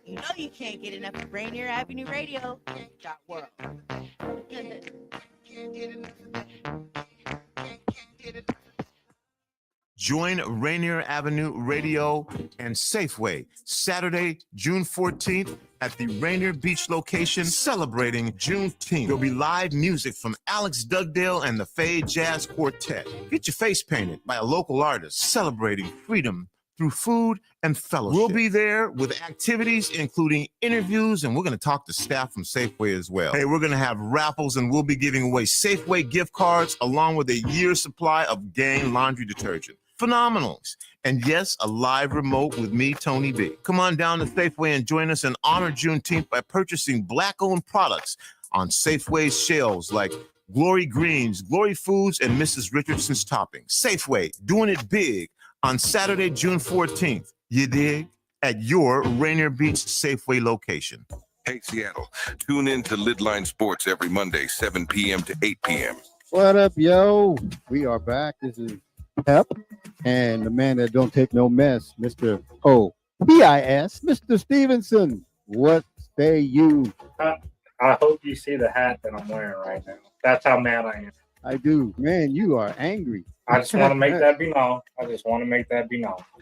You know you can't get enough of Rainier Avenue Radio. .world. Join Rainier Avenue Radio and Safeway Saturday, June 14th at the Rainier Beach location celebrating Juneteenth. There'll be live music from Alex Dugdale and the Fade Jazz Quartet. Get your face painted by a local artist celebrating freedom through food and fellowship. We'll be there with activities including interviews, and we're going to talk to staff from Safeway as well. Hey, we're going to have raffles, and we'll be giving away Safeway gift cards along with a year's supply of Gain laundry detergent. Phenomenals. And yes, a live remote with me, Tony B. Come on down to Safeway and join us and honor Juneteenth by purchasing Black-owned products on Safeway's shelves like Glory Greens, Glory Foods, and Mrs. Richardson's Topping. Safeway, doing it big on Saturday, June 14th. You dig? At your Rainier Beach Safeway location. Hey, Seattle, tune in to Lidline Sports every Monday, 7 p.m. to 8 p.m. What up, yo? We are back. This is Pep and the man that don't take no mess, Mr. O.B.I.S., Mr. Stevenson. What say you? I hope you see the hat that I'm wearing right now. That's how mad I am. I do. Man, you are angry. I just want to make that be known.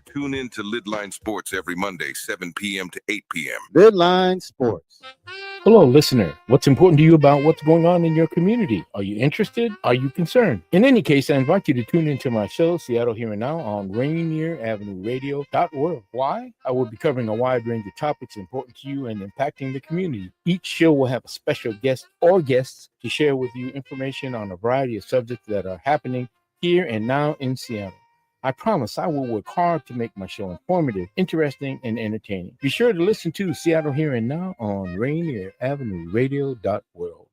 Tune in to Lidline Sports every Monday, 7 p.m. to 8 p.m. Lidline Sports. Hello, listener. What's important to you about what's going on in your community? Are you interested? Are you concerned? In any case, I invite you to tune into my show, Seattle Here and Now, on Rainier Avenue Radio. .world. Why? I will be covering a wide range of topics important to you and impacting the community. Each show will have a special guest or guests to share with you information on a variety of subjects that are happening here and now in Seattle. I promise I will work hard to make my show informative, interesting, and entertaining. Be sure to listen to Seattle Here and Now on Rainier Avenue Radio. .world.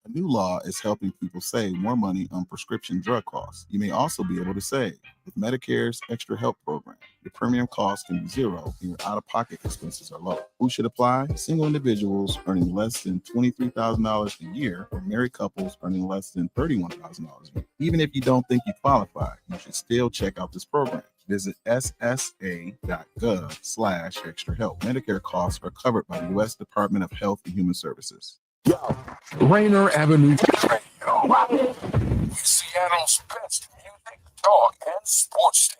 A new law is helping people save more money on prescription drug costs. You may also be able to save with Medicare's Extra Help program. Your premium cost can be zero and your out-of-pocket expenses are low. Who should apply? Single individuals earning less than $23,000 a year or married couples earning less than $31,000 a year. Even if you don't think you qualify, you should still check out this program. Visit ssa.gov/extra help. Medicare costs are covered by the U.S. Department of Health and Human Services. Yo, Rainier Avenue Radio. Seattle's best music, talk, and sports station.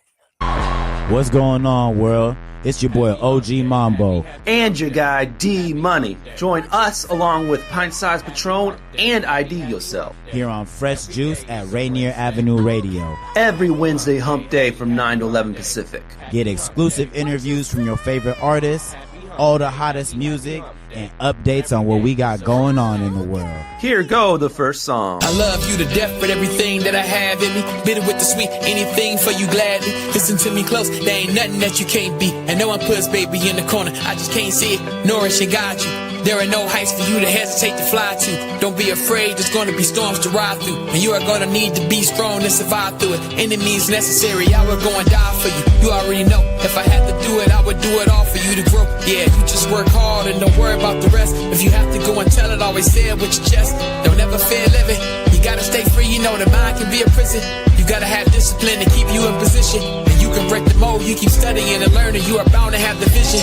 What's going on, world? It's your boy OG Mambo. And your guy D Money. Join us along with Pint Size Patron and ID Yourself. Here on Fresh Juice at Rainier Avenue Radio. Every Wednesday hump day from 9 to 11 Pacific. Get exclusive interviews from your favorite artists, all the hottest music, and updates on what we got going on in the world. Here go the first song. I love you to death with everything that I have in me. Bitter with the sweet, anything for you gladly. Listen to me close, there ain't nothing that you can't be. And no one puts baby in the corner, I just can't see it. Nourish and guide you. There are no heights for you to hesitate to fly to. Don't be afraid, there's gonna be storms to ride through. And you are gonna need to be strong to survive through it. Enemies necessary, I will go and die for you. You already know, if I had to do it, I would do it all for you to grow. Yeah, you just work hard and don't worry about the rest. If you have to go and tell it, always say it with your chest. Don't ever fear living. You gotta stay free, you know the mind can be a prison. You gotta have discipline to keep you in position. And you can break the mold, you keep studying and learning, you are bound to have the vision.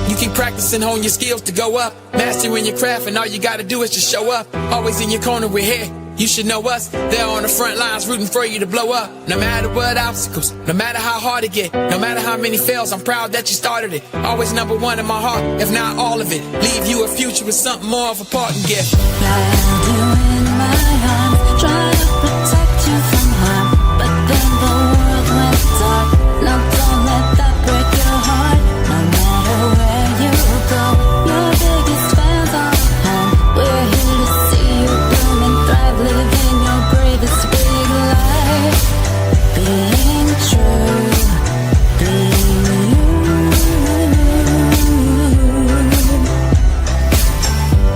You keep practicing, hone your skills to go up. Mastering your craft and all you gotta do is just show up. Always in your corner, we're here. You should know us. They're on the front lines rooting for you to blow up. No matter what obstacles, no matter how hard it get, no matter how many fails, I'm proud that you started it. Always number one in my heart, if not all of it. Leave you a future with something more of a parting gift. Held you in my arms, try to protect you from harm, but then the world went dark. Now don't let that break your heart. No matter where you go, your biggest fans are at home. We're here to see you bloom and thrive, living your bravest big life. Being true, being you.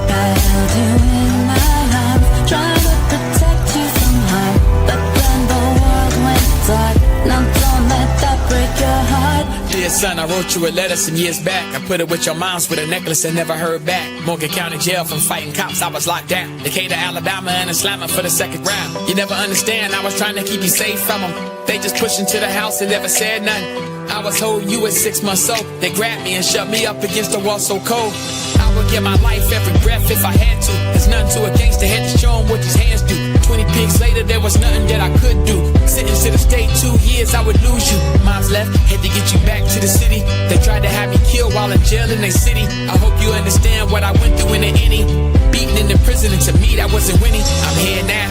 I held you in my arms, trying to protect you from harm, but then the world went dark. Now don't let that break your heart. Dear son, I wrote you a letter some years back. I put it with your mom's with a necklace and never heard back. Morgan County Jail from fighting cops, I was locked down. Decatur, Alabama, and a slammer for the second round. You never understand, I was trying to keep you safe from them. They just pushed into the house and never said nothing. I I was holding you at 6 months old. They grabbed me and shoved me up against the wall so cold. I would give my life every breath if I had to. There's nothing to a gangster, had to show him what his hands do. 20 pigs later, there was nothing that I could do. Sentence to the state, 2 years, I would lose you. Mom's left, had to get you back to the city. They tried to have me killed while in jail in their city. I hope you understand what I went through in the innie. Beaten in the prison, and to me, that wasn't winning. I'm here now.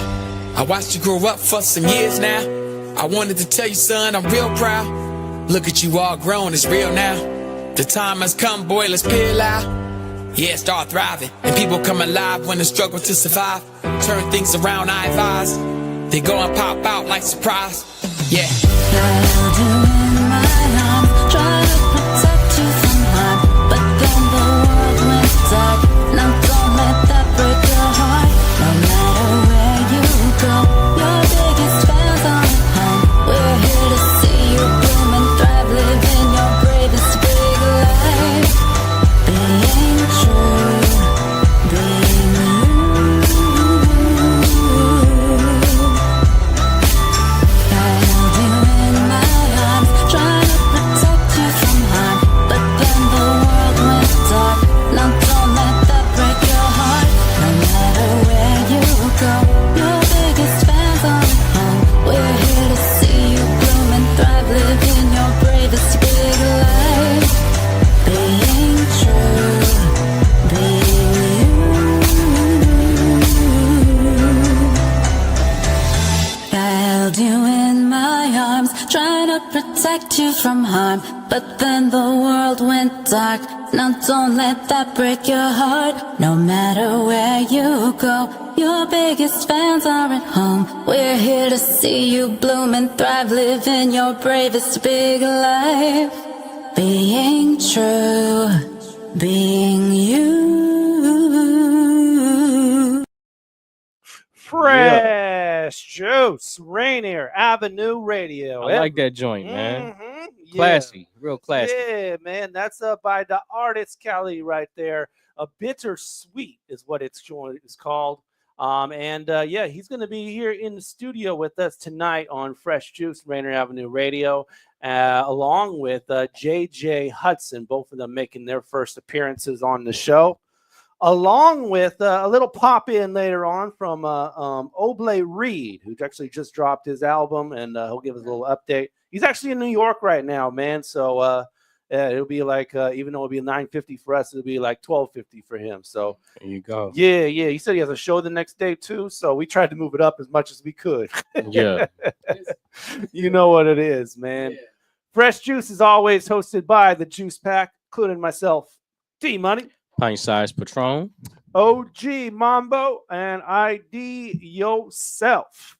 I watched you grow up for some years now. I wanted to tell you, son, I'm real proud. Look at you all grown, it's real now. The time has come, boy, let's peel out. Yeah, start thriving, and people come alive when they struggle to survive. Turn things around, I advise. They go and pop out like surprise. Yeah. Held you in my arms, try to protect you from harm, but then the world went dark. Now don't let that break your heart. No matter where you go, your biggest fans are at home. We're here to see you bloom and thrive, living your bravest big life. Being true, being you. I held you in my arms, trying to protect you from harm, but then the world went dark. Now don't let that break your heart. No matter where you go, your biggest fans are at home. We're here to see you bloom and thrive, living your bravest big life. Being true, being you. I held you in my arms, trying to protect you from harm, but then the world went dark. Now don't let that break your heart. No matter where you go, your biggest fans are at home. We're here to see you bloom and thrive, living your bravest big life. Being true, being you. Fresh Juice, Rainier Avenue Radio. I like that joint, man. Yeah. Classy, real classy. Yeah, man. That's by the artist Kali right there. A bittersweet is what it's called. Yeah, he's going to be here in the studio with us tonight on Fresh Juice, Rainier Avenue Radio, along with JJ Hudson, both of them making their first appearances on the show, along with a little pop-in later on from Oblé Reed, who actually just dropped his album, and he'll give us a little update. He's actually in New York right now, man, so it'll be like, even though it'll be 9:50 for us, it'll be like 12:50 for him. So there you go. Yeah. He said he has a show the next day too, so we tried to move it up as much as we could. Yeah. You know what it is, man. Yeah. Fresh Juice is always hosted by the Juice Pack, including myself, D Money, Pint Size Patron, OG Mambo, and IDYourself.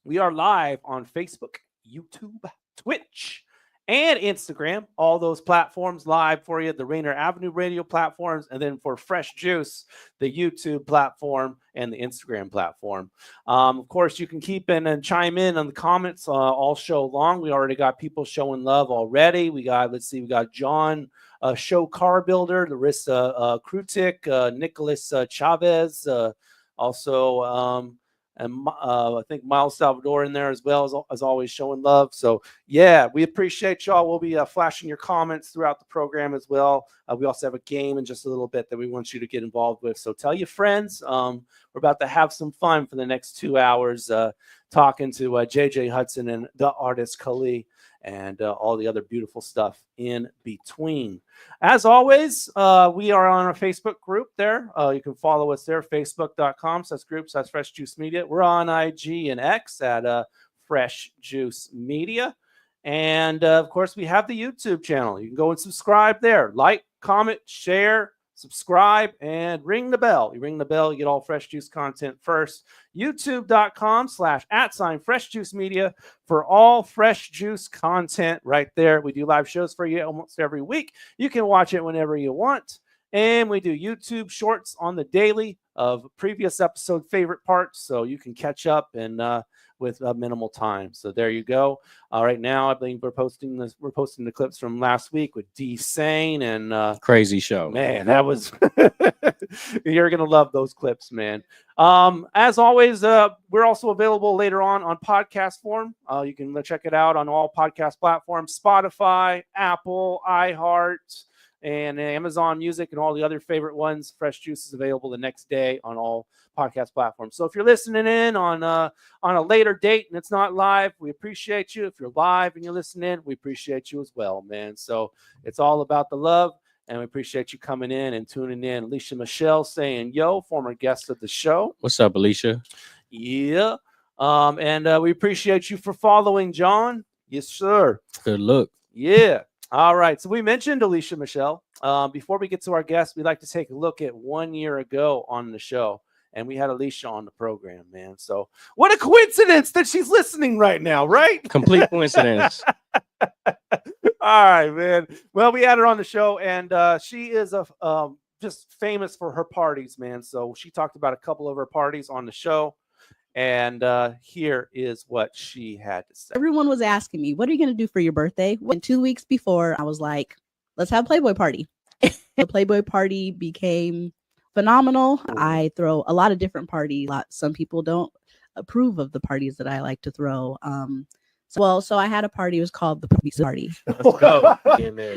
We are live on Facebook, YouTube, Twitch, and Instagram. All those platforms live for you, the Rainier Avenue Radio platforms, and then for Fresh Juice, the YouTube platform and the Instagram platform. Of course, you can keep in and chime in on the comments all show long. We already got people showing love already. We got John, Show Car Builder, Larissa Krutik, Nicholas Chavez, also and I think Miles Salvador in there as well, as always, showing love. So, yeah, we appreciate y'all. We'll be flashing your comments throughout the program as well. We also have a game in just a little bit that we want you to get involved with. So tell your friends. We're about to have some fun for the next 2 hours talking to JJ Hudson and ThaArtist Kali and all the other beautiful stuff in between. As always, we are on our Facebook group there. You can follow us there, facebook.com/groups/Fresh Juice Media. We're on IG and X at Fresh Juice Media. And, of course, we have the YouTube channel. You can go and subscribe there. Like, comment, share, subscribe, and ring the bell. You ring the bell, you get all Fresh Juice content first. YouTube.com/@Fresh Juice Media for all Fresh Juice content right there. We do live shows for you almost every week. You can watch it whenever you want. And we do YouTube shorts on the daily. of previous episode favorite parts, so you can catch up and with minimal time. So there you go. Right now, I believe we're posting the clips from last week with D Sane and Crazy show. Man, that was you're gonna love those clips, man. As always, we're also available later on podcast form. You can check it out on all podcast platforms: Spotify, Apple, iHeart, and Amazon Music, and all the other favorite ones. Fresh Juice is available the next day on all podcast platforms. So if you're listening in on a later date and it's not live, we appreciate you. If you're live and you're listening, we appreciate you as well, man. So it's all about the love, and we appreciate you coming in and tuning in. Alicia Michelle saying, yo, former guest of the show. What's up, Alicia? Yeah. And we appreciate you for following, John. Yes, sir. Good look. Yeah. All right. So we mentioned Alicia Michelle. Before we get to our guest, we'd like to take a look at 1 year ago on the show. And we had Alicia on the program, man. So what a coincidence that she's listening right now, right? Complete coincidence. All right, man. Well, we had her on the show, and she is just famous for her parties, man. So she talked about a couple of her parties on the show. And here is what she had to say. Everyone was asking me, what are you going to do for your birthday? And 2 weeks before, I was like, let's have a Playboy party. The Playboy party became phenomenal. I throw a lot of different parties. Some people don't approve of the parties that I like to throw. So I had a party. It was called the Pizza Party. Let's go.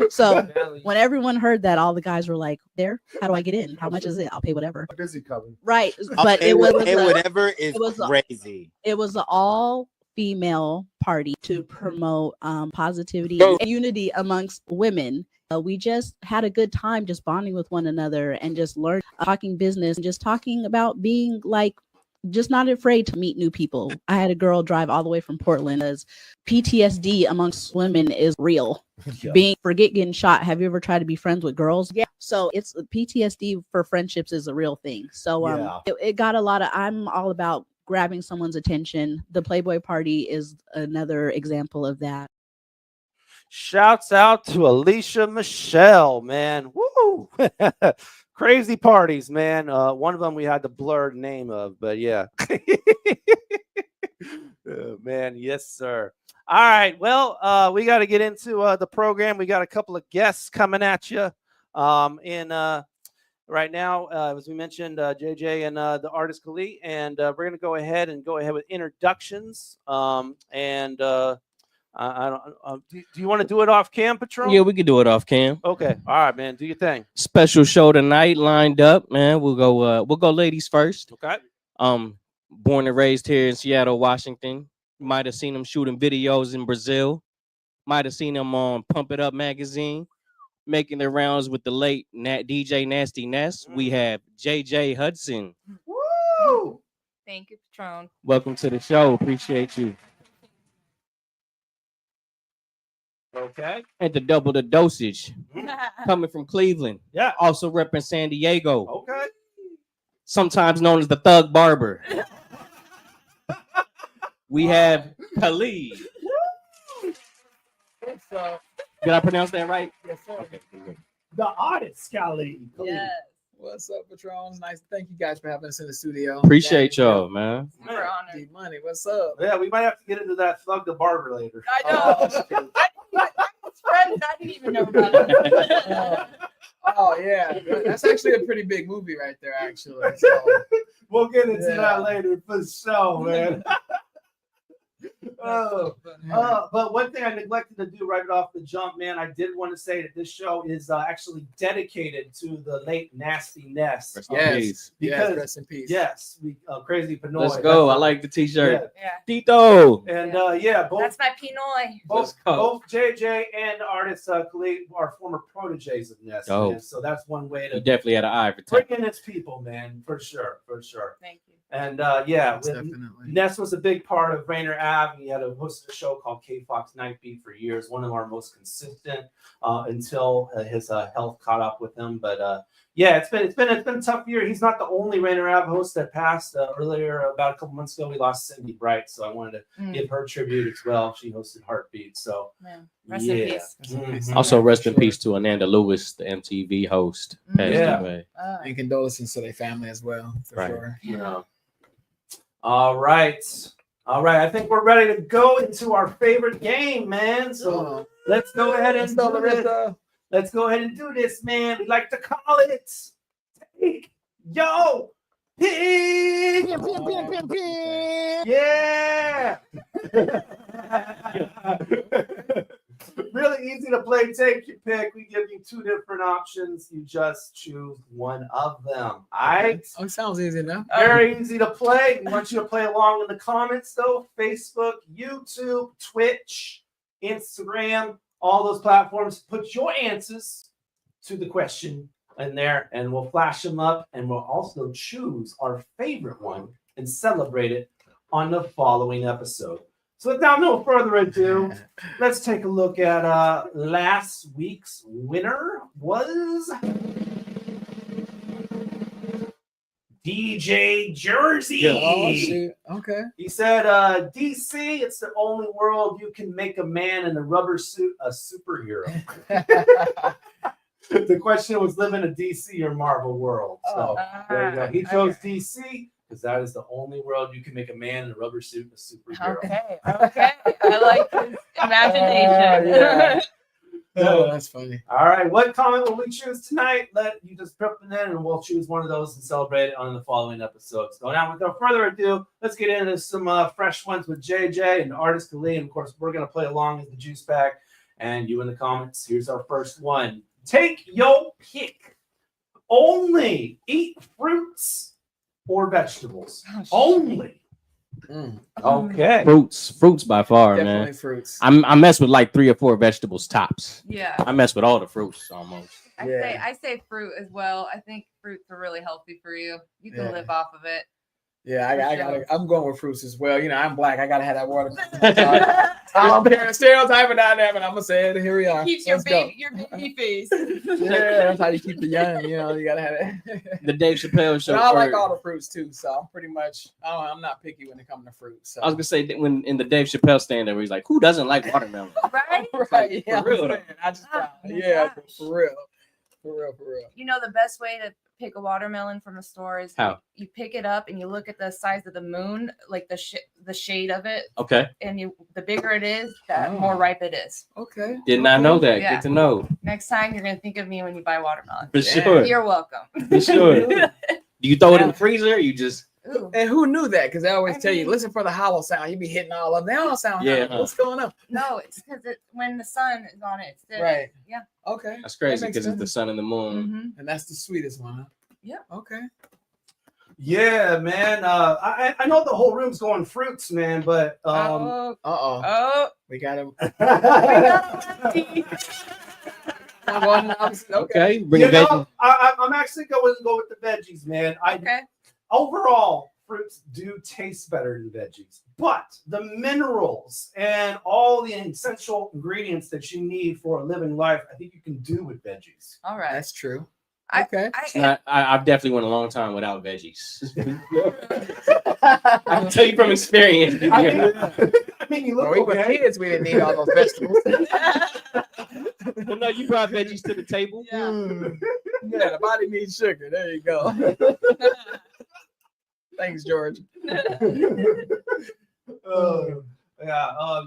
So when everyone heard that, all the guys were like, "There, how do I get in? How much is it? I'll pay whatever." What does he cover? Right, but it was whatever is crazy. It was an all-female party to promote positivity and unity amongst women. We just had a good time, just bonding with one another and just learning, talking business, and just talking about being like, just not afraid to meet new people. I had a girl drive all the way from Portland. As PTSD amongst women is real. Yeah. Forget getting shot. Have you ever tried to be friends with girls? Yeah. So it's PTSD for friendships is a real thing. So it got a lot of, I'm all about grabbing someone's attention. The Playboy party is another example of that. Shouts out to Alicia Michelle, man. Woo! Crazy parties, man. One of them we had to blur the name of, but yeah. Man, yes, sir. All right. Well, we got to get into the program. We got a couple of guests coming at you. Right now, as we mentioned, JJ and the artist Kali, and we're going to go ahead with introductions. Do you want to do it off cam, Patron? Yeah, we could do it off cam. Okay. All right, man. Do your thing. Special show tonight lined up, man. We'll go ladies first. Okay. Born and raised here in Seattle, Washington. You might have seen them shooting videos in Brazil. Might have seen them on Pump It Up magazine, making their rounds with the late DJ Nasty Nes. We have JJ Hudson. Woo! Thank you, Patron. Welcome to the show. Appreciate you. Okay. And to double the dosage, coming from Cleveland. Yeah. Also repping San Diego. Okay. Sometimes known as the Thug Barber. We have Kali. Did I pronounce that right? Yes, sir. Okay. The artist Kali. Yes. What's up, Patron? Nice. Thank you guys for having us in the studio. Appreciate y'all, man. We're honored. D-Money, what's up? Yeah, we might have to get into that Thug the Barber later. I know. I'm his friend. I didn't even know about it. Oh yeah, that's actually a pretty big movie right there. Actually, so, we'll get into that later for sure, man. But one thing I neglected to do right off the jump, man, I did want to say that this show is actually dedicated to the late Nasty Nes. Yes, because rest in peace. Yes, we Crazy Pinoy. Let's go. I like the t-shirt. Yeah. Tito. And both that's my Pinoy. Both JJ and the artist Kali are former protégés of Nes. Oh. So that's one way to You definitely had an eye for bring in its people, man, for sure. Thank you. And Definitely. Nes was a big part of Rainier Avenue. He had hosted a show called K Fox Night Beat for years, one of our most consistent until his health caught up with him. But yeah, it's been a tough year. He's not the only Rainier Ave host that passed earlier. About a couple months ago, we lost Cindy Bright, so I wanted to give her tribute as well. She hosted Heartbeat, so Rest in peace. Mhm. Also, rest in peace to Ananda Lewis, the MTV host, passed away. And condolences to their family as well, for sure. Yeah. All right. I think we're ready to go into our favorite game, man. So let's go ahead and do this. Let's go ahead and do this, man. We like to call it Take Yo Pick. Yeah. Really easy to play. Take your pick. We give you 2 different options. You just choose one of them. All right. Oh, it sounds easy enough. Very easy to play. We want you to play along in the comments, though. Facebook, YouTube, Twitch, Instagram, all those platforms. Put your answers to the question in there, and we'll flash them up, and we'll also choose our favorite one and celebrate it on the following episode. So without no further ado, let's take a look at last week's winner was DJ Jersey. Oh, shit. Okay. He said, DC, it's the only world you can make a man in a rubber suit a superhero. The question was live in a DC or Marvel world. So there you go. He chose DC because that is the only world you can make a man in a rubber suit a superhero. Okay. I like his imagination. Oh, that's funny. All right, what comment will we choose tonight? Let you just put them in, and we'll choose one of those and celebrate it on the following episodes. So now, without further ado, let's get into some fresh ones with JJ and Artist Kali. And of course, we're gonna play along as the juice bag, and you in the comments. Here's our first one. Take your pick. Only eat fruits or vegetables. Only. Okay. Fruits by far, Definitely man. fruits. I mess with like 3 or 4 vegetables tops. Yeah. I mess with all the fruits almost. I say fruit as well. I think fruits are really healthy for you. You can live off of it. Yeah, I'm going with fruits as well. You know, I'm black. I gotta have that water. I don't care. Stereotyping down there, but I'm gonna say it. Here we are. Keeps your baby face. Yeah, that's how you keep the young. You know, you gotta have it. The Dave Chappelle show. But I like all the fruits too, so I'm pretty much. I'm not picky when it comes to fruits. So. I was gonna say that when in the Dave Chappelle stand there, he's like, "Who doesn't like watermelon?" Right? Right. Yeah, for real. Though. I just for real. You know, the best way to pick a watermelon from a store is how you pick it up and you look at the size of the moon, like the shade of it. Okay. And the bigger it is, the more ripe it is. Okay. Did not know that. Yeah. Good to know. Next time you're gonna think of me when you buy watermelon. For sure. You're welcome. For sure. Do you throw it in the freezer? Or you just. Ooh. And who knew that? Because they always tell you, listen for the hollow sound. You be hitting all of them. They all sound hollow. What's going on? No, it's because when the sun is on it. It's right. Yeah. Okay. That's crazy because it's the sun and the moon. Mm-hmm. And that's the sweetest one, huh? Yeah. Okay. Yeah, man. I know the whole room's going fruits, man, but we got him. Okay. Bring I'm actually going to go with the veggies, man. Overall, fruits do taste better than veggies, but the minerals and all the essential ingredients that you need for a living life, I think you can do with veggies. All right. That's true. Okay. I've definitely went a long time without veggies. I can tell you from experience. I mean, you look we were kids, we didn't need all those vegetables. Well, no, you brought veggies to the table. Yeah, the body needs sugar. There you go. Thanks, George.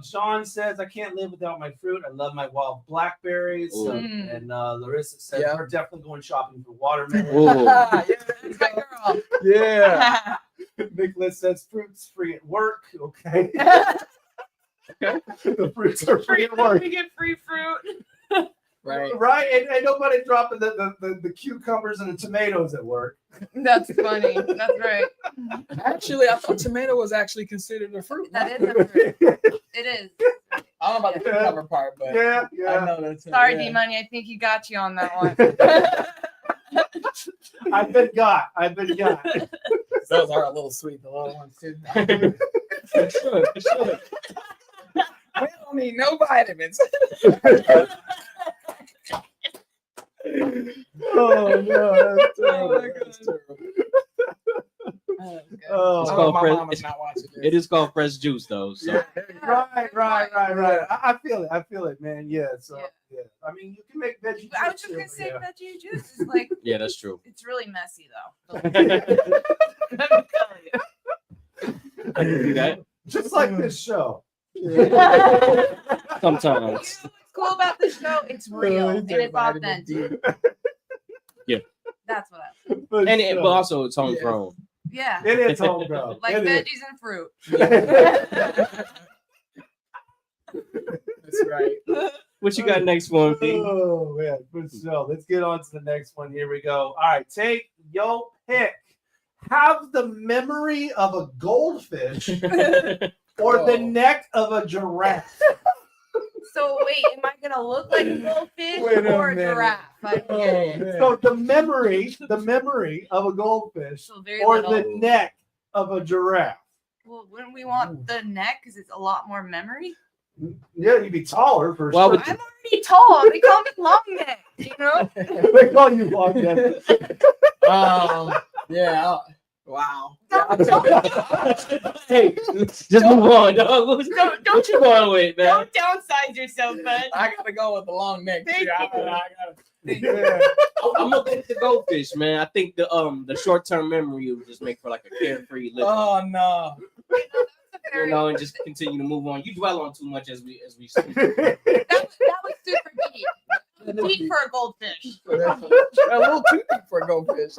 Sean says, I can't live without my fruit. I love my wild blackberries. And Larissa says, we're definitely going shopping for watermelon. Yeah. Nicholas says, fruits free at work. Okay. Okay. The fruits are free at work. We get free fruit. Right. And nobody dropping the cucumbers and the tomatoes at work. That's funny. That's right. Actually, I thought tomato was actually considered a fruit. That is a fruit. It is. I don't know about the cucumber part, but yeah. I know that's Sorry, D-Money. I think he got you on that one. I've been got. Those are a little sweet, the little ones too. For sure. We don't need no vitamins. Oh no, that's terrible. That's terrible. It's called it is called fresh juice though. So. Right. I feel it, man. Yeah. So yeah. I mean, you can make veggie. I was just gonna say veggie juice is like. Yeah, that's true. It's really messy though. Let me tell you. I can do that. Just like this show. Sometimes. What's cool about this show? It's real and it's authentic. Yeah. That's what. But also it's homegrown. Yeah. It is homegrown. Like veggies and fruit. That's right. What you got next one, D? Oh man, good show. Let's get on to the next one. Here we go. All right, take your pick. Have the memory of a goldfish or the neck of a giraffe. So wait, am I gonna look like a goldfish or a giraffe? So the memory of a goldfish or the neck of a giraffe. Well, wouldn't we want the neck because it's a lot more memory? Yeah, you'd be taller for Well, sure. I'm already tall. They call me long neck. You know. They call you long neck. Yeah. Wow. Hey, just move on, dog. What you going with, man? Don't downsize yourself, bud. I gotta go with the long neck. Thank you. I'm gonna go with the goldfish, man. I think the short term memory will just make for like a carefree living. Oh no. You know, and just continue to move on. You dwell on too much as we speak. That was super deep. Deep for a goldfish. A little too deep for a goldfish.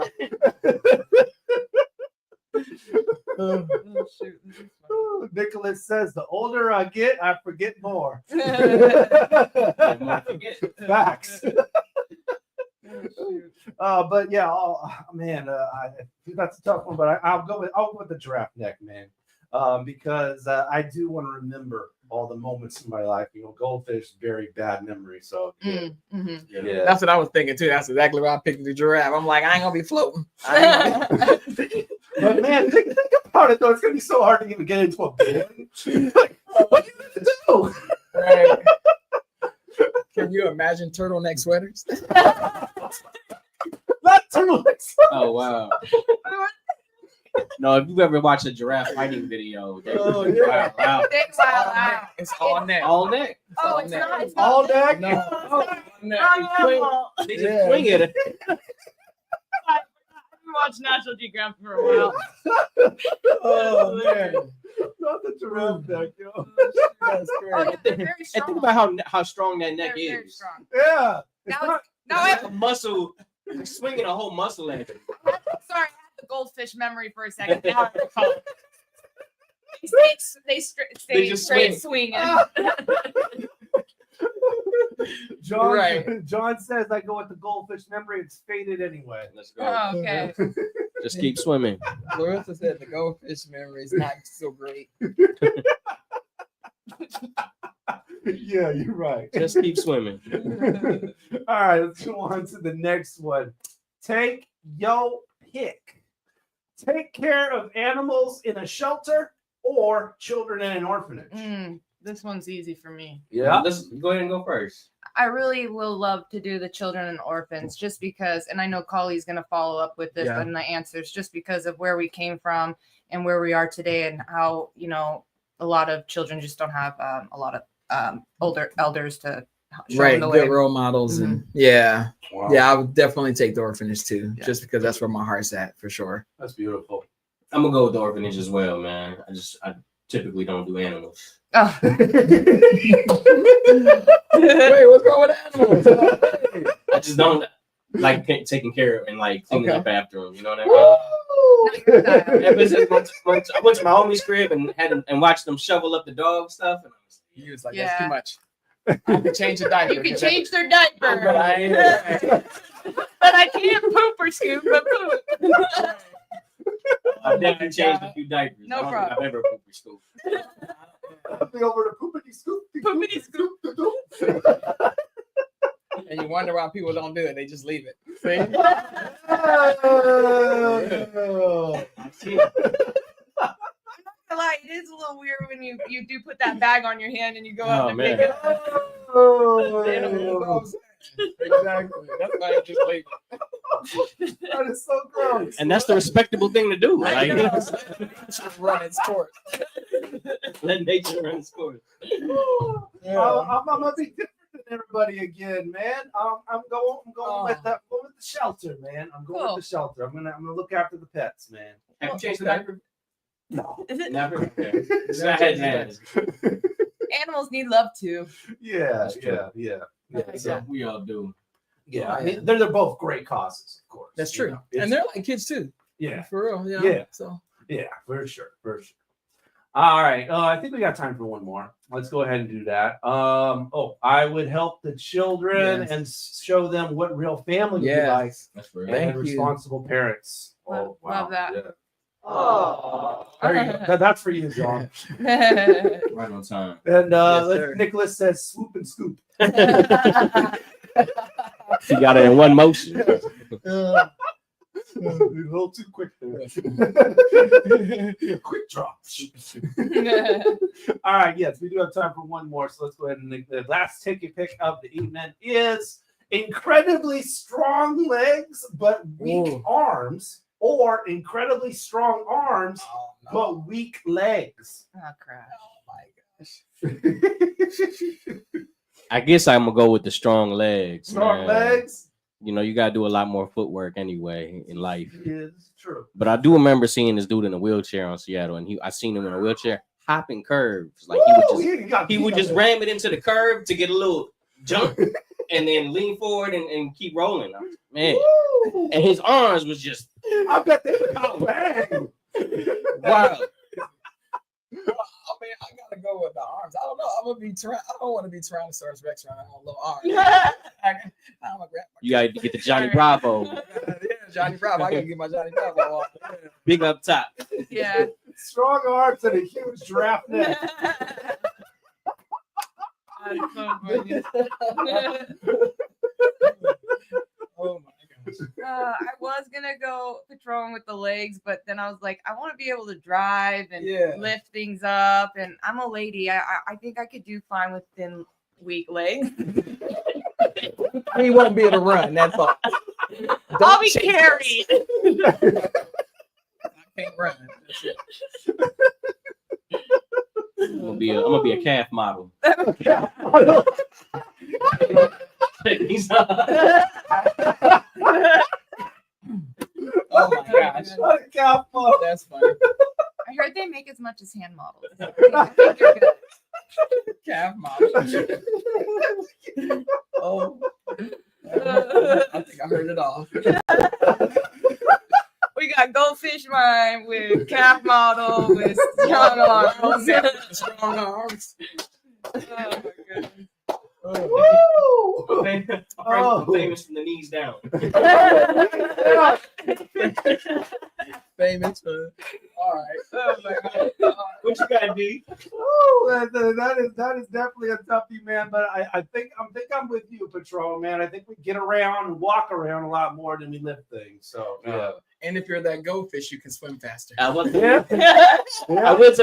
Nicholas says, the older I get, I forget more. Facts. But yeah, man, that's a tough one. But I'll go with the giraffe neck, man, because I do want to remember all the moments in my life. You know, goldfish, very bad memory. So yeah. That's what I was thinking too. That's exactly why I picked the giraffe. I'm like, I ain't gonna be floating. But man, think about it though. It's gonna be so hard to even get into a bin. Like, what are you gonna do? Right. Can you imagine turtleneck sweaters? Not turtleneck sweaters. Oh wow. No, if you've ever watched a giraffe fighting video, they wow. It's all neck. All neck. Oh, it's not. It's all neck. No. They just swing it. I watched National Geographic for a while. Oh man, not the giraffe neck, yo. That's great. Very strong. And think about how strong that neck Very is. strong. Yeah. It's like a muscle, swinging a whole muscle at it. Sorry, I had the goldfish memory for a second. Now I recall. They stay just straight swing. swinging. John says I go with the goldfish memory. It's faded anyway. Let's go. Oh, okay. Just keep swimming. Larissa said the goldfish memory is not so great. Yeah, you're right. Just keep swimming. All right, let's go on to the next one. Take your pick. Take care of animals in a shelter or children in an orphanage. This one's easy for me. Yeah. Let's go ahead and go first. I really will love to do the children and orphans just because, and I know Kali's going to follow up with this in the answers, just because of where we came from and where we are today and how, you know, a lot of children just don't have a lot of older elders to show them the way. Good role models. And Wow. I would definitely take the orphanage too, just because that's where my heart's at for sure. That's beautiful. I'm gonna go with the orphanage as well, man. I typically don't do animals. Oh. Wait, what's wrong with animals? I just don't like taking care of and like cleaning up after them. You know what I mean? I went to my homie's crib and watched them shovel up the dog stuff, and he was like, "That's too much." I can change the diaper. You can change their diaper, but I can't poop or scoop, but poop. I've definitely changed a few diapers. No I don't problem. think I've ever pooped or scooped. I'll be over to poopity scoop. Poopity scoop. And you wonder why people don't do it. They just leave it. See? Lie, it is a little weird when you do put that bag on your hand and you go out and man. pick it up. Exactly. That's why I just wait. That is so gross. And that's the respectable thing to do. Like, Run its course. let nature run its course. I'm gonna be different than everybody again, man. I'm going with the shelter, man. I'm going with the shelter. I'm gonna look after the pets, man. Have you changed the diaper? No. Never. Okay. Animals need love too. Yeah. So we all do. Yeah, I mean, they're both great causes, of course. That's true. And they're like kids too. Yeah. For real. You know? Yeah. So yeah, for sure. All right. I think we got time for one more. Let's go ahead and do that. I would help the children and show them what real family would be like. That's right. And responsible parents. Oh, wow. Love that. Yeah. Oh, there you go. That's for you, John. Right on time. And Nicholas says swoop and scoop. She got it in one motion. A little too quick there. Quick drop. All right, yes, we do have time for one more, so let's go ahead and the last ticket pick of the evening is incredibly strong legs but weak arms, or incredibly strong arms but weak legs. Oh crap. I guess I'm gonna go with the strong legs. Strong legs. You know, you gotta do a lot more footwork anyway in life. Is true. But I do remember seeing this dude in a wheelchair on Seattle, and I seen him in a wheelchair hopping curves. Like he would just ram it into the curve to get a little jump, and then lean forward and keep rolling. Man, and his arms was just. I bet they got bang. Wow. I mean, I gotta go with the arms. I don't know. I don't want to be Tyrannosaurus Rex running on little arms. I'm a You gotta get the Johnny Bravo. Johnny Bravo. I gotta get my Johnny Bravo on. Big up top. Yeah. Strong arms and a huge giraffe neck. That's so funny. Oh my. I was gonna go Patron with the legs, but then I was like, I want to be able to drive and lift things up, and I'm a lady. I think I could do fine with thin, weak legs. He won't be able to run. That's all. I'll be carried. I can't run. That's it. I'm gonna be a calf model. Oh my gosh. That's funny. I heard they make as much as hand models. I think they're good. Calf model. Oh. I think I heard it all. We got goldfish mine with calf model with strong arms. Strong arms. Oh my goodness. Oh. Famous from the knees down. Famous for all right. Oh my God. What you got, D? Oh, that is definitely a toughie, man. But I think I'm with you, Patron, man. I think we get around and walk around a lot more than we lift things. So yeah. And if you're that goldfish, you can swim faster. I will tell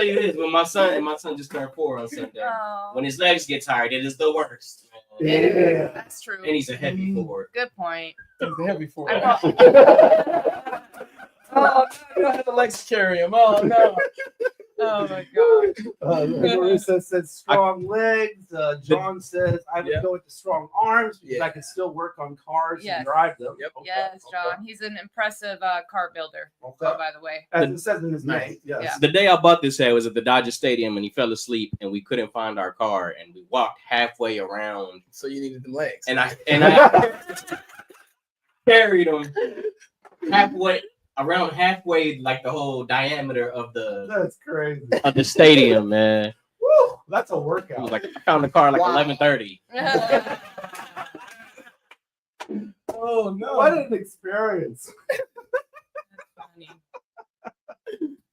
you this: when my son just turned 4 on Sunday. When his legs get tired, it is the worst. Yeah, that's true. And he's a heavy forward. Good point. He's a heavy forward. Oh, you don't have the legs to carry him. Oh no. Oh my God. Marissa says strong legs. John says I would go with the strong arms because I can still work on cars and drive them. Yep. Okay. Yes, John. He's an impressive car builder. Okay. Oh, by the way. As it says in his name. Yes. Yeah. The day I bought this hat was at the Dodger Stadium, and he fell asleep, and we couldn't find our car, and we walked halfway around. So you needed them legs. And I carried him halfway, like the whole diameter of the. That's crazy. Of the stadium, man. Woo, that's a workout. It was like I found the car like 11:30. Oh no! What an experience!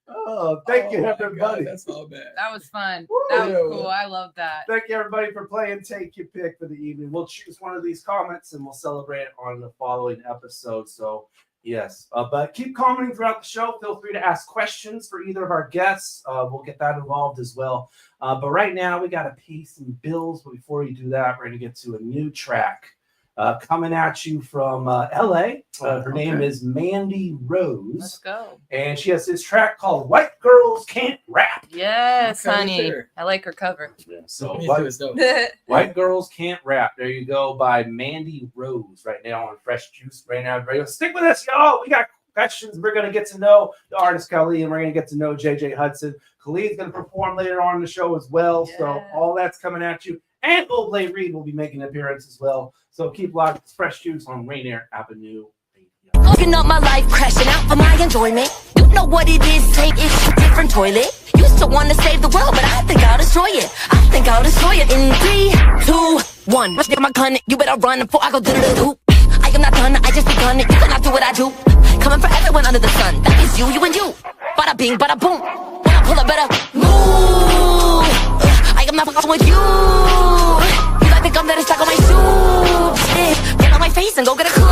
Oh, thank you, everybody. God, that's all bad. That was fun. That was cool. I love that. Thank you, everybody, for playing Take Your Pick for the evening. We'll choose one of these comments and we'll celebrate it on the following episode. So, yes, but keep commenting throughout the show. Feel free to ask questions for either of our guests. We'll get that involved as well. But right now, we got to pay some bills. But before we do that, we're going to get to a new track coming at you from LA. Her name is Mandy Rose. Let's go. And she has this track called White Girls Can't Rap. Yes, Okay, honey. sure. I like her cover. So White Girls Can't Rap. There you go, by Mandy Rose right now on Fresh Juice right now. Stick with us, y'all. We got questions. We're going to get to know the artist Kali, and we're going to get to know JJ Hudson. Kali is going to perform later on in the show as well. Yeah. So all that's coming at you. And Oblate Reed will be making an appearance as well. So keep locked. It's Fresh Juice on Rainier Avenue. Looking up my life, crashing out for my enjoyment. You know what it is, take it to a different toilet. Used to want to save the world, but I think I'll destroy it. I think I'll destroy it in 3, 2, 1. Let's get my gun, you better run before I go do. I am not done, I just begun it. You cannot do what I do. Coming for everyone under the sun. That is you and you. Bada bing, bada boom. When I pull up, better move. I am not fucking with you. You like the gum that is stuck on my shoes. Get on my face and go get a clue.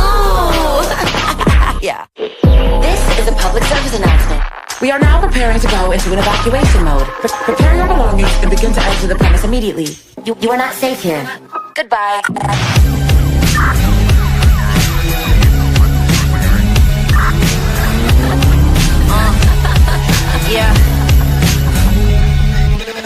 Yeah. This is a public service announcement. We are now preparing to go into an evacuation mode. Prepare your belongings and begin to exit the premise immediately. You are not safe here. Goodbye. Yeah.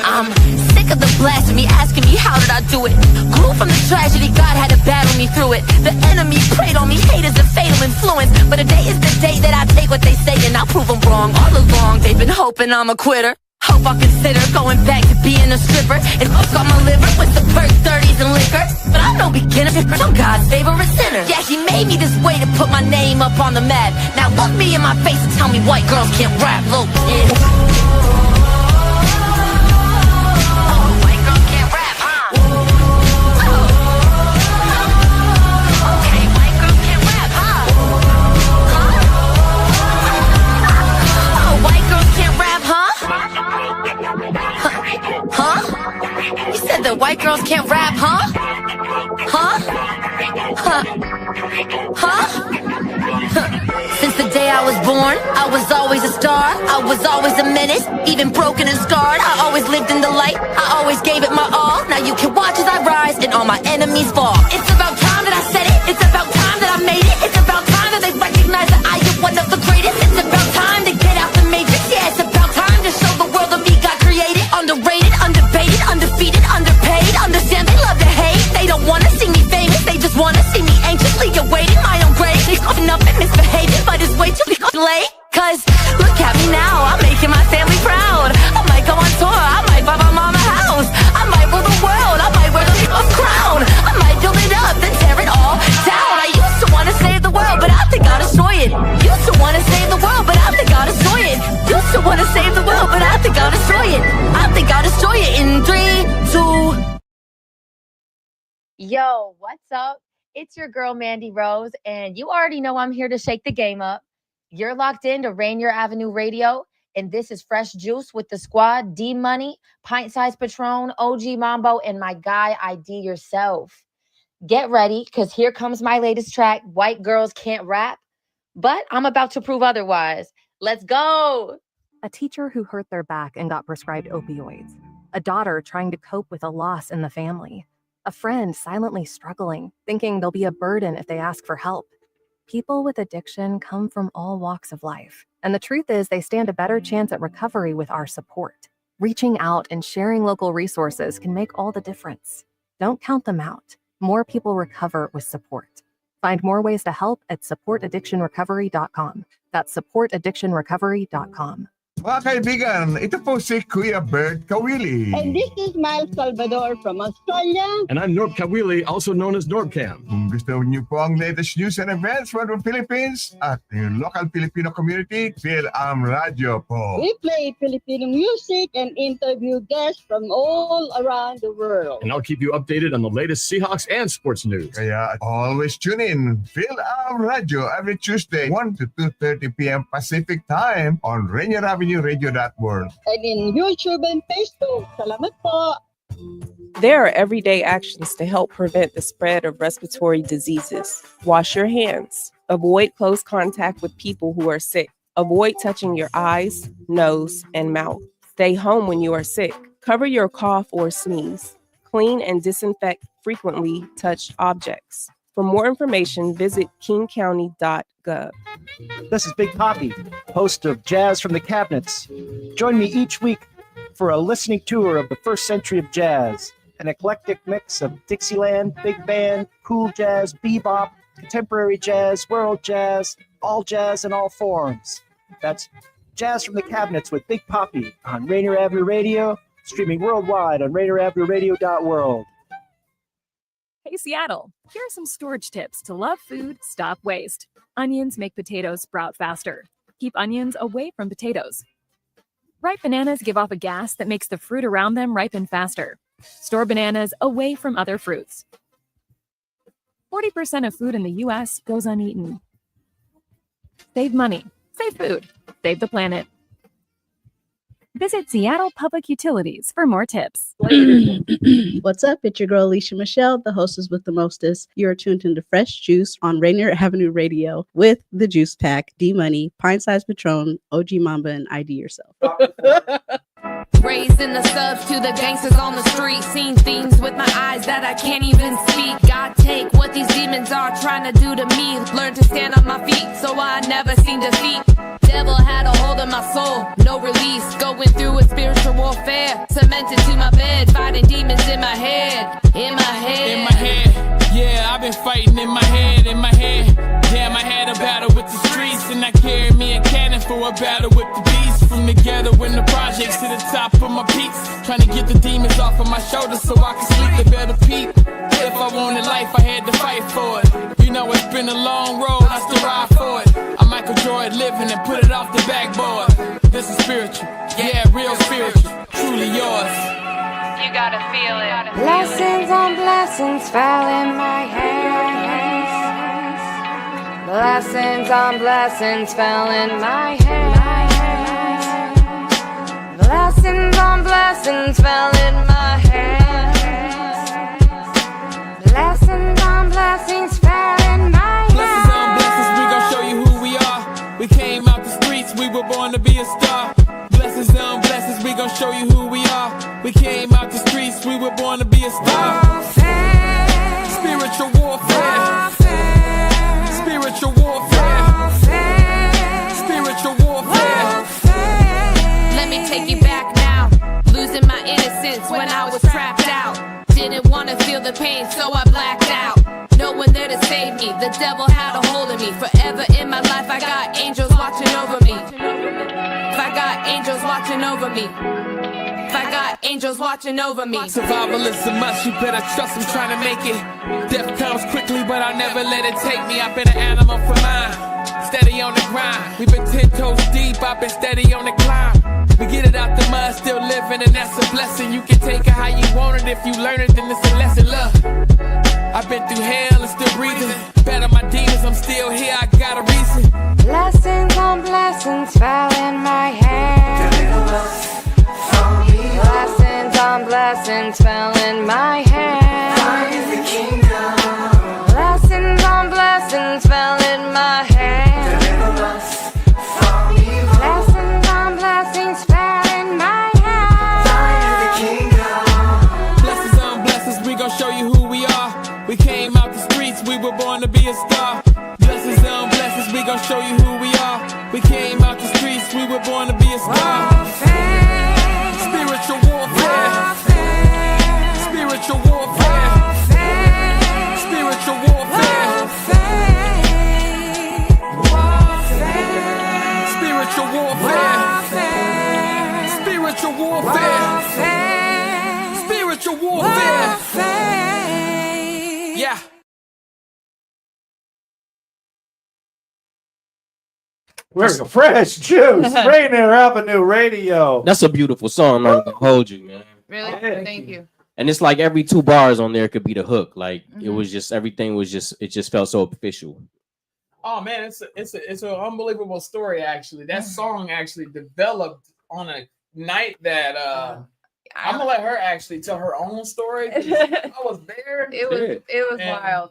I'm sick of the blasphemy, asking me how did I do it. Grew from the tragedy, God had to battle me through it. The enemy preyed on me, hate is a fatal influence. But today is the day that I take what they say and I'll prove them wrong. All along they've been hoping I'm a quitter. Hope I'll consider going back to being a stripper. And hook on my liver with the perk 30s and liquor. But I'm no beginner, I'm God's favorite sinner. Yeah, he made me this way to put my name up on the map. Now look me in my face and tell me white girls can't rap, little kid. You said that white girls can't rap, huh? Huh? Since the day I was born, I was always a star. I was always a menace, even broken and scarred. I always lived in the light, I always gave it my all. Now you can watch as I rise and all my enemies fall. It's about time that I said it, it's about time that I made it. It's about time that they recognize that I am one of the greatest. It's about time to get out the matrix. Yeah, it's about time to show the world that me God created. Underrated, underbated, undefeated, underpaid. Understand they love to hate. They don't wanna see me famous. They just wanna see me anxiously awaiting my own grave. They coughing up and misbehaving, but it's way too late. Cause look at me now, I'm making my family proud. I might go on tour, I might buy my mama a house. I might rule the world, I might wear the crown. I might build it up, then tear it all down. I used to wanna save the world, but I think I'll destroy it. Used to wanna save the world, but I think I'll destroy it. Used to wanna save the world, but I think I'll destroy it. I think I'll destroy it in 3, 2. Yo, what's up? It's your girl, Mandy Rose, and you already know I'm here to shake the game up. You're locked into Rainier Avenue Radio, and this is Fresh Juice with the squad, D Money, Pint Size Patron, OG Mambo, and my guy, IDYourself. Get ready, because here comes my latest track, White Girls Can't Rap, but I'm about to prove otherwise. Let's go! A teacher who hurt their back and got prescribed opioids. A daughter trying to cope with a loss in the family. A friend silently struggling, thinking they'll be a burden if they ask for help. People with addiction come from all walks of life, and the truth is they stand a better chance at recovery with our support. Reaching out and sharing local resources can make all the difference. Don't count them out. More people recover with support. Find more ways to help at supportaddictionrecovery.com. That's supportaddictionrecovery.com. Mga kaibigan, ito po si Kuya Bert Kawili. And this is Miles Salvador from Australia. And I'm Norb Kawili, also known as Norbcam. Kung gusto niyo po ang latest news and events from the Philippines at yung local Filipino community, Radio po. We play Filipino music and interview guests from all around the world. And I'll keep you updated on the latest Seahawks and sports news. Kaya always tune in. Radio every Tuesday, 1 to 2:30 p.m. Pacific Time on Rainier Avenue Radio.world. And in YouTube and Facebook. Salamat po. There are everyday actions to help prevent the spread of respiratory diseases. Wash your hands. Avoid close contact with people who are sick. Avoid touching your eyes, nose, and mouth. Stay home when you are sick. Cover your cough or sneeze. Clean and disinfect frequently touched objects. For more information, visit kingcounty.gov. This is Big Poppy, host of Jazz from the Cabinets. Join me each week for a listening tour of the first century of jazz, an eclectic mix of Dixieland, big band, cool jazz, bebop, contemporary jazz, world jazz, all jazz in all forms. That's Jazz from the Cabinets with Big Poppy on Rainier Avenue Radio, streaming worldwide on rainieravenueradio.world. Hey Seattle, here are some storage tips to love food, stop waste. Onions make potatoes sprout faster. Keep onions away from potatoes. Ripe bananas give off a gas that makes the fruit around them ripen faster. Store bananas away from other fruits. 40% of food in the U.S. goes uneaten. Save money, save food, save the planet. Visit Seattle Public Utilities for more tips. What's up? It's your girl, Alicia Michelle, the hostess with the mostest. You're tuned into Fresh Juice on Rainier Avenue Radio with the Juice Pack, D-Money, Pint Size Patron, OG Mambo, and ID Yourself. Raised in the subs to the gangsters on the street. Seen things with my eyes that I can't even speak. God take what these demons are trying to do to me. Learn to stand on my feet so I never seen defeat. Devil had a hold of my soul, no release. Going through a spiritual warfare, cemented to my bed, fighting demons in my head, in my head. In my head, yeah, I've been fighting in my head, in my head. Damn, I had a battle with the streets, and I carried me a cannon for a battle with the beast. From the ghetto in the projects to the top of my peaks, trying to get the demons off of my shoulders so I can sleep a better peep. If I wanted life, I had to fight for it. You know it's been a long road, I still ride for it. I'm Michael Jordan living and put it off the backboard. This is spiritual, yeah, real spiritual, truly yours. You gotta feel it. Blessings on blessings fell in my hands. Blessings on blessings fell in my hands. Blessings on blessings fell in my hands. Blessings on blessings fell in my hands. Blessings on blessings, we gon' show you who we are. We came out the streets, we were born to be a star. Blessings on blessings, we gon' show you who we are. We came out the streets, we were born to be a star. Spiritual warfare. Spiritual warfare. Spiritual warfare. Let me take you back now. Losing my innocence when I was trapped out. Didn't want to feel the pain, so I blacked out. No one there to save me. The devil had a hold of me. Forever in my life, I got angels watching over me. If I got angels watching over me. If I got angels watching over me. Survival is a must, you better trust I'm trying to make it. Death comes quickly, but I'll never let it take me. I've been an animal for mine, steady on the grind. We've been 10 toes deep, I've been steady on the climb. We get it out the mud, still living, and that's a blessing. You can take it how you want it. If you learn it, then it's a lesson. Look, I've been through hell and still breathing. Better my demons, I'm still here, I got a reason. Blessings on blessings fell in my hands. Blessings on blessings fell in my hands. Blessings on blessings fell in my hands. Blessings on blessings fell in my hands. Blessings on blessings, we gon' show you who we are. We came out the streets, we were born to be a star. Blessings on blessings, we gon' show you who we are. We came out the streets, we were born to be a star. Spiritual warfare. Spiritual warfare. Spiritual warfare. Spiritual warfare. Spiritual warfare. Spiritual warfare. Yeah. We're Fresh Juice, Rainier Avenue Radio. That's a beautiful song. I'm not gonna hold you, man. Really? Thank you. And it's like every 2 bars on there could be the hook. Like it was just everything was just it just felt so official. Oh man, it's an unbelievable story. Actually, that song actually developed on a night that I'm gonna let her actually tell her own story. I was there. It was And- wild.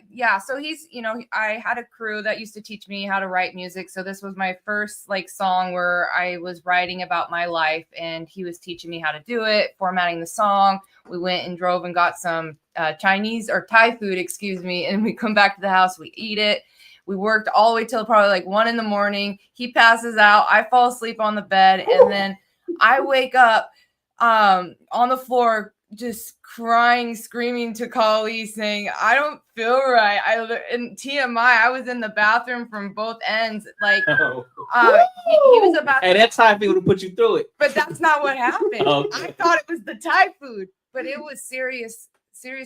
Yeah, so he's, you know, I had a crew that used to teach me how to write music. So this was my first like song where I was writing about my life, and he was teaching me how to do it, formatting the song. We went and drove and got some Chinese or Thai food, excuse me, and we come back to the house, we eat it. We worked all the way till probably like 1 a.m. He passes out. I fall asleep on the bed, and then I wake up on the floor just crying, screaming to Kali, saying, I don't feel right. And TMI, I was in the bathroom from both ends. Like, he was about Hey, that Thai food would put you through it. but that's not what happened. Okay. I thought it was the Thai food, but it was serious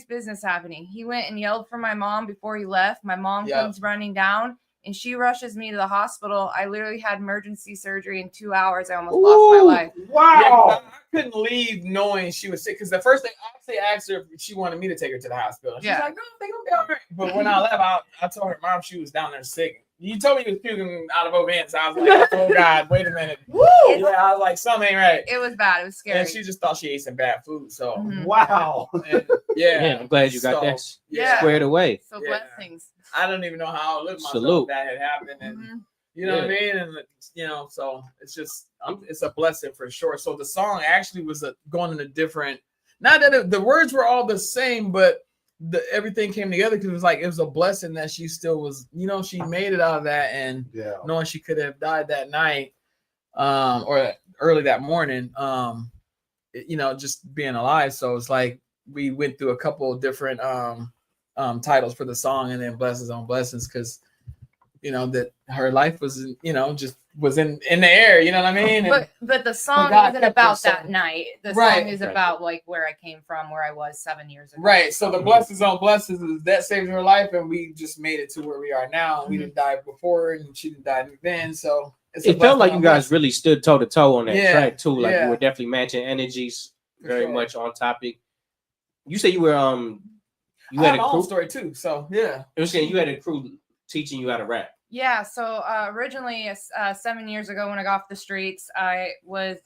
business happening. He went and yelled for my mom before he left. My mom comes running down, and she rushes me to the hospital. I literally had emergency surgery in 2 hours. I almost lost my life. Wow. I couldn't leave knowing she was sick, because the first thing I actually asked her if she wanted me to take her to the hospital. She's like, no, they gonna be all right. But when I left, I told her mom she was down there sick. You told me you was puking out of both ends. I was like, oh God, wait a minute. Yeah, I was like, something ain't right. It was bad. It was scary. And she just thought she ate some bad food. So wow. And, yeah. Man, I'm glad you got So, that yeah. squared away. So blessings. I don't even know how I lived myself Salute. if that had happened. And you know what I mean? And you know, so it's just it's a blessing for sure. So the song actually was going in a different, not that the words were all the same, but everything came together because it was a blessing that she still was, you know, she made it out of that, and knowing she could have died that night or early that morning, you know, just being alive. So it's like we went through a couple of different titles for the song, and then blessings on blessings, because you know that her life was, you know, just was in the air, you know what I mean? But the song God isn't kept her about so- that night. The Right. song is about like where I came from, where I was 7 years ago. Right. So the blessings on blessings is that saved her life, and we just made it to where we are now. We didn't die before, and she didn't die then. So it's a It felt blessing like on you guys blessing. really stood toe to toe on that Yeah, track too. Like yeah. you were definitely matching energies, very sure. much on topic. You said you were you I had have a my own crew. story too. So yeah. I was saying you had a crew teaching you how to rap. Yeah, so originally 7 years ago when I got off the streets, I was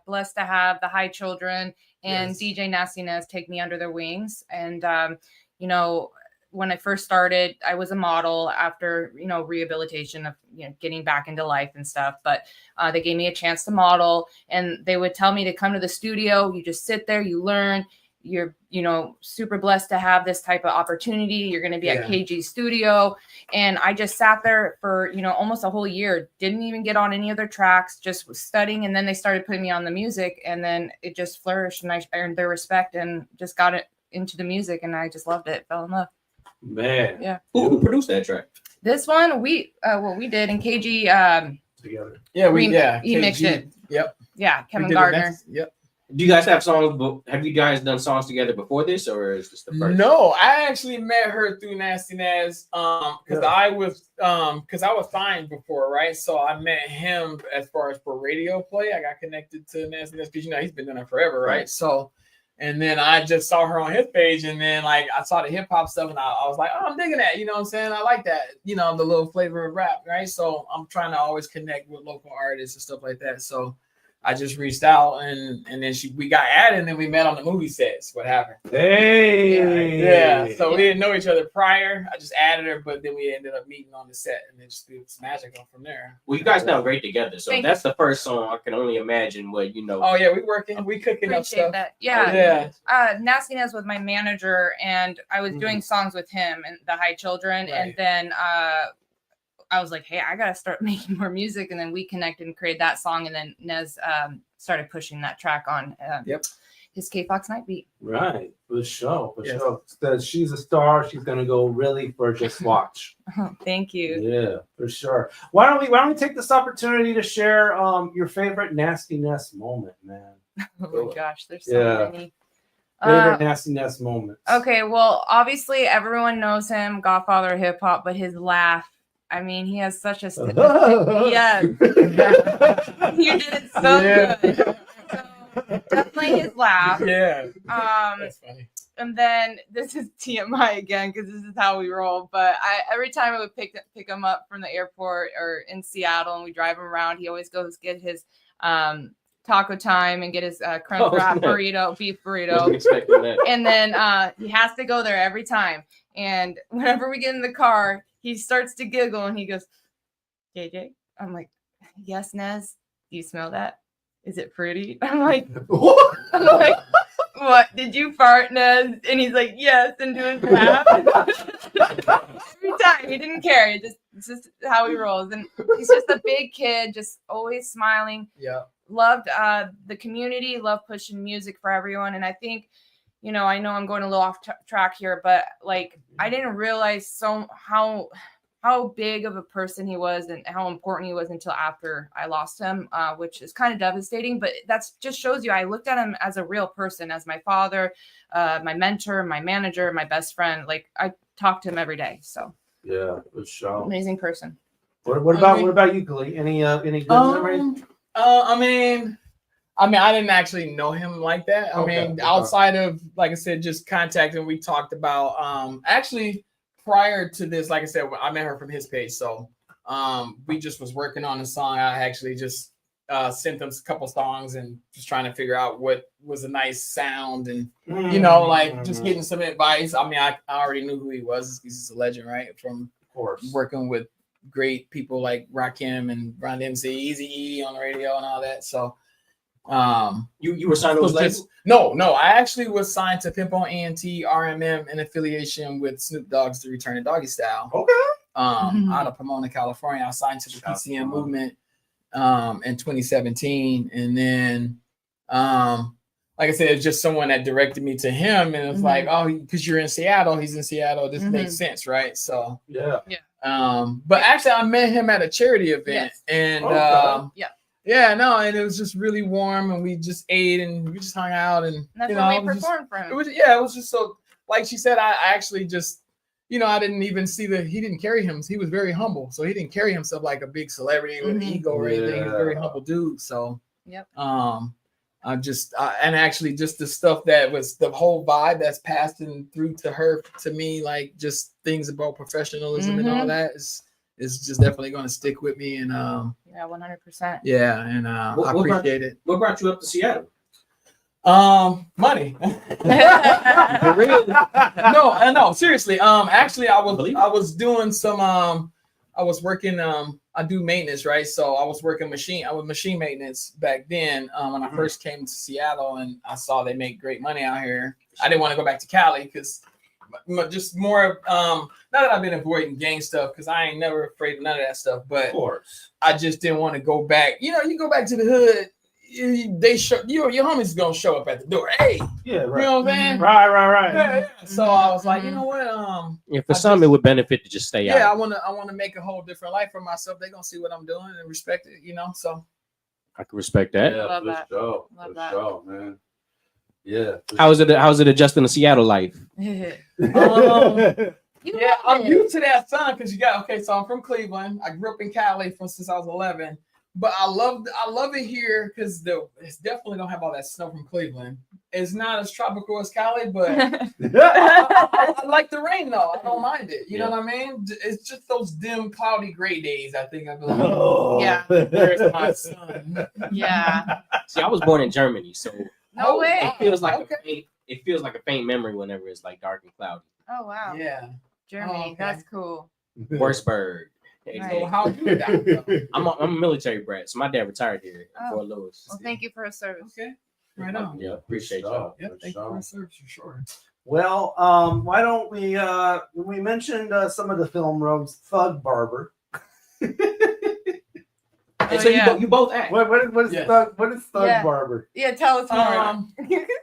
blessed to have the High Children and DJ Nasty Nes take me under their wings. And, you know, when I first started, I was a model after, you know, rehabilitation of, you know, getting back into life and stuff. But they gave me a chance to model, and they would tell me to come to the studio. You just sit there, you learn. You're, you know, super blessed to have this type of opportunity. You're going to be at KG Studio. And I just sat there for, you know, almost a whole year, didn't even get on any other tracks, just was studying. And then they started putting me on the music, and then it just flourished, and I earned their respect and just got it into the music, and I just loved it, fell in love. Man. Yeah. Who produced that track? This one, we did, and KG together. Yeah, he mixed it. Yep. Yeah, We Kevin did it Gardner. next- Yep. Do you guys have songs? Have you guys done songs together before this, or is this the first? No, I actually met her through Nasty Nes because I was signed before, right? So I met him as far as for radio play. I got connected to Nasty Nes because, you know, he's been doing it forever, right? So, and then I just saw her on his page, and then like I saw the hip hop stuff, and I was like, oh, I'm digging that, you know what I'm saying? I like that, you know, the little flavor of rap, right? So I'm trying to always connect with local artists and stuff like that. So I just reached out, and then we got added, and then we met on the movie sets. What happened? Hey, yeah. So we didn't know each other prior. I just added her, but then we ended up meeting on the set, and then just it's magical from there. Well, you guys sound great together. So Thank that's the first song. I can only imagine what you know. Oh yeah, we working, we cooking up Appreciate stuff. that. Yeah. Yeah. Nasty Nes was my manager, and I was doing songs with him and the High Children. And then I was like, hey, I got to start making more music. And then we connected and created that song. And then Nes started pushing that track on his K-Fox Night Beat. Right, for sure, for sure. Says she's a star. She's gonna go really for just watch. Thank you. Yeah, for sure. Why don't we take this opportunity to share your favorite Nasty Nes moment, man? Oh my gosh, there's so many. Favorite Nasty Nes moments. Okay, well, obviously everyone knows him, Godfather of hip hop, but his laugh. I mean, he has such a yes. You did it so good. So, definitely his laugh. Yeah. That's funny. And then this is TMI again because this is how we roll. But every time I would pick him up from the airport or in Seattle and we drive him around, he always goes get his taco time and get his crunch wrap burrito, beef burrito. Wasn't expecting that. And then he has to go there every time. And whenever we get in the car, he starts to giggle and he goes, JJ. I'm like, yes, Nes. Do you smell that? Is it fruity? I'm like, what? I'm like, what? Did you fart, Nes? And he's like, yes, and doing crap. Every time. He didn't care. It's just how he rolls. And he's just a big kid, just always smiling. Yeah. Loved the community, loved pushing music for everyone. And I think, you know, I know I'm going a little off track here, but like I didn't realize how big of a person he was and how important he was until after I lost him, which is kind of devastating. But that's just shows you I looked at him as a real person, as my father, my mentor, my manager, my best friend. Like I talk to him every day. So yeah, good show. Amazing person. What about you, Kali? Any good memories? I mean, I didn't actually know him like that. Outside of, like I said, just contacting, we talked about actually prior to this, like I said, I met her from his page. So we just was working on a song. I actually just sent them a couple songs and just trying to figure out what was a nice sound and, you know, like just getting some advice. I mean, I already knew who he was. He's just a legend, right? From of course working with great people like Rakim and Run MC, Eazy-E on the radio and all that. So you were signed to those labels? No, I actually was signed to Pimp on ENT, RMM, in affiliation with Snoop Dogg's The Return of Doggy Style. Okay. Out of Pomona, California. I signed to the PCM movement in 2017. And then like I said, it's just someone that directed me to him, and it's like, oh, because you're in Seattle, he's in Seattle. This makes sense, right? So yeah. But actually, I met him at a charity event, and and it was just really warm, and we just ate and we just hung out, and that's when we performed for him. It was just so, like she said, I actually just, I didn't even see he didn't carry him. He was very humble, so he didn't carry himself like a big celebrity with an ego or anything. He's a very humble dude. So and actually just the stuff that was the whole vibe that's passing through to her, to me, like just things about professionalism and all that is just definitely going to stick with me. And 100%. Yeah, and I appreciate it. What brought you up to Seattle? Money. No, seriously. Actually, I was doing some I was working I do maintenance, right? So I was working machine maintenance back then when I first came to Seattle, and I saw they make great money out here. I didn't want to go back to Cali because just more not that I've been avoiding gang stuff, because I ain't never afraid of none of that stuff, but of course I just didn't want to go back. You go back to the hood, they show your homies gonna show up at the door. Hey, yeah, right. You know what I'm saying? Right. Yeah. So I was like, you know what? For some, it would benefit to just stay out. Yeah, I wanna make a whole different life for myself. They're gonna see what I'm doing and respect it, So I can respect that. Yeah, Love that. Love that. Show, man. Yeah. How's it adjusting to Seattle life? I'm used to that sun because so I'm from Cleveland. I grew up in Cali since I was 11. But I love it here because it's definitely don't have all that snow from Cleveland. It's not as tropical as Cali, but I like the rain though. I don't mind it. You know what I mean? It's just those dim, cloudy, gray days. I think I'd be like, there's my sun. Yeah. See, I was born in Germany, so no way. It feels like a faint memory whenever it's like dark and cloudy. Oh wow. Yeah. Germany, that's cool. Wurzburg. So how you that? I'm a military brat, so my dad retired here in Fort Lewis. Well, thank you for his service. Okay. Right on. Yeah, appreciate y'all. Yeah, thank you for your service for sure. Well, why don't we mentioned some of the film rooms, Thug Barber. You both act. What is Thug Barber? Yeah, tell us more.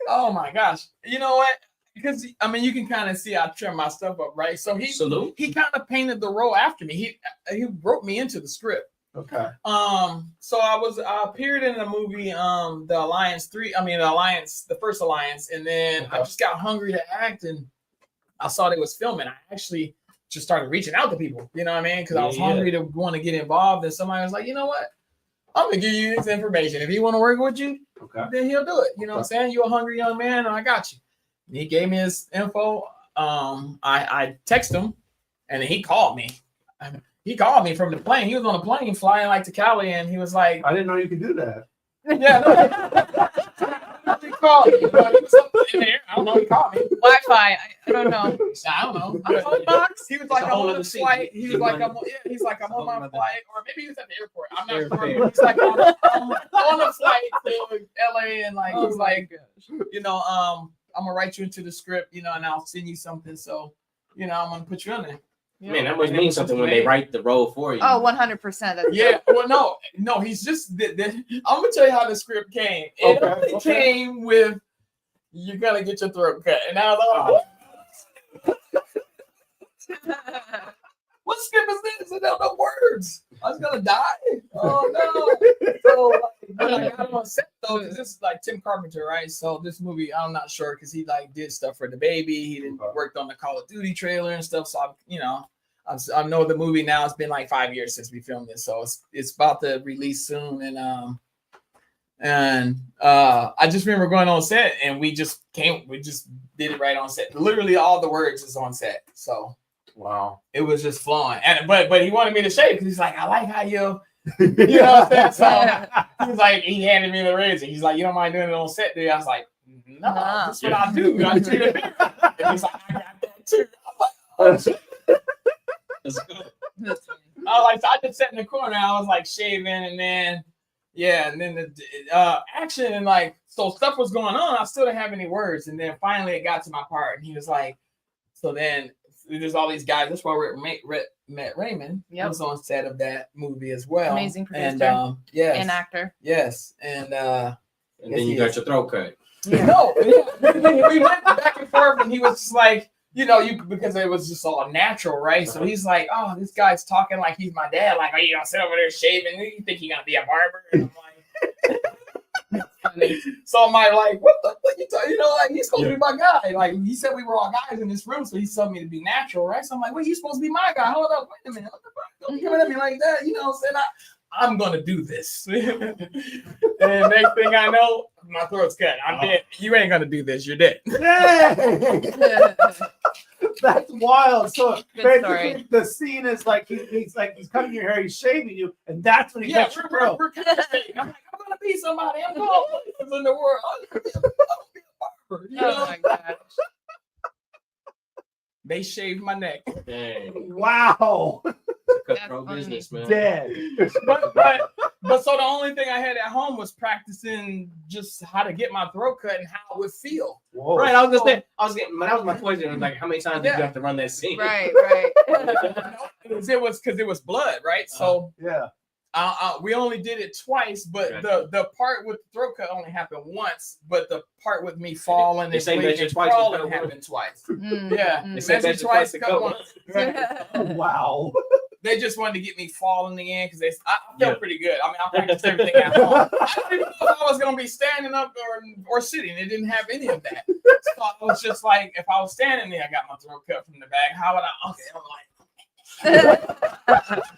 Oh my gosh. You know what? Because you can kind of see I trim my stuff up, right? So he kind of painted the role after me. He wrote me into the script. Okay. So I appeared in the movie the first Alliance, and then I just got hungry to act, and I saw they was filming. I actually just started reaching out to people, you know what I mean? Because I was hungry to want to get involved, and somebody was like, you know what? I'm gonna give you this information. If he want to work with you, then he'll do it. You know what I'm saying? You're a hungry young man, and I got you. And he gave me his info. I texted him, and then he called me. He called me from the plane. He was on a plane flying to Cali, and he was like, I didn't know you could do that. Yeah, no. He called me. Something in there. I don't know. He called me. Wi-Fi. I don't know. I don't know. He was like, I'm on the flight. He was like, he's like, I'm on my flight, or maybe he was at the airport. I'm not sure. He's like, I'm on a flight to LA, and like, he's like, you know, I'm gonna write you into the script, you know, and I'll send you something. So, you know, I'm gonna put you on there. Man, that must mean something when they write the role for you. Oh, 100%. Yeah. Well, no. He's just. I'm gonna tell you how the script came. It only came with, "You're gonna get your throat cut," and I was like, "What script is this? I don't know words. I was gonna die." Oh no. So when I got on set though, because this is like Tim Carpenter, right? So this movie, I'm not sure because he like did stuff for the baby. He didn't worked on the Call of Duty trailer and stuff. So I know the movie now. It's been like 5 years since we filmed this, so it's about to release soon. And I just remember going on set and we just did it right on set. Literally all the words is on set. So wow, it was just flowing. And but he wanted me to shave because he's like, I like how you know what I'm saying? So he's like, he handed me the razor. He's like, you don't mind doing it on set, do you? I was like, no, that's what I do. I treat it better. And he's like, I got that too. I'm like, oh shit. That's good. I was like, so I just sat in the corner. I was like shaving, and then the action and like so stuff was going on. I still didn't have any words, and then finally it got to my part, and he was like, so then there's all these guys. That's why we met Raymond. He was on set of that movie as well. Amazing producer. And yes, and actor. Yes, and then you got your throat cut. Yeah. No, we went back and forth, and he was just like, because it was just all natural, right? So he's like, oh, this guy's talking like he's my dad. Like, oh, you gonna sit over there shaving? You think you're gonna be a barber? And I'm like, so I'm like, what the fuck you talking? Like he's supposed to be my guy. Like he said we were all guys in this room, so he's telling me to be natural, right? So I'm like, well, he's supposed to be my guy. Hold up, wait a minute. What the fuck? Don't be coming at me like that. Saying I'm gonna do this. And next thing I know, my throat's cut. I'm dead. You ain't gonna do this. You're dead. That's wild. So Good story. the scene is like he's cutting your hair, he's shaving you, and that's when he cuts your throat. We're conversating. I'm like, I'm gonna be somebody. I'm going in the world. I'm gonna be a barber. Oh my gosh. They shaved my neck. Dang. Wow. Cutthroat business, man. Dead. But so the only thing I had at home was practicing just how to get my throat cut and how it would feel. Whoa. Right, I was gonna say, that was my question. It was like, how many times did you have to run that scene? Right. It was because it was blood, right? So yeah. We only did it twice, but the part with the throat cut only happened once. But the part with me falling and crawling happened twice. Yeah, They said measured twice, cut once. Wow. They just wanted to get me falling again because I felt pretty good. I mean, I practiced everything at home. I didn't know if I was gonna be standing up or sitting. It didn't have any of that. So I was just like, if I was standing there, I got my throat cut from the back. How would I? Okay, I'm like.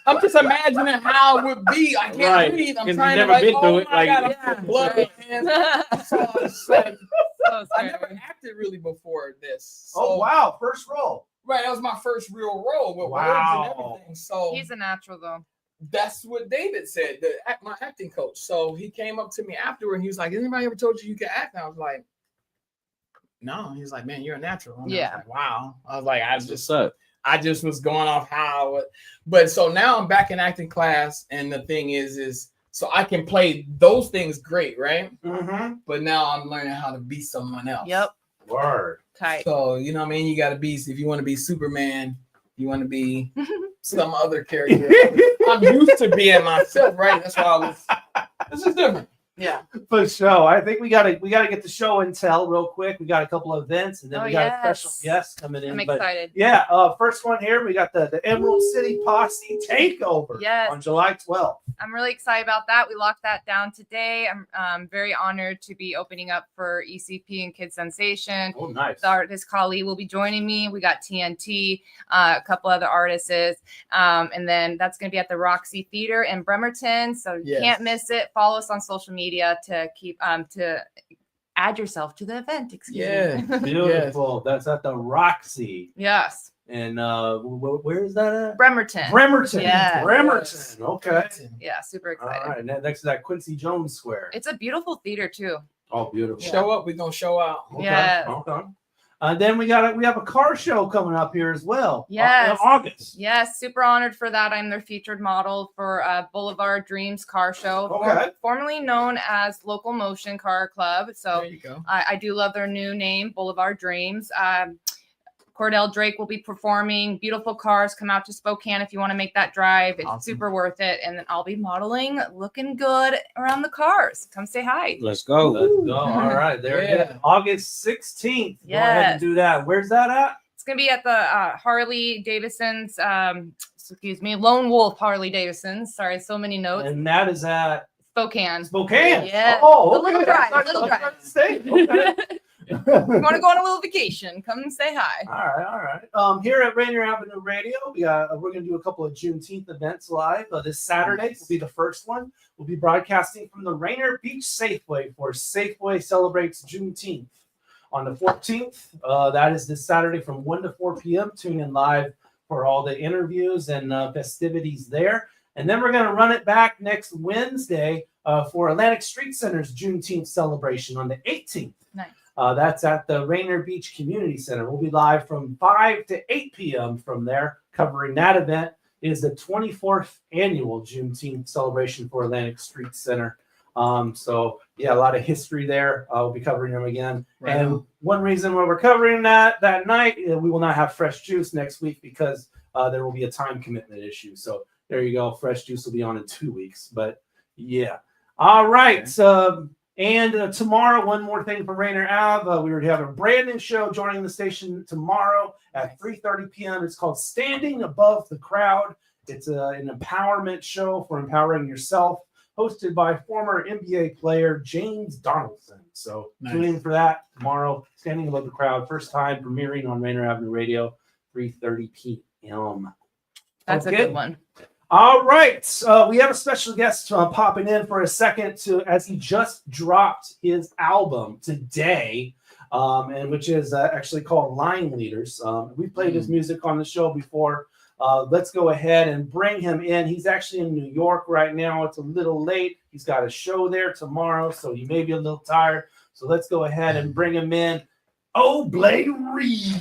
I'm just imagining how it would be. I can't breathe. I'm trying to blood in my hands. I never acted really before this. So. Oh wow, first role. Right, that was my first real role with words and everything. So he's a natural though. That's what David said, my acting coach. So he came up to me afterward and he was like, "Has anybody ever told you can act?" And I was like, "No." He was like, "Man, you're a natural." And I was like, wow. I was like, I just was going off how, but so now I'm back in acting class, and the thing is so I can play those things great, right? Mm-hmm. But now I'm learning how to be someone else. Yep. Word. Tight. So you know what I mean? You got to be. If you want to be Superman, you want to be some other character. I'm used to being myself, right? That's why I was. This is different. Yeah. For sure. I think we gotta get the show and tell real quick. We got a couple of events, and then we got a special guest coming in. I'm excited. Yeah. First one here, we got the Emerald City Posse Takeover on July 12th. I'm really excited about that. We locked that down today. I'm very honored to be opening up for ECP and Kid Sensation. Oh, nice. The artist Kali will be joining me. We got TNT, a couple other artists. And then that's going to be at the Roxy Theater in Bremerton. So you can't miss it. Follow us on social media to keep to add yourself to the event. Excuse me. Beautiful. That's at the Roxy. Yes. And where is that at? Bremerton. Bremerton. Yeah. Bremerton. Okay. Yeah, super excited. All right. Next to that Quincy Jones Square. It's a beautiful theater too. Oh, beautiful. Show up, we're gonna show out. Okay. Yeah. Okay. Then we have a car show coming up here as well. Yes. In August. Yes, super honored for that. I'm their featured model for Boulevard Dreams Car Show, Okay. formerly known as Local Motion Car Club. So There you go. I do love their new name, Boulevard Dreams. Cordell Drake will be performing. Beautiful cars. Come out to Spokane if you want to make that drive. It's Awesome. super worth it. And then I'll be modeling, looking good around the cars. Come say hi. Let's go. Let's go. All right. There it is. August 16th. Go ahead Yes. and do that. Where's that at? It's gonna be at the Harley Davidson's. Excuse me, Lone Wolf Harley Davidson's. Sorry, so many notes. And that is at Spokane. Spokane. Yeah. Oh, A little okay. drive. That's Little not- drive. that's not the state. Okay. You want to go on a little vacation? Come and say hi. All right. Here at Rainier Avenue Radio, we're going to do a couple of Juneteenth events live. This Saturday will be the first one. We'll be broadcasting from the Rainier Beach Safeway for Safeway Celebrates Juneteenth. On the 14th, that is this Saturday from 1 to 4 p.m. Tune in live for all the interviews and festivities there. And then we're going to run it back next Wednesday for Atlantic Street Center's Juneteenth celebration on the 18th. Nice. That's at the Rainier Beach Community Center. We'll be live from 5 to 8 p.m. from there. Covering that event is the 24th annual Juneteenth celebration for Atlantic Street Center. So, yeah, a lot of history there. We'll be covering them again. Right and on. one reason why we're covering that night, we will not have Fresh Juice next week because there will be a time commitment issue. So there you go. Fresh Juice will be on in 2 weeks. But, yeah. All right. And tomorrow, one more thing for Rainier Ave. We already have a brand new show joining the station tomorrow at 3:30 p.m. It's called Standing Above the Crowd. It's an empowerment show for empowering yourself, hosted by former NBA player James Donaldson. So tune in for that tomorrow. Standing Above the Crowd, first time premiering on Rainier Avenue Radio, 3:30 p.m. That's a good one. All right. We have a special guest popping in for a second as he just dropped his album today, and which is actually called Line Leaders. We played his music on the show before. Let's go ahead and bring him in. He's actually in New York right now. It's a little late. He's got a show there tomorrow, so he may be a little tired. So let's go ahead and bring him in. Oblay Reed.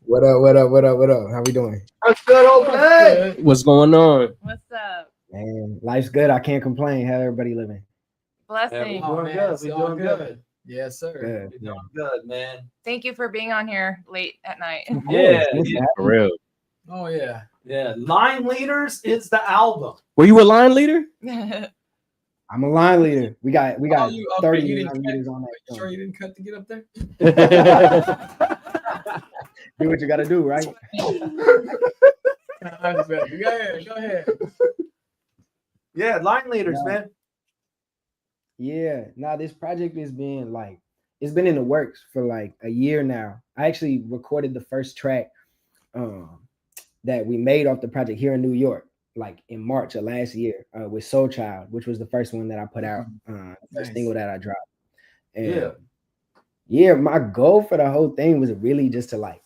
What up? What up? What up? What up? How we doing? What's good, Oblay? What's going on? What's up? Man, life's good. I can't complain. How everybody living? Blessing. We're doing good. We're doing good. Yes, sir. Good. We're doing good, man. Thank you for being on here late at night. Yeah. For real. Oh yeah. Yeah. Line Leaders is the album. Were you a line leader? I'm a line leader. We got Oh, you, okay, 30 you didn't line cut, leaders on that. you sure you didn't cut to get up there? Do what you got to do, right? Go ahead. Go ahead. Yeah, Line Leaders, man. Yeah. Nah, this project has been it's been in the works for like a year now. I actually recorded the first track that we made off the project here in New York, like in March of last year, with Soul Child, which was the first one that I put out, the first single that I dropped. And yeah, my goal for the whole thing was really just to like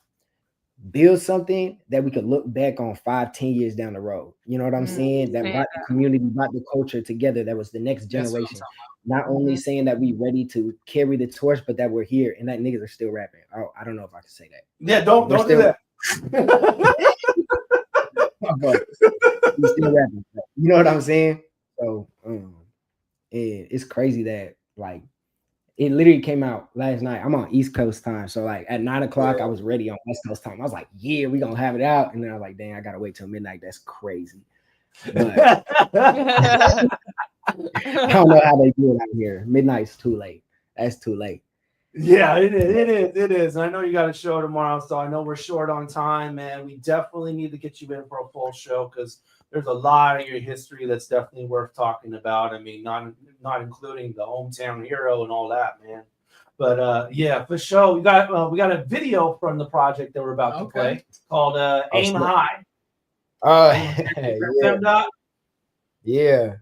build something that we could look back on 5-10 years down the road. You know what I'm saying? That brought the community, brought the culture together. That was the next generation. Not only saying that we ready to carry the torch, but that we're here and that niggas are still rapping. Oh, I don't know if I can say that. Yeah, don't do that. We're still rapping. You know what I'm saying? So it's crazy that like it literally came out last night. I'm on East Coast time. So like at 9 o'clock, I was ready on West Coast time. I was like, yeah, we gonna have it out. And then I was like, dang, I gotta wait till midnight. That's crazy. But I don't know how they do it out here. Midnight's too late. That's too late. Yeah, it is. And I know you got a show tomorrow, so I know we're short on time, man. We definitely need to get you in for a full show because there's a lot of your history that's definitely worth talking about. I mean, not including the hometown hero and all that, man. But yeah, for sure, we got a video from the project that we're about to play called "Aim High." Yeah.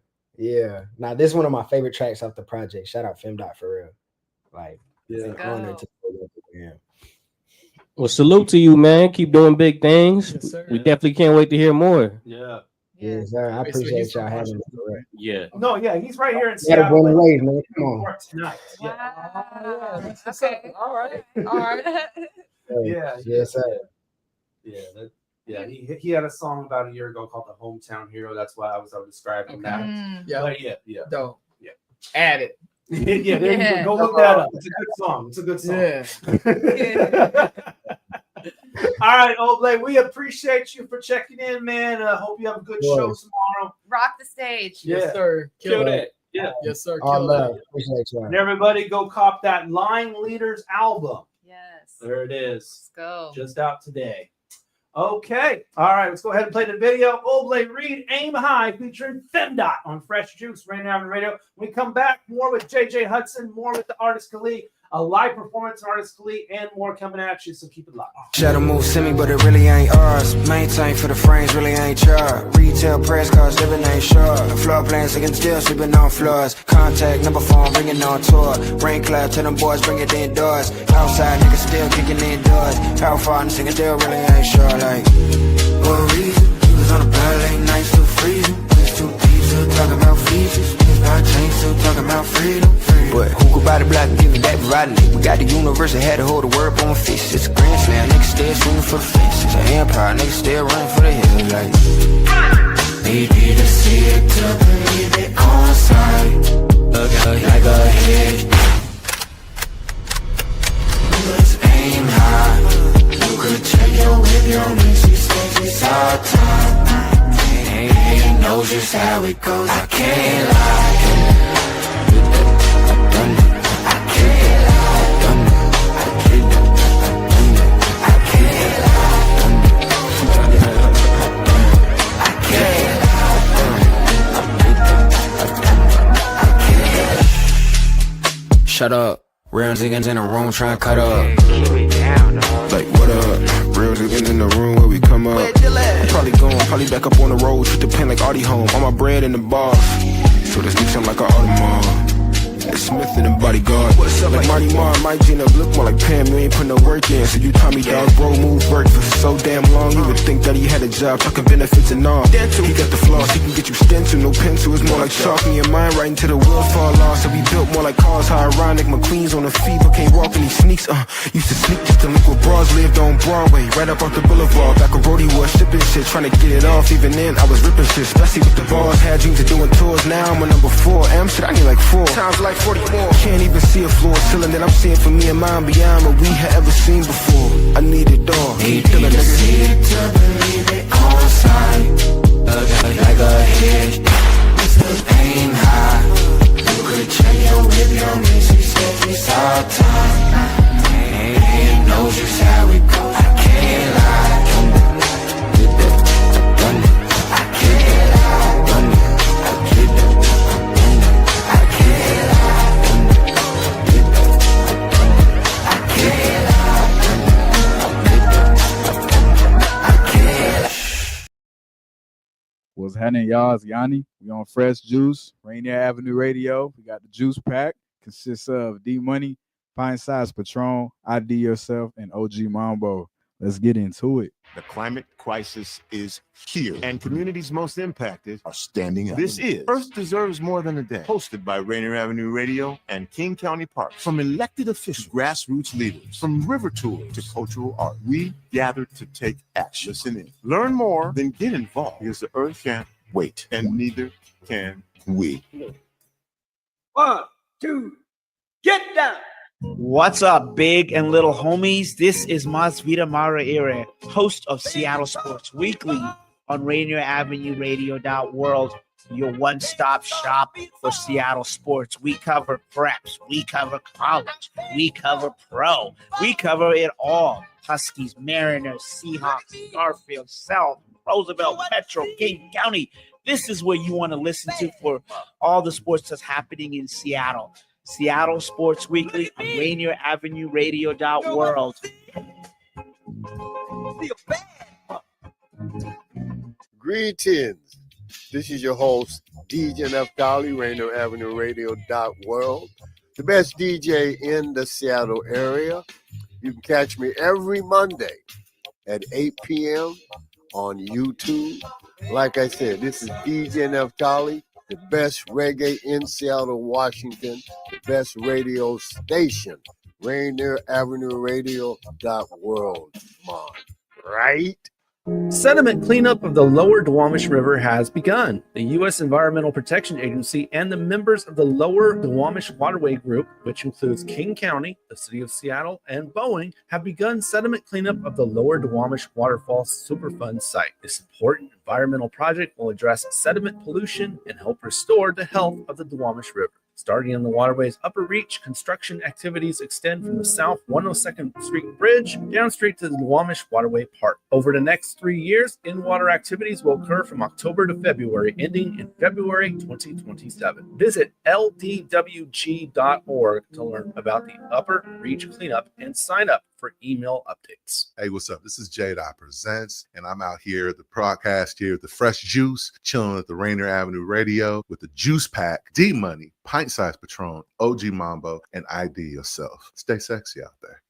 Now this is one of my favorite tracks off the project. Shout out FemDot for real. Like, it's an honor to work with him. Well, salute to you, man. Keep doing big things. Yes, sir. We definitely can't wait to hear more. Yeah. Yes, sir. I appreciate y'all having me. Yeah. No, yeah, he's right here in Gotta Seattle. go away, man. Come on. Tonight. Wow. Okay. All right. All right. Yeah. Yes, sir. Yeah, he had a song about a year ago called "The Hometown Hero." That's why I was describing that. Yeah. But yeah. Dope. Yeah. Add it. Yeah, there you go. Go look that up. It's a good song. It's a good song. Yeah. All right, Oblate, we appreciate you for checking in, man. Hope you have a good show tomorrow. Rock the stage. Yes, sir. Kill that. Yeah. Yes, sir. All Kill love. that. Appreciate you. And everybody go cop that Line Leaders album. Yes. There it is. Let's go. Just out today. Okay. All right. Let's go ahead and play the video. Oblate Reed, Aim High, featuring Femdot on Fresh Juice, Rainier Avenue Radio. When we come back, more with JJ Hudson, more with the artist Kali, a live performance artist Kali, and more coming at you. So keep it locked. Shadow move semi, but it really ain't ours. Maintain for the frames, really ain't charged. Retail press cards, living ain't sure. Floor plans against still sleeping on floors. Contact number phone, ringing on tour. Rain cloud, tell them boys, bring it indoors. Outside, niggas still kicking indoors. How far, and singing still really ain't sure. Like, what reason? He was on a bad late night, still freezing. It's too deep, still talking about features. I change, still talking about freedom. But who could buy the block and give me that variety? We got the universe that had to hold the word on fish. It's a grand slam, niggas still swinging for the fences. An empire, niggas still running for the hills. Like, maybe to see it, to believe it on sight. Look like a hit. Let's aim high. You could check your whip, your missus says it's our time. And he knows just how it goes, I can't lie. Shut up. Real niggas in the room trying to cut up. Like, what up? Real niggas in the room where we come up. I'm probably going, probably back up on the road. Shoot the pen like Audi home. All my bread in the bar. So this beat sound like an Audemars. Like Smith and the bodyguard. Like Marty Marr, Mike Gina, look more like Pam. You ain't put no work in. So you Tommy dog, bro, move work for so damn long. You would think that he had a job, talking benefits and all. He got the flaws, he can get you stencil, no pencil. It's more like chalk in your mind, right until the wheels fall off. So we built more like cars, how ironic. McQueen's on the feet, but can't walk in these sneaks. Used to sneak just to link with bras, lived on Broadway, right up off the boulevard. Back on Brody was shipping shit, trying to get it off. Even then, I was ripping shit, especially with the bars. Had dreams of doing tours, now I'm a number 4. Shit, I need like 4 times like 40 more. Can't even see a floor ceiling that I'm seeing for me and mine beyond what we had ever seen before. I need it all. Need to see it to believe it on sight. Like a hit. Still aim high. You could check your whip, your missus says it's our time. And he knows just how it goes. I can't lie. What's happening, y'all? It's Yanni. We on Fresh Juice, Rainier Avenue Radio. We got the juice pack. Consists of D Money, Pint Size Patron, IDYourself, and OG Mambo. Let's get into it. The climate crisis is here, and communities most impacted are standing up. This is Earth Deserves More Than a Day, hosted by Rainier Avenue Radio and King County Parks. From elected officials, grassroots leaders, from river tours to cultural art, we gathered to take action. Listen in. Learn more, then get involved, because the Earth can't wait, and neither can we. 1, 2, get down. What's up, big and little homies? This is Masvita Mara, host of Seattle Sports Weekly on Rainier Avenue Radio.world, your one-stop shop for Seattle sports. We cover preps, we cover college, we cover pro, we cover it all. Huskies, Mariners, Seahawks, Garfield, South, Roosevelt, Petro, King County. This is what you want to listen to for all the sports that's happening in Seattle. Seattle Sports Weekly on Rainier Avenue Radio.world. Greetings. This is your host, DJ Nasty Kali, Rainier Avenue Radio.world. The best DJ in the Seattle area. You can catch me every Monday at 8 p.m. on YouTube. Like I said, this is DJ Nasty Kali, the best reggae in Seattle, Washington, the best radio station, Rainier Avenue Radio.world. Come on, right? Sediment cleanup of the lower Duwamish River has begun. The U.S. Environmental Protection Agency and the members of the Lower Duwamish Waterway Group, which includes King County, the City of Seattle, and Boeing, have begun sediment cleanup of the Lower Duwamish Waterfall Superfund site. This important environmental project will address sediment pollution and help restore the health of the Duwamish River. Starting on the waterway's upper reach, construction activities extend from the South 102nd Street Bridge down straight to the Duwamish Waterway Park. Over the next 3 years, in-water activities will occur from October to February, ending in February 2027. Visit ldwg.org to learn about the upper reach cleanup and sign up for email updates. Hey, what's up? This is J.I. Presents, and I'm out here at the podcast here with the Fresh Juice, chilling at the Rainier Avenue Radio with the Juice Pack, D-Money, Pint Size Patron, OG Mambo, and IDYourself. Stay sexy out there.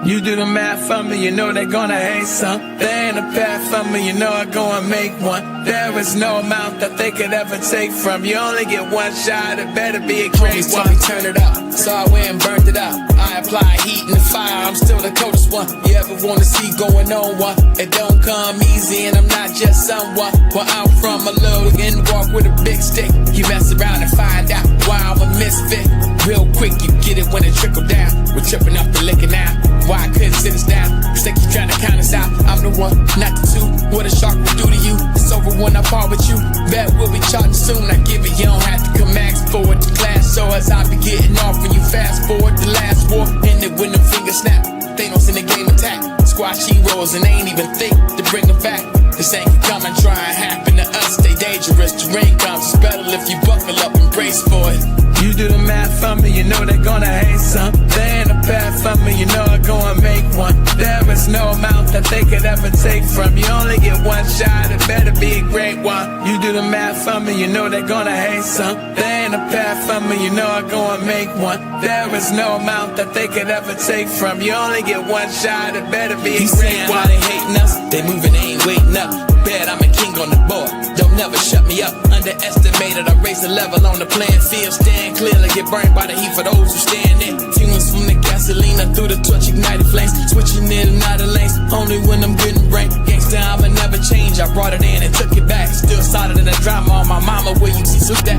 You do the math for me, you know they're gonna hate some. They ain't a path for me, you know I go and make one. There is no amount that they could ever take from you. Only get one shot, it better be a great one. Me turn it up, so I went and burnt it up. I apply heat in the fire, I'm still the coldest one. You ever wanna see going on one? It don't come easy and I'm not just someone. Well, I'm from a little and walk with a big stick. You mess around and find out why I'm a misfit. Real quick, you get it when it trickle down. We're tripping up the liquor now. Why I couldn't sit us down? Cause they keep trying to count us out. I'm the one, not the two. What a shark will do to you. It's over when I part with you. Bet we'll be charging soon. I give it, you don't have to come ask for it. The class so as I be getting off when you fast forward. The last war ended when the fingers snap. Thanos in the game attack. Squash heroes and they ain't even think to bring them back. This ain't come and try and happen to us. Stay dangerous. Terrain comes. It's better if you buckle up and brace for it. You do the math for me, you know they're gonna hate some. They ain't a path for me, you know I go and make one. There is no amount that they could ever take from you. Only get one shot, it better be a great one. You do the math for me, you know they're gonna hate some. They ain't a path for me, you know I go and make one. There is no amount that they could ever take from you. Only get one shot, it better be a great one. They hating us, they moving, they ain't waiting up. Bet I'm a king on the board, don't never shut me up. Underestimated, I raise the level on the playing field. Stand clear, like get burned by the heat for those who stand in. Fumes from the gasolina through the torch, ignited flames. Switching in and out of lanes, only when I'm getting brain. Gangsta, I'ma never change, I brought it in and took it back. Still solid in the drama on my mama, where you see so that.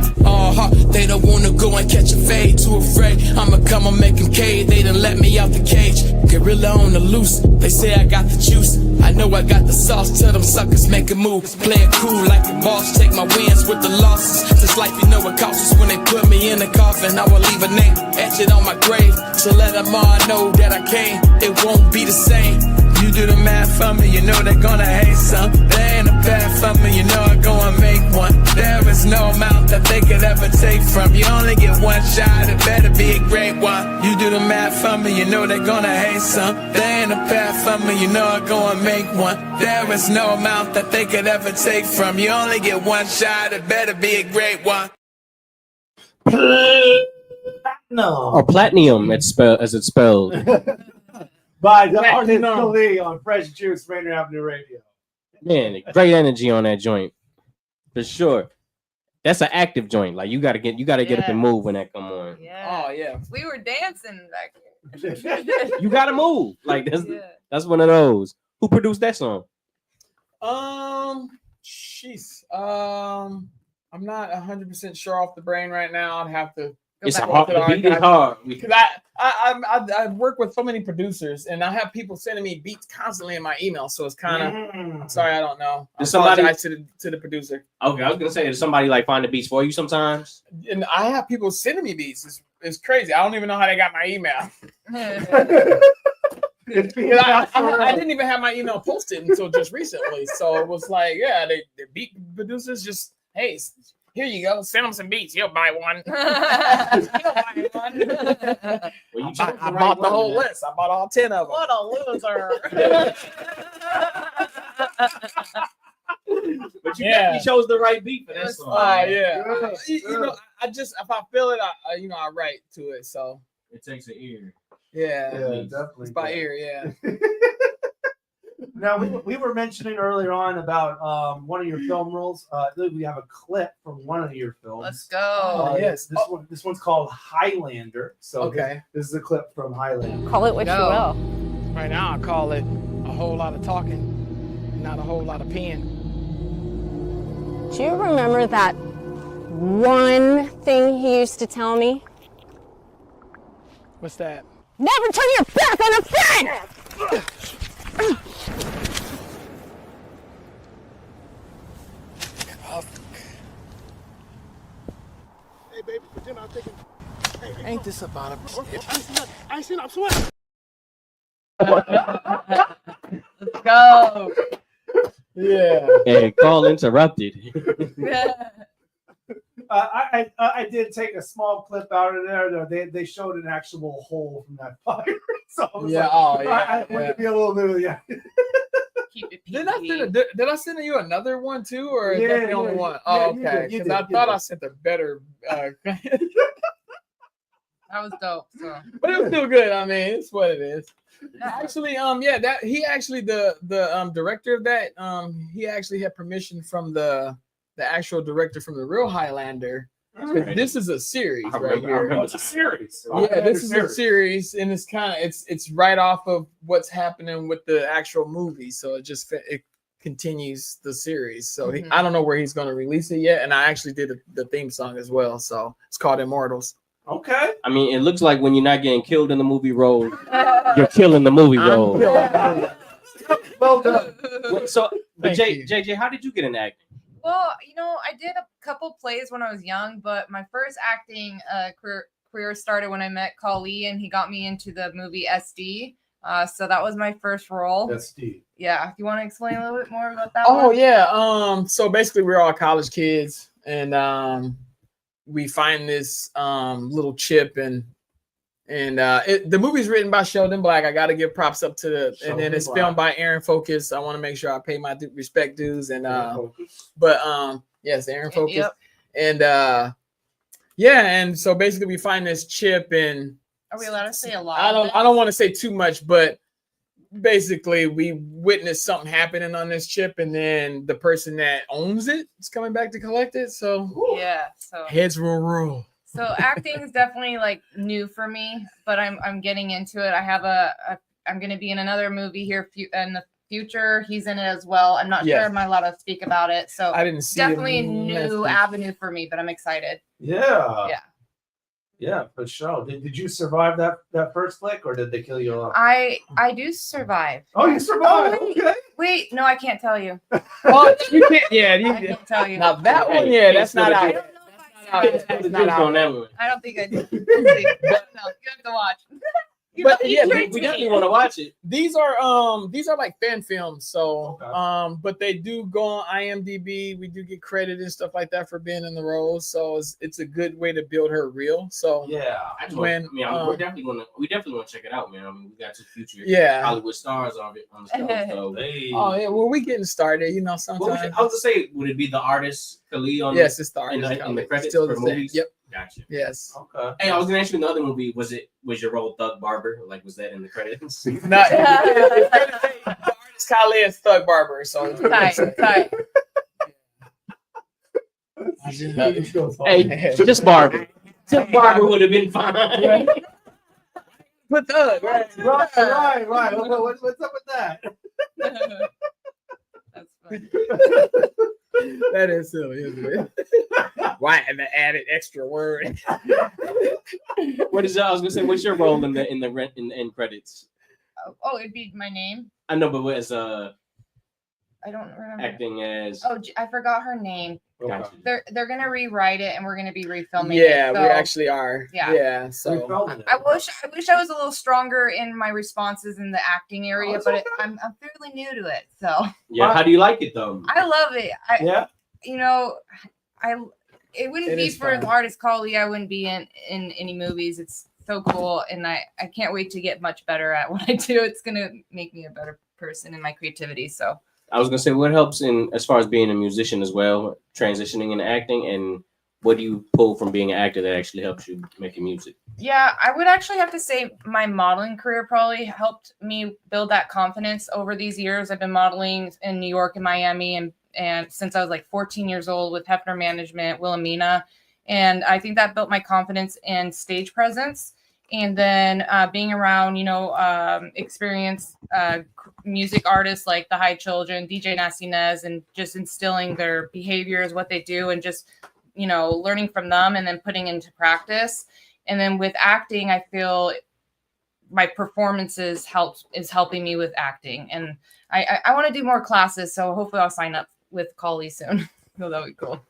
They don't wanna go and catch a fade, too afraid. I'ma come and make them cave, they done let me out the cage. Gorilla on the loose, they say I got the juice. I know I got the sauce, tell them suckers make a move. Playing cool like a boss, take my wins with the losses. This life you know it costs us when they put me in a coffin. I will leave a name, etch it on my grave. So let them all know that I came, it won't be the same. You do the math for me, you know they're gonna hate some. They ain't a path for me, you know I go and make one. There is no amount that they could ever take from you. Only get one shot, it better be a great one. You do the math for me, you know they're gonna hate some. They ain't a path for me, you know I go and make one. There is no amount that they could ever take from you. Only get one shot, it better be a great one. No. Or platinum, as it's spelled. By the artist Kali on Fresh Juice, Rainier Avenue Radio. Man, great energy on that joint, for sure. That's an active joint. Like you gotta get up and move when that come on. Yeah. Oh yeah. We were dancing back here. You gotta move. Like that's one of those. Who produced that song? Jeez. I'm not 100% sure off the brain right now. I'd have to. It's hard. The beat is hard. Because I work with so many producers, and I have people sending me beats constantly in my email. So it's kind of. I'm sorry, I don't know. I apologize to the producer. Okay, I was gonna say, does somebody like find the beats for you sometimes? And I have people sending me beats. It's crazy. I don't even know how they got my email. I didn't even have my email posted until just recently. So it was like, yeah, the beat producers just, hey, here you go. Send them some beats. You'll buy one. You'll buy one. Well, I bought the whole list. I bought all 10 of them. What a loser. But you definitely chose the right beat for that song. Yeah. You know, I just, if I feel it, I write to it. So it takes an ear. Yeah, definitely. It's by ear, yeah. Now we were mentioning earlier on about one of your film roles. We have a clip from one of your films. Let's go. Yes. This one's called Highlander. So Okay. this is a clip from Highlander. Call it what you will. Right now, I call it a whole lot of talking, not a whole lot of peeing. Do you remember that one thing he used to tell me? What's that? Never turn your back on a friend! Hey, baby, for dinner, I'm thinking. Hey, Ain't this about a I ain't seen I'm sweating. Let's go. Yeah. Hey, call interrupted. I did take a small clip out of there. Though they showed an actual hole from that fire. So I was Yeah, like, oh, yeah, I want to be a little bit, yeah. Keep it Did I send you another one too, or Yeah, is that the only yeah, one? yeah, Oh, you okay. did, you Because I did, you thought did. I sent a better. That was dope. So. But it was still good. I mean, it's what it is. Actually, that he actually the director of that he actually had permission from the actual director from the real Highlander. Okay. This is a series I right remember here. it's a series. Yeah, this is a series, and it's kind of it's right off of what's happening with the actual movie, so it continues the series. So I don't know where he's going to release it yet, and I actually did the theme song as well. So it's called Immortals. Okay. I mean, it looks like when you're not getting killed in the movie role, you're killing the movie role. Well done. So, but Thank you. JJ, how did you get in acting? Well, I did a couple plays when I was young, but my first acting career started when I met Kali, and he got me into the movie SD. So that was my first role. SD. Yeah. Do you want to explain a little bit more about that? Oh one? yeah. So basically, we're all college kids, and we find this little chip, and the movie's written by Sheldon Black. I got to give props up to and then Sheldon it's Black. filmed by Aaron Focus. I want to make sure I pay my respect dues, and yes, Aaron Focus, Yep. and yeah, and so basically we find this chip, and Are we allowed to say a lot? I don't want to say too much, but basically we witnessed something happening on this chip, and then the person that owns it is coming back to collect it. So Yeah. So heads will roll. So acting is definitely like new for me, but I'm getting into it. I have I'm going to be in another movie here in the future. He's in it as well. I'm not Yes. sure I'm allowed to speak about it. So I didn't see definitely it. a new Nasty. avenue for me, but I'm excited. Yeah. Yeah. Yeah, for sure. Did you survive that first flick, or did they kill you off? I do survive. Oh, you survived. wait. Okay. Wait, no, I can't tell you. Oh, you can't. Yeah, I can't tell you. now that one, yeah, that's not out. That's not on that one. I don't think I do. No, you have to watch. But yeah, we definitely want to watch it. These are like fan films, so but they do go on IMDb. We do get credit and stuff like that for being in the roles, so it's a good way to build her reel. So yeah, we definitely want to check it out, man. I mean, we got two future Hollywood stars on the show. So oh yeah, well, we getting started, sometimes. I was to say, would it be the artist Kali on? Yes, it's the in artist the credits Still for the same. movies. Yep. Gotcha. Yes. Okay. Hey, I was gonna ask you in the other movie. Was your role Thug Barber? Like, was that in the credits? Not the artist Kali is Thug Barber, so tight. Hey, just Barber. Just Barber would have been fine. But Thug, right. What's up with that? That's funny. That is silly, isn't it? Why have I added extra word? What is that? I was gonna say, what's your role in the end credits? Oh, it'd be my name. I know, but what is I don't remember. acting as? Oh, I forgot her name. Gotcha. They're gonna rewrite it, and we're gonna be refilming Yeah, it. we actually are. Yeah. So I wish I was a little stronger in my responses in the acting area, but I'm fairly new to it. So Yeah, how do you like it though? I love it. It wouldn't It be is for fun. the artist Kali. I wouldn't be in any movies. It's so cool, and I can't wait to get much better at what I do. It's gonna make me a better person in my creativity. So I was gonna say, what helps in as far as being a musician as well, transitioning into acting, and what do you pull from being an actor that actually helps you making music? Yeah, I would actually have to say my modeling career probably helped me build that confidence over these years. I've been modeling in New York and Miami and since I was like 14 years old with Hefner Management, Wilhelmina. And I think that built my confidence in stage presence. And then being around, experienced music artists like the High Children, DJ Nasty Nes, and just instilling their behaviors, what they do, and just, learning from them and then putting into practice. And then with acting, I feel my performances is helping me with acting. And I want to do more classes. So hopefully I'll sign up with Kali soon. So that would be cool.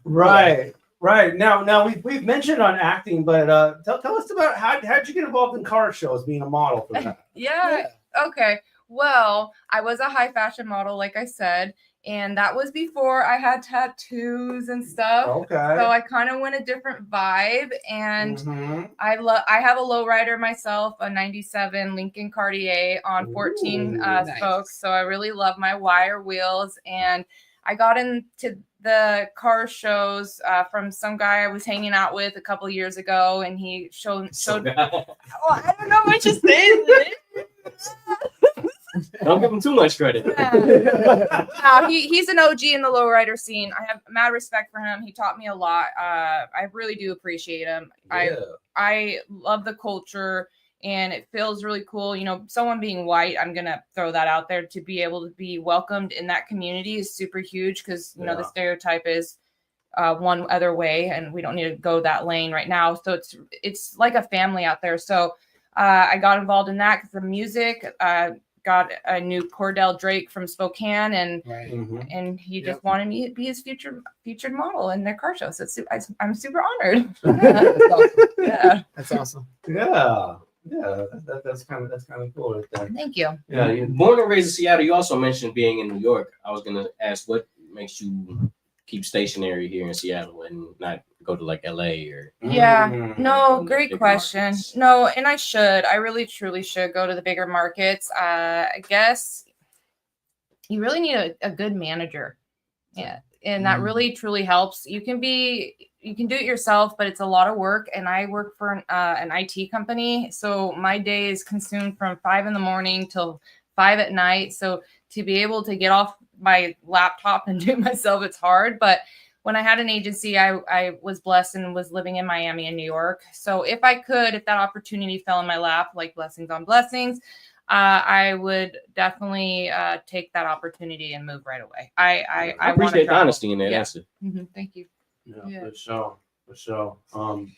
Right. Right. Now we've mentioned on acting, but tell us about how'd you get involved in car shows, being a model for that? Yeah. Okay. Well, I was a high fashion model, like I said, and that was before I had tattoos and stuff. Okay. So I kind of went a different vibe, and I have a lowrider myself, a 97 Lincoln Cartier on 14 nice. spokes. So I really love my wire wheels, and I got into the car shows from some guy I was hanging out with a couple years ago, and he showed I don't know what to say. Don't give him too much credit. No, he's an OG in the lowrider scene. I have mad respect for him. He taught me a lot. I really do appreciate him. Yeah. I love the culture, and it feels really cool. Someone being white, I'm gonna throw that out there, to be able to be welcomed in that community is super huge, because the stereotype is one other way, and we don't need to go that lane right now. So it's like a family out there. So I got involved in that because of music. Got a new Cordell Drake from Spokane, and and he just wanted me to be his featured model in their car show. So I'm super honored. Yeah, That's awesome. Yeah. That's kind of cool right there. Thank you. Yeah, you're born and raised in Seattle. You also mentioned being in New York. I was gonna ask, what makes you keep stationary here in Seattle and not go to like LA or? Yeah, no, great question. No, and I really truly should go to the bigger markets. I guess you really need a good manager. Yeah, and that really truly helps. You can do it yourself, but it's a lot of work. And I work for an IT company, so my day is consumed from 5 a.m. till 5 p.m. So to be able to get off my laptop and do it myself, it's hard. But when I had an agency, I was blessed and was living in Miami and New York. So if that opportunity fell in my lap, like blessings on blessings, I would definitely take that opportunity and move right away. I appreciate the honesty in that answer. Thank you. Yeah, for sure.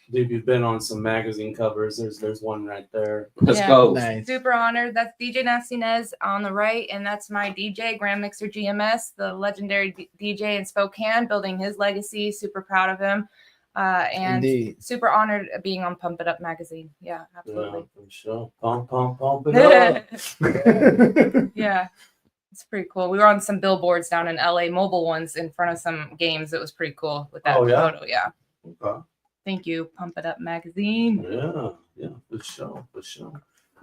You've been on some magazine covers. There's one right there. Let's go. Nice. Super honored. That's DJ Nasty Nes on the right, and that's my DJ, Grand Mixer GMS, the legendary DJ in Spokane, building his legacy. Super proud of him, and Indeed. super honored being on Pump It Up magazine. Yeah, absolutely. Yeah, for sure. Pump it up. Yeah, it's pretty cool. We were on some billboards down in LA, mobile ones, in front of some games. It was pretty cool with that photo. Yeah. Okay. Thank you, Pump It Up magazine. Yeah, for sure.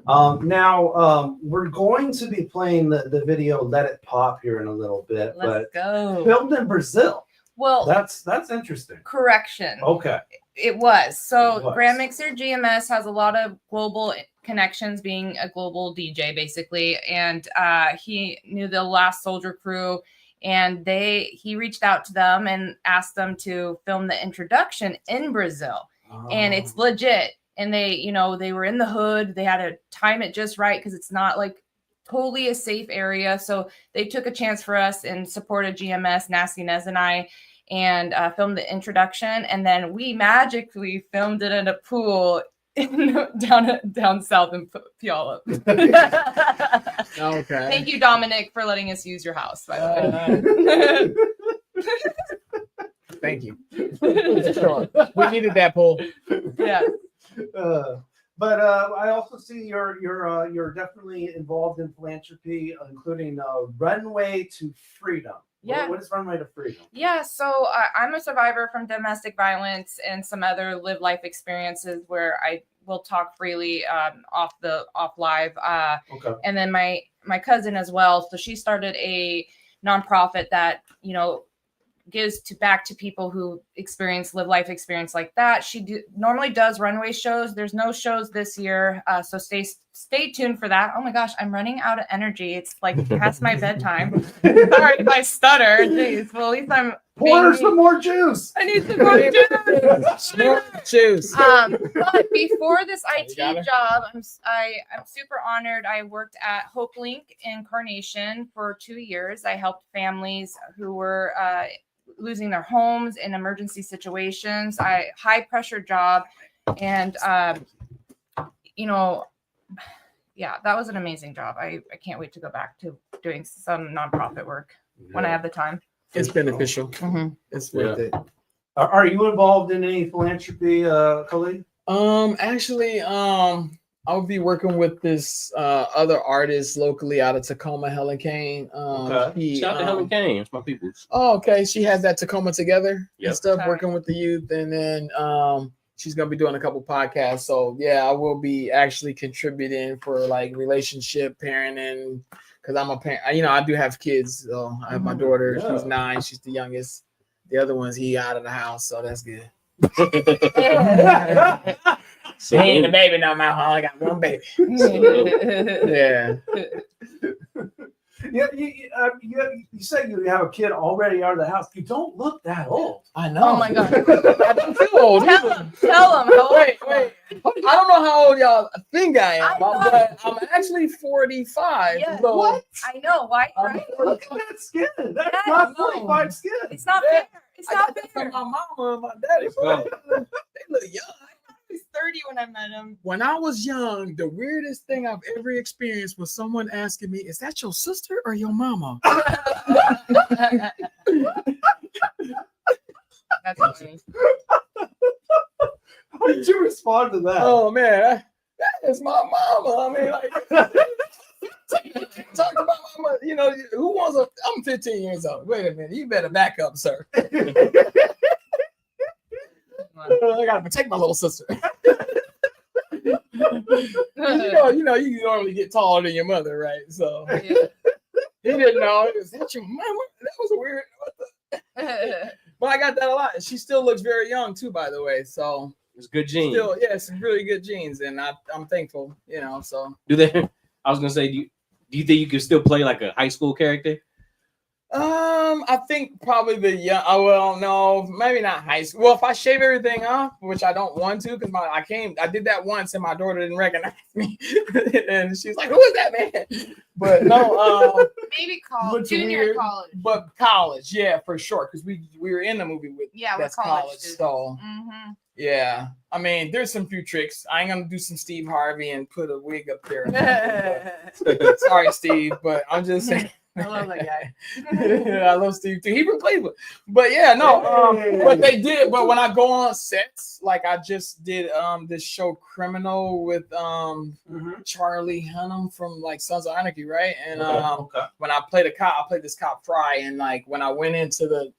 Now we're going to be playing the video "Let It Pop" here in a little bit. Let's go. Filmed in Brazil. Well, that's interesting. Correction. Okay. It was. So It was. Grand Mixer GMS has a lot of global connections, being a global DJ basically, and he knew the Last Soldier crew, and he reached out to them and asked them to film the introduction in Brazil. And it's legit. And they were in the hood. They had to time it just right, because it's not like totally a safe area. So they took a chance for us and supported GMS, Nasty Nes, and I, and filmed the introduction. And then we magically filmed it in a pool down south in Puyallup. Okay. Thank you, Dominic, for letting us use your house, by the way. Thank you. Sure. We needed that poll. Yeah. But I also see you're definitely involved in philanthropy, including Runway to Freedom. Yeah. What is Runway to Freedom? Yeah, so I'm a survivor from domestic violence and some other live life experiences where I will talk freely off live. Okay. And then my cousin as well. So she started a nonprofit that gives back to people who live life experience like that. She normally does runway shows. There's no shows this year, so stay tuned for that. Oh my gosh, I'm running out of energy. It's like past my bedtime. Sorry if I stutter. Jeez. Well, at least I'm pour some more juice. I need some more juice. More juice. But before this IT job, I'm super honored. I worked at Hope Link in Carnation for 2 years. I helped families who were losing their homes in emergency situations. High pressure job, and yeah, that was an amazing job. I can't wait to go back to doing some nonprofit work when I have the time. It's beneficial. It's worth it. Are you involved in any philanthropy, Kali? Actually, I would be working with this other artist locally out of Tacoma, Helen Kane. Shout out to Helen Kane, it's my people. Oh, okay. She has that Tacoma Together Yep. and stuff, working with the youth, and then she's gonna be doing a couple podcasts. So yeah, I will be actually contributing for like relationship, parenting, because I'm a parent. I do have kids. So I have my daughter. She's 9. She's the youngest. The other one's out of the house, so that's good. He ain't the baby no more. I only got one baby. Yeah. Yeah, you say you have a kid already out of the house. You don't look that old. I know. Oh my god. I don't feel old. Tell them. Wait. I don't know how old y'all think I am, but I'm actually 45. Yeah. So What? I know. Why? Right? Look at that skin. That's not 45 skin. It's not fair. It's not fair. My mama and my daddy, they look young. He was 30 when I met him. When I was young, the weirdest thing I've ever experienced was someone asking me, "Is that your sister or your mama?" That's funny. How did you respond to that? Oh man, that is my mama. I mean, like, talk about mama. Who wants a? I'm 15 years old. Wait a minute, you better back up, sir. I gotta protect my little sister. You normally get taller than your mother, right? So he didn't know. Is that your mama? That was weird. But I got that a lot. She still looks very young too, by the way. So it's good genes. Still, yeah, it's really good genes, and I'm thankful. So Do they? I was gonna say, do you think you could still play like a high school character? I think probably the young. Oh well, no, maybe not high school. Well, if I shave everything off, which I don't want to, because I did that once, and my daughter didn't recognize me, and she's like, "Who is that man?" But no, maybe junior college. But college, yeah, for sure, because we were in the movie with we're college so yeah. I mean, there's some few tricks. I ain't gonna do some Steve Harvey and put a wig up there. Sorry, Steve, but I'm just saying. I love that guy. I love Steve too. He from Cleveland. But yeah, no. But they did. But when I go on sets, like I just did this show Criminal with Charlie Hunnam from like Sons of Anarchy, right? And when I played a cop, I played this cop Fry, and like when I went into the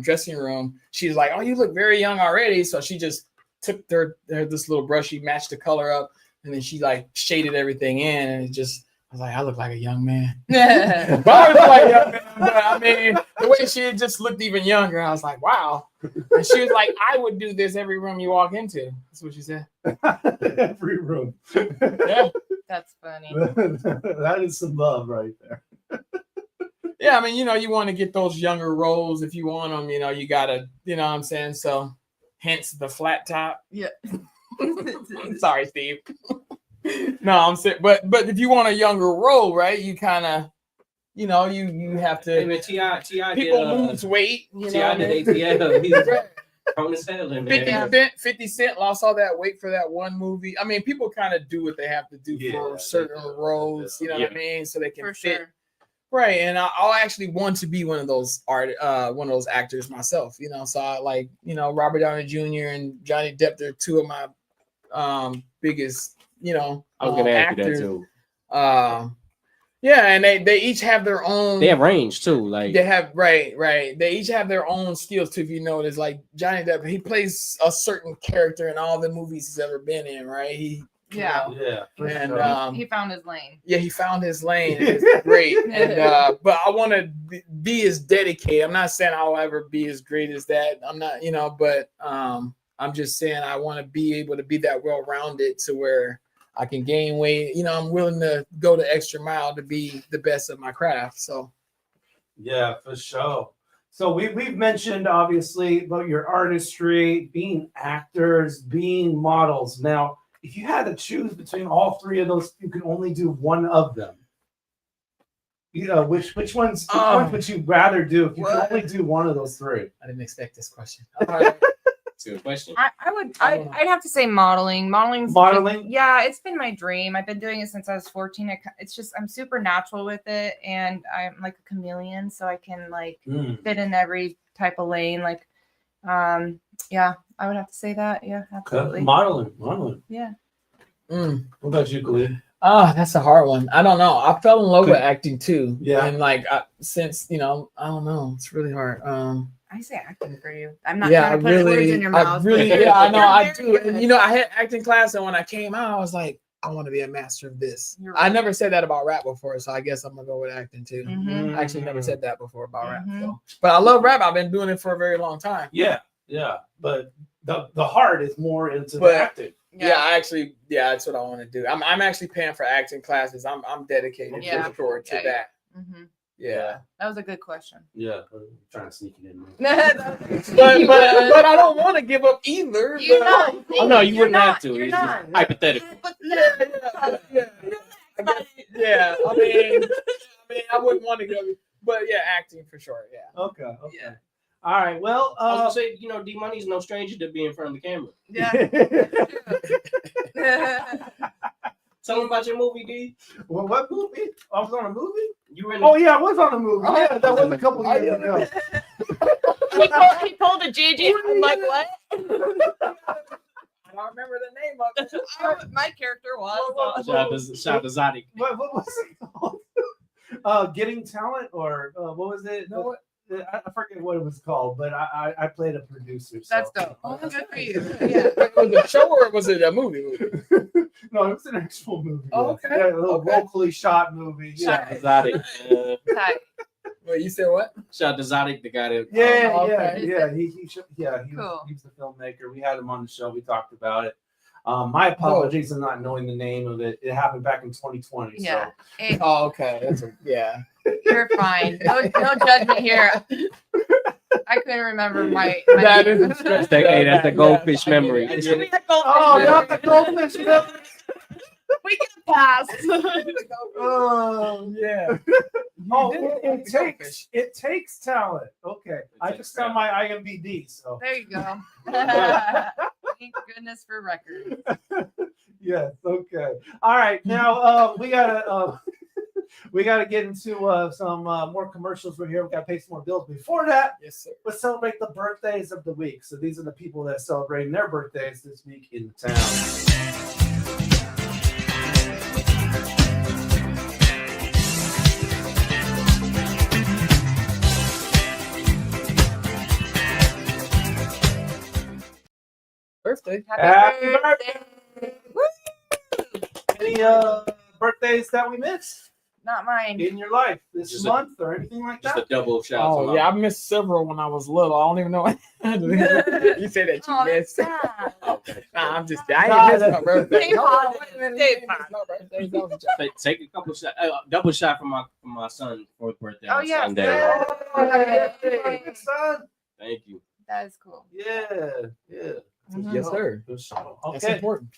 dressing room, she's like, "Oh, you look very young already." So she just took this little brush, she matched the color up, and then she like shaded everything in, and it just. I was like, I look like a young man. But I look like a young man. But I mean, the way she just looked even younger, I was like, wow. And she was like, I would do this every room you walk into. That's what she said. Every room. Yeah. That's funny. That is some love right there. Yeah, I mean, you want to get those younger roles if you want them, you got to, what I'm saying? So, hence the flat top. Yeah. Sorry, Steve. No, I'm saying, but if you want a younger role, right? You kind of, you have to. Hey, man, T.I. people lose weight. T.I. did ATL. He's prone to hell in there. 50 Cent lost all that weight for that one movie. I mean, people kind of do what they have to do for certain roles. You know what I mean? So they can fit. Sure. Right, and I'll actually want to be one of those one of those actors myself. So I like, Robert Downey Jr. and Johnny Depp. They're two of my biggest. I was gonna ask you that too. Yeah, and they each have their own. They have range too, like they have right. They each have their own skills too. If you notice, like Johnny Depp, he plays a certain character in all the movies he's ever been in. Right, Yeah. Yeah. He found his lane. Yeah, he found his lane. It's great. And but I want to be as dedicated. I'm not saying I'll ever be as great as that. I'm not, but I'm just saying I want to be able to be that well-rounded to where I can gain weight. I'm willing to go the extra mile to be the best of my craft. So yeah, for sure. So we've mentioned obviously about your artistry, being actors, being models. Now, if you had to choose between all three of those, you can only do one of them. Which ones would you rather do if you could only do one of those three? I didn't expect this question. It's a good question. I'd have to say modeling. Modeling? Yeah, it's been my dream. I've been doing it since I was 14. It's just I'm super natural with it, and I'm like a chameleon, so I can fit in every type of lane. Yeah, I would have to say that. Yeah, absolutely. Modeling. Yeah. What about you, Kali? Oh, that's a hard one. I don't know. I fell in love with acting too. Yeah. And since I don't know, it's really hard. I say acting for you. I'm not trying to put words in your mouth. I know I do. And I had acting class, and when I came out, I was like, I want to be a master of this. I never said that about rap before, so I guess I'm gonna go with acting too. I actually never said that before about rap, though. But I love rap. I've been doing it for a very long time. Yeah. But the heart is more into the acting. Yeah, that's what I want to do. I'm actually paying for acting classes. I'm dedicated to that. Mm-hmm. Yeah, that was a good question. Yeah, I'm trying to sneak it in. but I don't want to give up either. No, you wouldn't have to. It's just hypothetical. Yeah. I mean, I wouldn't want to go, but yeah, acting for sure. Yeah. Okay. Yeah. All right. Well, I was gonna say, D Money's no stranger to being in front of the camera. Yeah. Tell them about your movie, D. Well, what movie? I was on a movie? You were in I was on a movie. Yeah, that was a couple years ago. He pulled a JJ. I'm like, what? I don't remember the name of it. My character was. Shout to Zadig. What was it called? Getting Talent, or what was it? No, I forget what it was called, but I played a producer. So. That's dope. Oh, good for you. Yeah. Was it a show or was it a movie? No, it was an actual movie. Oh, okay. Yeah, a little locally shot movie. Shout to Zadig. Wait, you said what? Shout to Zadig, the guy that. Yeah. He's the filmmaker. We had him on the show. We talked about it. My apologies for not knowing the name of it. It happened back in 2020. Yeah. So. Okay. You're fine. No judgment here. I couldn't remember my name. That's the goldfish memory. Oh, not the goldfish memory. We can pass. Oh yeah. It takes talent. Okay. I just found my IMDb. So there you go. Thank goodness for records. Yes. Okay. All right. Now we gotta get into some more commercials. We're here. We gotta pay some more bills. Before that, yes, sir. Let's celebrate the birthdays of the week. So these are the people that are celebrating their birthdays this week in town. Birthday. Happy birthday. Any birthdays that we missed? Not mine. In your life this month or anything like that? Just a double shout. Oh yeah, I missed several when I was little. I don't even know what you say that you missed. I'm just I didn't miss my birthday. Take a couple shots. Double shot from my son for his birthday on Sunday. Thank you. That is cool. Yeah. Yes, sir. Okay. That's important.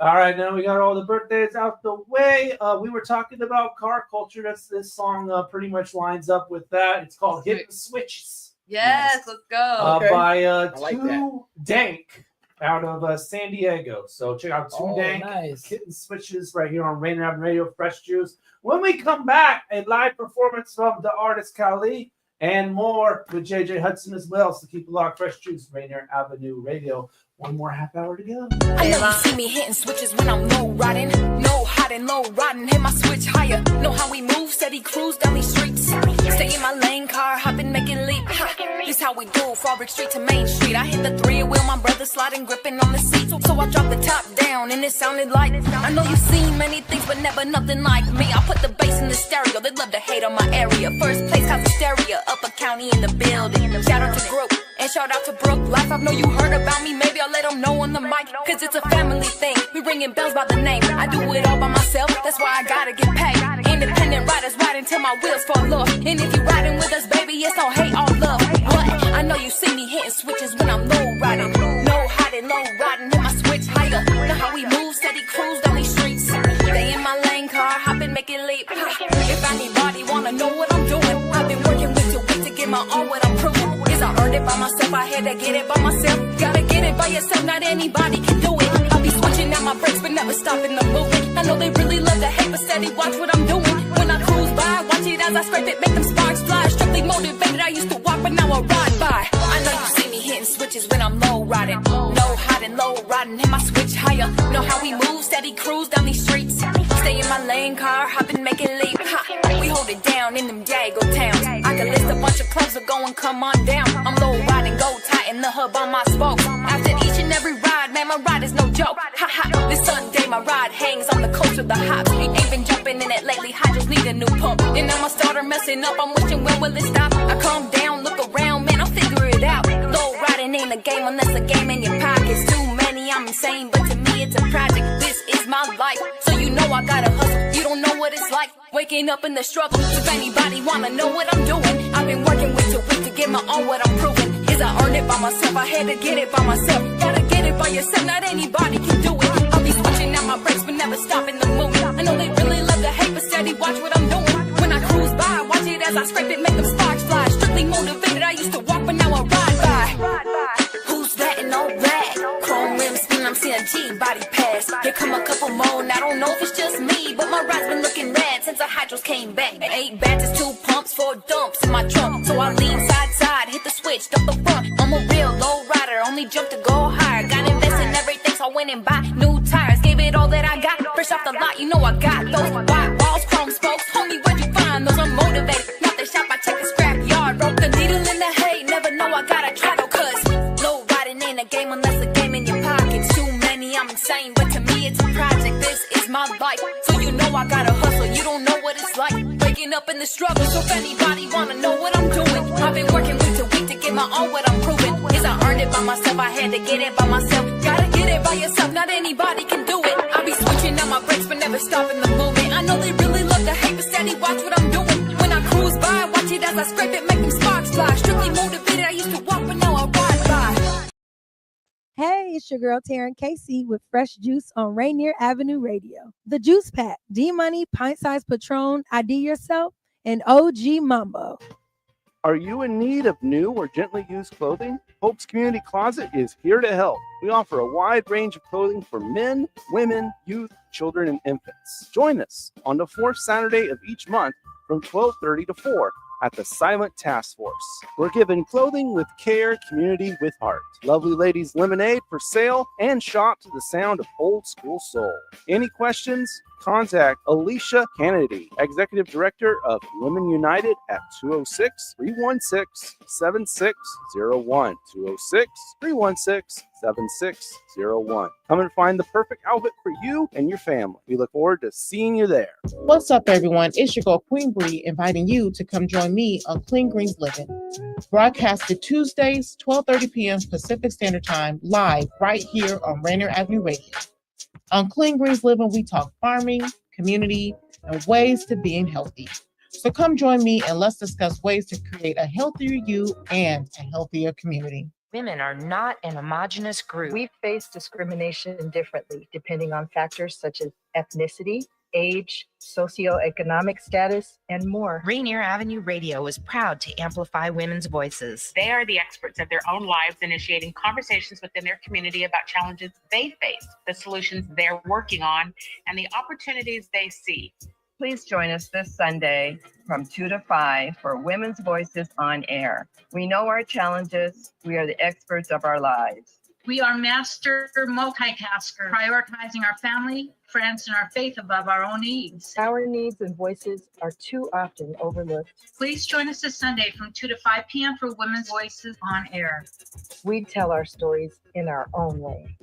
All right, now we got all the birthdays out the way. We were talking about car culture. This song pretty much lines up with that. It's called "Hit the Switches." Yes, let's go. By Too Dank out of San Diego. So check out Too Dank. Nice. Hitting Switches right here on Rainier Avenue Radio, Fresh Juice. When we come back, a live performance from the artist Kali. And more with JJ Hudson as well. So keep it locked. Fresh Juice, Rainier Avenue Radio, one more half hour to go. I know you see me hitting switches when I'm low riding. No hiding, low riding, hit my switch higher. Know how we move, steady cruise down these streets. Stay in my lane, car hopping, making leap. This how we do, Fabric Street to Main Street. I hit the 3-wheel, my brother sliding, gripping on the seat. So I dropped the top down and it sounded like, I know you've seen many things, but never nothing like me. I put the bass in the stereo, they love to hate on my area. First place cause hysteria, Upper County in the building. Shout out to Group and shout out to Brook Life. I know you heard about me, maybe I'll let them know on the mic, cause it's a family thing. We ringing bells by the name, I do it all by myself, that's why I gotta get paid. Independent riders riding till my wheels fall off. And if you riding with us, baby, it's all hate, all love. What? I know you see me hitting switches when I'm low riding. No hiding, low riding, hit my switch higher. Know how we move, steady cruise down these streets. Stay in my lane, car hopping, make it leap. If anybody wanna know what I'm doing, I've been working with the week to get my own, what I'm proving is I earned it by myself, I had to get it by myself. Gotta get it by yourself, not anybody can do it. I'll be switching out my brakes, but never stopping the movement. I know they really love to hate, but steady watch what I'm doing. When I cruise by, watch it as I scrape it, make them sparks fly. Strictly motivated, I used to walk, but now I ride by. I know you see me hitting switches when I'm low riding. No hiding, low riding, hit my switch higher. Know how we move, steady cruise down these streets. Stay in my lane, car hopping, make it leap. We hold it down in them Diego towns. I can list a bunch of clubs that go and come on down. I'm low riding, go tight in the hub on my spokes. After each and every ride, man, my ride is no joke. Ha ha, this Sunday my ride hangs on the coast of the hops. Ain't been jumping in it lately, I just need a new pump. And now my starter messing up, I'm wishing when will it stop? I calm down, look around, man, I'll figure it out. Low riding ain't a game unless a game in your pockets. Too many, I'm insane, but to me it's a project. This is my life, so you know I gotta hustle. You don't know what it's like, waking up in the struggle. If anybody wanna know what I'm doing, I've been working with 2 weeks to get my own, what I'm proving is I earned it by myself, I had to get it by myself. Gotta get it by yourself, not anybody can do it. I'll be switching out my brakes, but never stopping the movement. I know they really love to hate, but steady watch what I'm doing. When I cruise by, watch it as I scrape it, make them sparks fly. Strictly motivated, I used to walk, but now I ride by. Who's that in all black? Chrome rims spin, I'm seeing G body pass. Here come a couple more, and I don't know if it's just me, but my ride's been looking rad since the hydros came back. 8 batches, 2 pumps, 4 dumps in my trunk, so I lean side side, hit the switch, dump the front. I'm a real low rider, only jump to go higher. Got invest in everything, so I went and buy new tires. Gave it all that I got, fresh off the lot, you know I got those. White walls, chrome spokes, homie, where'd you find those? I'm motivated, not the shop, I check the scrap yard. Broke the needle in the hay, never know I gotta try though, cause low riding ain't a game unless a game in your pockets. Too many, I'm insane, but to me it's a project. This is my life, so you know I gotta hustle. You don't know what it's like, waking up in the struggle. So if anybody wanna know what I'm doing, I've been working week to week to get my own, what I'm proving is I earned it by myself, I had to get it by myself. Gotta get it by yourself, not anybody can do it. I be switching out my brakes, but never stopping the movement. I know they really love to hate, but steady watch what I'm doing. When I cruise by, watch it as I scrape it, make them sparks fly. Strictly motivated, I used to walk, but now I ride by. Hey, it's your girl Taryn Casey with Fresh Juice on Rainier Avenue Radio. The Juice Pack, D-Money, Pint Size Patron, ID Yourself, and OG Mambo. Are you in need of new or gently used clothing? Hope's Community Closet is here to help. We offer a wide range of clothing for men, women, youth, children, and infants. Join us on the 4th Saturday of each month from 12:30 to 4 at the Silent Task Force. We're giving clothing with care, community with heart. Lovely Ladies Lemonade for sale, and shop to the sound of old school soul. Any questions? Contact Alicia Kennedy, Executive Director of Women United at 206-316-7601. 206-316-7601. Come and find the perfect outfit for you and your family. We look forward to seeing you there. What's up, everyone? It's your girl, Queen Bree, inviting you to come join me on Clean Greens Living. Broadcasted Tuesdays, 12:30 p.m. Pacific Standard Time, live right here on Rainier Avenue Radio. On Clean Greens Living, we talk farming, community, and ways to being healthy. So come join me and let's discuss ways to create a healthier you and a healthier community. Women are not an homogenous group. We face discrimination differently depending on factors such as ethnicity, age, socioeconomic status, and more. Rainier Avenue Radio is proud to amplify women's voices. They are the experts of their own lives, initiating conversations within their community about challenges they face, the solutions they're working on, and the opportunities they see. Please join us this Sunday from 2 to 5 for Women's Voices on Air. We know our challenges. We are the experts of our lives. We are master multitaskers, prioritizing our family, friends, and our faith above our own needs. Our needs and voices are too often overlooked. Please join us this Sunday from 2 to 5 p.m. for Women's Voices on Air. We tell our stories in our own way.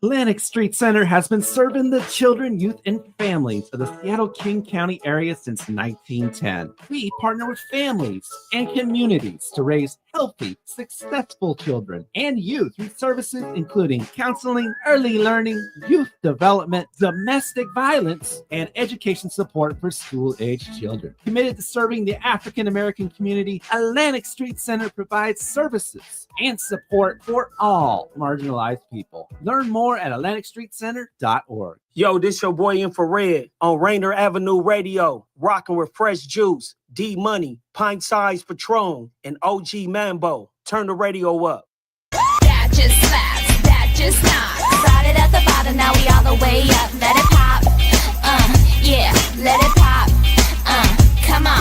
Atlantic Street Center has been serving the children, youth, and families of the Seattle-King County area since 1910. We partner with families and communities to raise healthy, successful children and youth through services including counseling, early learning, youth development, domestic violence, and education support for school-aged children. Committed to serving the African-American community, Atlantic Street Center provides services and support for all marginalized people. Learn more at AtlanticStreetCenter.org. Yo, this your boy Infrared on Rainier Avenue Radio, rocking with Fresh Juice, D Money, Pint Size Patron, and OG Mambo. Turn the radio up. That just slaps, that just knocks. Started at the bottom, now we all the way up. Let it pop, yeah, let it pop, come on.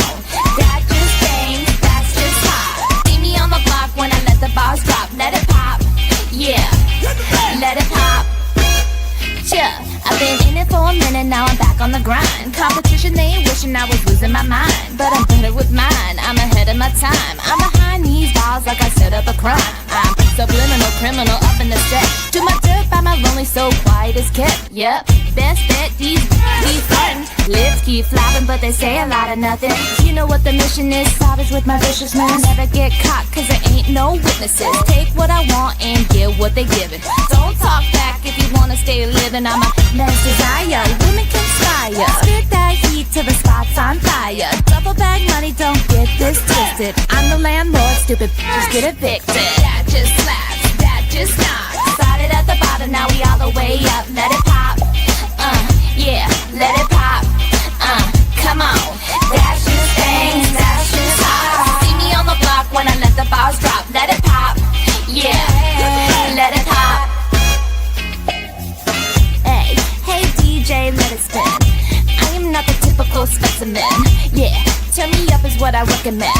That just bangs, that's just hot. See me on the block when I let the bars drop. Let it pop, yeah, let it pop. Yeah, I've been in it for a minute, now I'm back on the grind. Competition, they ain't wishing I was losing my mind, but I'm better with mine, I'm ahead of my time. I'm behind these bars like I set up a crime. I'm subliminal criminal up in the set. Do my dirt by my lonely, so quiet as kept. Yep, best bet, these starting. Lips keep flopping, but they say a lot of nothing. You know what the mission is, savage with my viciousness. Never get caught, cause there ain't no witnesses. Take what I want and get what they giving. Don't talk back if you wanna stay living. I'm a man's desire, women conspire. Spit that heat till the spot's on fire. Double bag money, don't get this twisted. I'm the landlord, stupid bitches get evicted. That just slaps, that just knocks. Started at the bottom, now we all the way up. Let it pop, yeah, let it pop, come on. That just bangs, that's just hot. See me on the block when I let the bars drop. Let it pop, yeah, let it pop. Hey DJ, let it spin. I am not the typical specimen. Yeah, turn me up is what I recommend.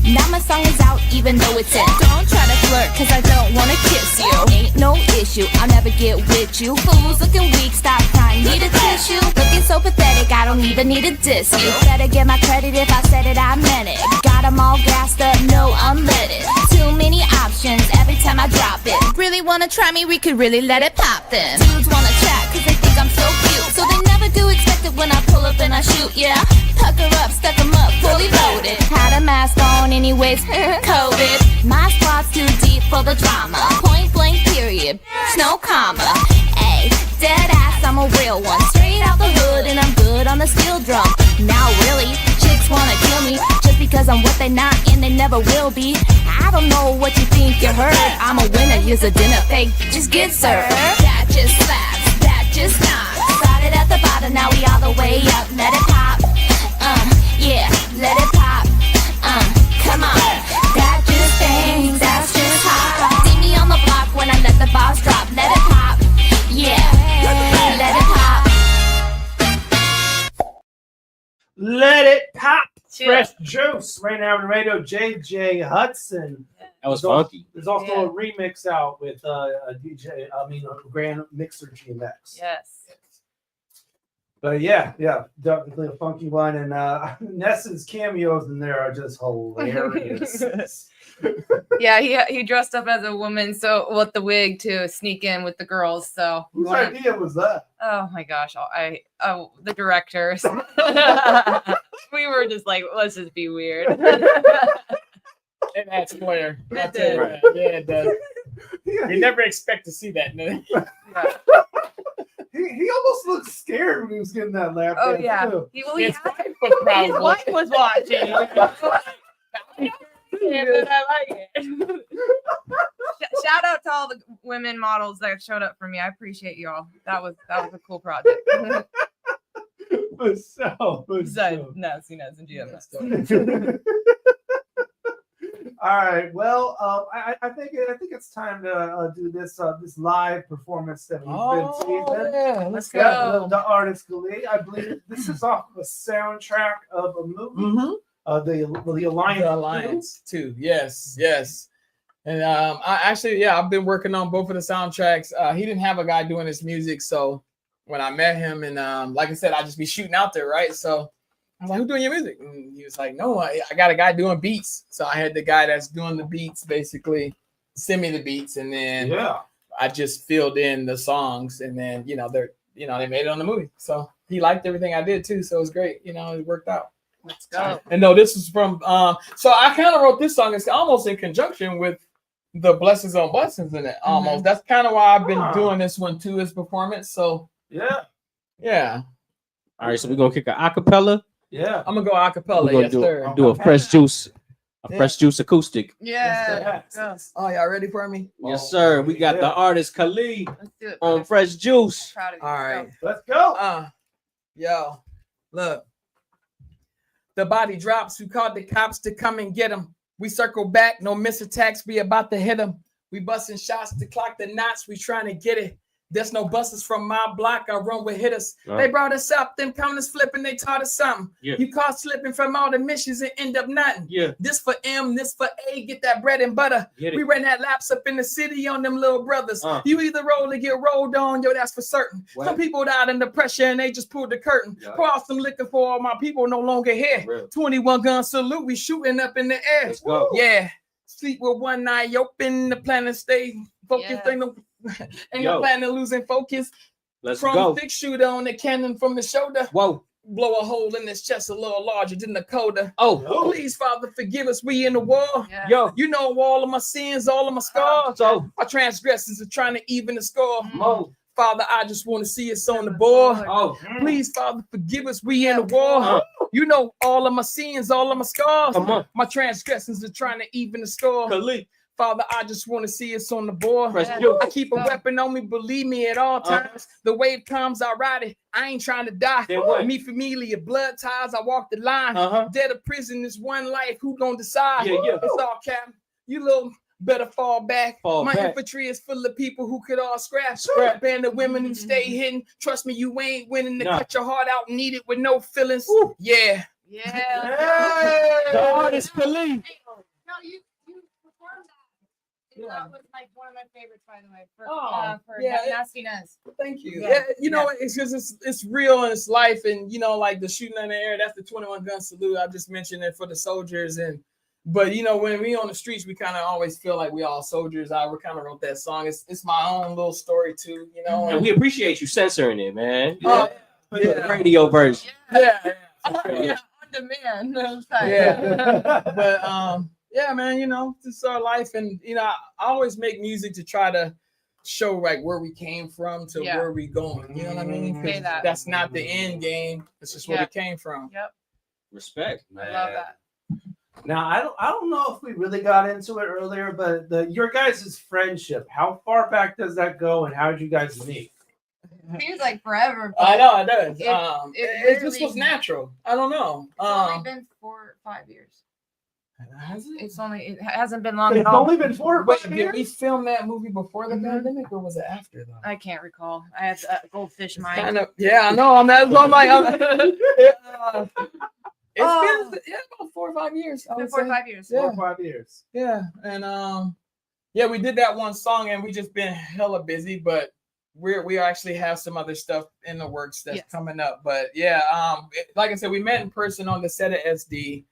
Now my song is out even though it's in. Don't try to flirt cause I don't wanna kiss you. Ain't no issue, I'll never get with you. Fools looking weak, stop crying, need a tissue. Looking so pathetic, I don't even need to diss you. Better get my credit, if I said it, I meant it. Got them all gassed up, no unleaded. Too many options every time I drop it. Really wanna try me, we could really let it pop then. Dudes wanna chat cause they think I'm so cute, so they never do expect it when I pull up and I shoot, yeah. Pucker up, stuck them up, fully loaded. Had a mask on anyways, COVID. My squad's too deep for the drama. Point blank period, no comma. Ayy, dead ass, I'm a real one. Straight out the hood and I'm good on the steel drum. Now really, chicks wanna kill me just because I'm what they not and they never will be. I don't know what you think you heard. I'm a winner, here's a dinner, fake, just get served. That just slaps, that just knocks. Started at the bottom, now we all the way up. Let it pop, yeah, let it pop, come on. That just bangs, that's just hot. See me on the block when I let the bars drop. Let it pop, yeah, let it pop. Let it pop. Fresh Juice, Rainier Avenue Radio, JJ Hudson. That was funky. There's also a remix out with a Grand Mixer GMX. Yes. But yeah, definitely a funky one. And Ness's cameos in there are just hilarious. Yeah, he dressed up as a woman, so with the wig to sneak in with the girls. So whose idea was that? Oh my gosh, the directors. We were just like, let's just be weird. It adds flair. It did. Right. Yeah, it does. You never expect to see that. He almost looked scared when he was getting that lap. Oh yeah, his wife was watching. I like it. Shout out to all the women models that showed up for me. I appreciate y'all. That was a cool project. Nasty Nes and GMS. All right. Well, I think it's time to do this live performance that we've been teasing. Yeah, let's go. The artist Kali. I believe this is off of a soundtrack of a movie. The Alliance. The Alliance 2. Yes. And I've been working on both of the soundtracks. He didn't have a guy doing his music, so when I met him, and like I said, I just be shooting out there, right? So I was like, "Who's doing your music?" And he was like, "No, I got a guy doing beats." So I had the guy that's doing the beats basically send me the beats, and then I just filled in the songs, and then they made it on the movie. So he liked everything I did too, so it was great. It worked out. Let's go. And no, this is from so I kind of wrote this song. It's almost in conjunction with the Blessings on Blessings in it. Almost. That's kind of why I've been doing this one too, as performance. So yeah. All right, so we're gonna kick an acapella. Yeah, I'm gonna go acapella. We're Yes, gonna sir. do a fresh juice, fresh juice acoustic. Yeah. Oh, y'all ready for me? Yes, sir. We got the artist Kali Let's do it. on Fresh Juice. Proud of you. All right. Let's go. Yo, look. The body drops. We called the cops to come and get him. We circle back. No miss attacks. We about to hit him. We busting shots to clock the knots. We trying to get it. There's no buses from my block. I run with hitters. They brought us up. Them counters flipping. They taught us something. You caught slipping from all the missions and end up nothing. This for M. This for A. Get that bread and butter. We ran that laps up in the city on them little brothers. You either roll or get rolled on. Yo, that's for certain. Some people died under pressure and they just pulled the curtain. Pour out some liquor for all my people no longer here. 21 gun salute. We shooting up in the air. Let's go. Yeah. Sleep with one eye open. The planet stay focused. Ain't no plan to losing focus. Let's From go. thick shooter on the cannon from the shoulder. Whoa. Blow a hole in his chest a little larger than the coda. Oh. Please, Father, forgive us. We in the war. Yo. You know all of my sins, all of my scars. My transgressions are trying to even the score. Father, I just want to see us on the board. Please, Father, forgive us. We in the war. You know all of my sins, all of my scars. My transgressions are trying to even the score. Father, I just want to see us on the board. I keep a weapon on me, believe me at all times. The wave comes, I ride it. I ain't trying to die. Me familia, blood ties, I walk the line. Dead of prison is one life. Who gonna decide? It's all cap. You little better fall back. My infantry is full of people who could all scrap. Band of women who stay hidden. Trust me, you ain't winning to cut your heart out and need it with no feelings. Yeah. The artist Kali. No, you performed that. That was like one of my favorites, by the way. For Nasty Nes. Thank you. Yeah, you know, it's because it's real and it's life, and like the shooting in the air. That's the 21 gun salute. I just mentioned it for the soldiers, but when we on the streets, we kind of always feel like we all soldiers. I kind of wrote that song. It's my own little story too, And we appreciate you censoring it, man. The radio version. On demand. But yeah, man, this is our life, and I always make music to try to show like where we came from to where we going. You know what I mean? 'Cause that's not the end game. It's just where we came from. Respect, man. I love that. Now I don't know if we really got into it earlier, but your guys' friendship, how far back does that go, and how did you guys meet? Seems like forever. I know it does. It just was natural. I don't know. It's only been 4 or 5 years. Has it? It hasn't been long at It's all. only been 4 or 5 years. Did we film that movie before the pandemic, or was it after though? I can't recall. I had goldfish mind. I know. Yeah, I know. I'm like, it's been about 4 or 5 years. It's been 4 or 5 years. 4 or 5 years. Yeah, and we did that one song, and we just been hella busy, but we actually have some other stuff in the works that's coming up. But like I said, we met in person on the set of SD,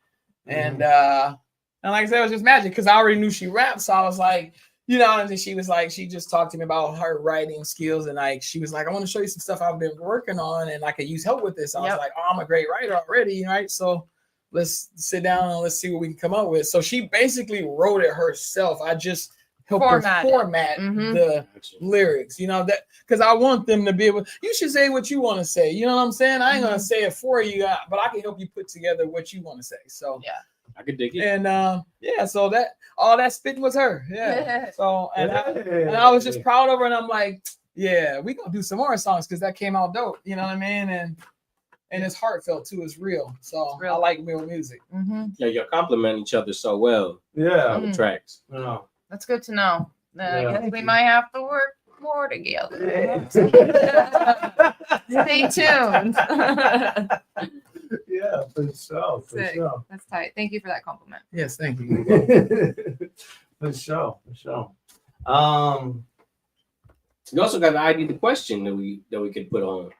and like I said, it was just magic because I already knew she rapped, so I was like, and then she was like, she just talked to me about her writing skills, and like she was like, I want to show you some stuff I've been working on, and I could use help with this. I was like, oh, I'm a great writer already, right? So let's sit down and let's see what we can come up with. So she basically wrote it herself. I just helped her format the lyrics, that because I want them to be able. You should say what you want to say. You know what I'm saying? I ain't gonna say it for you, but I can help you put together what you want to say. So I could dig it. And so that all that spitting was her. So and I was just proud of her, and I'm like, we gonna do some more songs because that came out dope. You know what I mean? And it's heartfelt too. It's real. So I like real music. Yeah, you compliment each other so well. On the tracks. That's good to know. I guess we might have to work more together. Stay tuned. For sure. That's tight. Thank you for that compliment. Yes, thank you. For sure. You also got to ID the question that we could put on.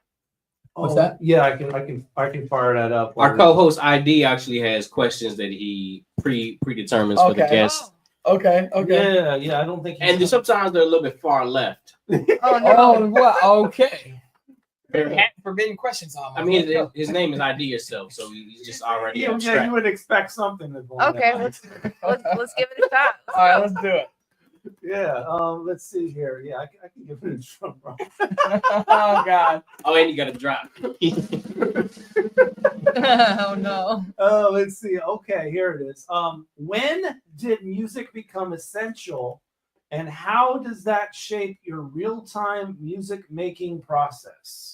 What's that? Yeah, I can fire that up. Our co-host ID actually has questions that he predetermines for the guests. Okay. Yeah. I don't think. And sometimes they're a little bit far left. Oh no. Well, okay. Forbidden questions on. I mean, his name is IDYourself, so he's just already. Yeah, you would expect something to go. Okay, let's give it a shot. All right, let's do it. Yeah. Let's see here. Yeah, I can give it a drum roll. Oh God. Oh, and you got to drop. Oh no. Oh, let's see. Okay, here it is. When did music become essential, and how does that shape your real-time music making process?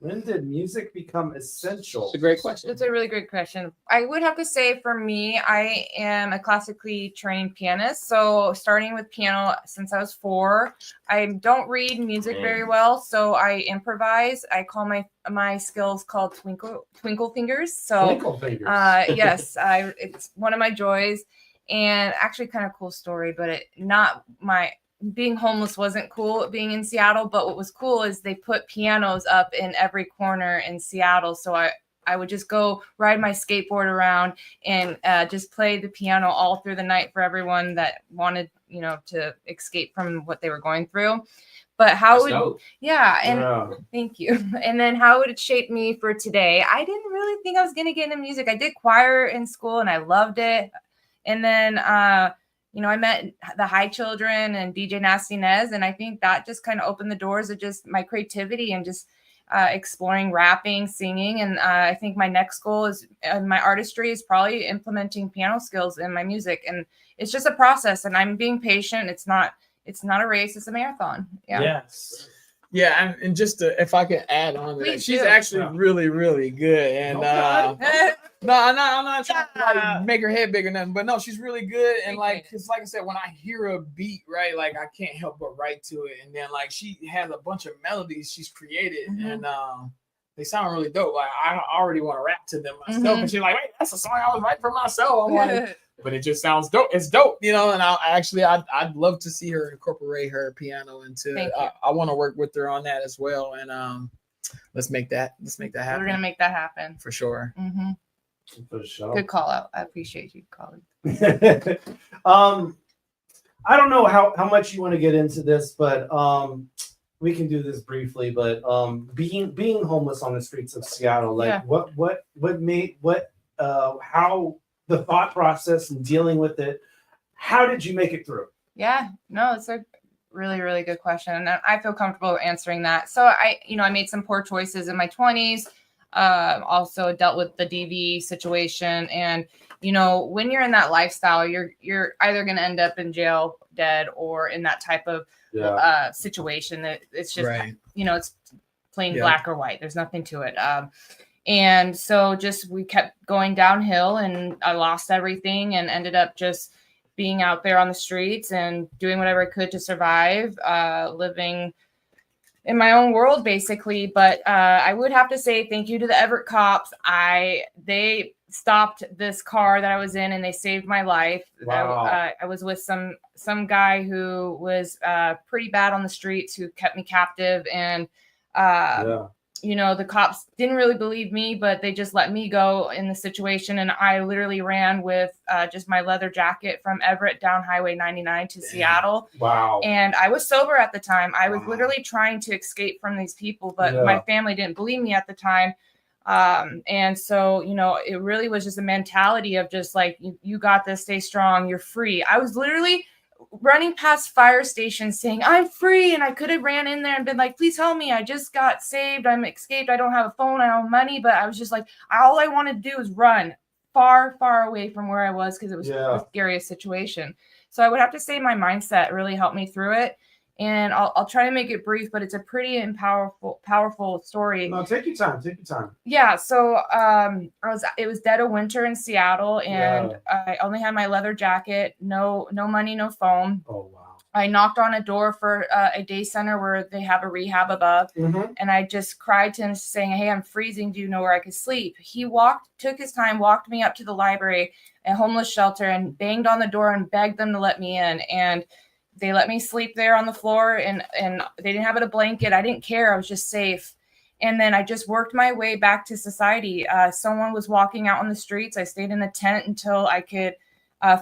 When did music become essential? It's a great question. It's a really great question. I would have to say for me, I am a classically trained pianist. So starting with piano since I was 4, I don't read music very well. So I improvise. I call my skills called twinkle fingers. So Twinkle fingers. Yes, it's one of my joys. And actually kind of cool story, but being homeless wasn't cool being in Seattle, but what was cool is they put pianos up in every corner in Seattle. So I would just go ride my skateboard around and just play the piano all through the night for everyone that wanted, to escape from what they were going through. But thank you. And then how would it shape me for today? I didn't really think I was going to get into music. I did choir in school and I loved it. And then, I met the High Children and DJ Nasty Nes, and I think that just kind of opened the doors of just my creativity and just exploring rapping, singing. And I think my next goal is my artistry is probably implementing piano skills in my music. And it's just a process, and I'm being patient. It's not a race; it's a marathon. Yeah. Yes. Yeah, and just if I could add on to that, she's actually really, really good. And no, I'm not trying to make her head bigger, nothing. But no, she's really good. And cause like I said, when I hear a beat, right, I can't help but write to it. And then she has a bunch of melodies she's created, and they sound really dope. I already want to rap to them myself. And she's like, wait, that's a song I was writing for myself. I'm like, but it just sounds dope. It's dope, And I'd love to see her incorporate her piano into. I want to work with her on that as well. And let's make that happen. We're gonna make that happen for sure. Mm-hmm. For sure. Good call out. I appreciate you calling. I don't know how much you want to get into this, but we can do this briefly. But being homeless on the streets of Seattle, how the thought process and dealing with it, how did you make it through? Yeah, no, it's a really, really good question. And I feel comfortable answering that. So I made some poor choices in my 20s. Also dealt with the DV situation. And, when you're in that lifestyle, you're either going to end up in jail, dead, or in that type of situation that it's just, it's plain black or white. There's nothing to it. And so we kept going downhill, and I lost everything and ended up just being out there on the streets and doing whatever I could to survive, living in my own world, basically. But I would have to say thank you to the Everett cops. They stopped this car that I was in, and they saved my life. Wow. I was with some guy who was pretty bad on the streets, who kept me captive. And the cops didn't really believe me, but they just let me go in the situation. And I literally ran with just my leather jacket from Everett down Highway 99 to Seattle. Wow. And I was sober at the time. I was literally trying to escape from these people, but my family didn't believe me at the time. And so, it really was just a mentality of just you got this, stay strong, you're free. I was literally running past fire stations saying, I'm free. And I could have ran in there and been like, please help me. I just got saved. I'm escaped. I don't have a phone. I don't have money. But I was just all I wanted to do is run far, far away from where I was, because it was the scariest situation. So I would have to say my mindset really helped me through it. And I'll try to make it brief, but it's a pretty powerful story. No, take your time. Yeah. So it was dead of winter in Seattle, and I only had my leather jacket, no money, no phone. Oh, wow. I knocked on a door for a day center where they have a rehab above. And I just cried to him saying, hey, I'm freezing. Do you know where I could sleep? He took his time, walked me up to the library, a homeless shelter, and banged on the door and begged them to let me in. And they let me sleep there on the floor, and they didn't have a blanket. I didn't care. I was just safe. And then I just worked my way back to society. Someone was walking out on the streets. I stayed in a tent until I could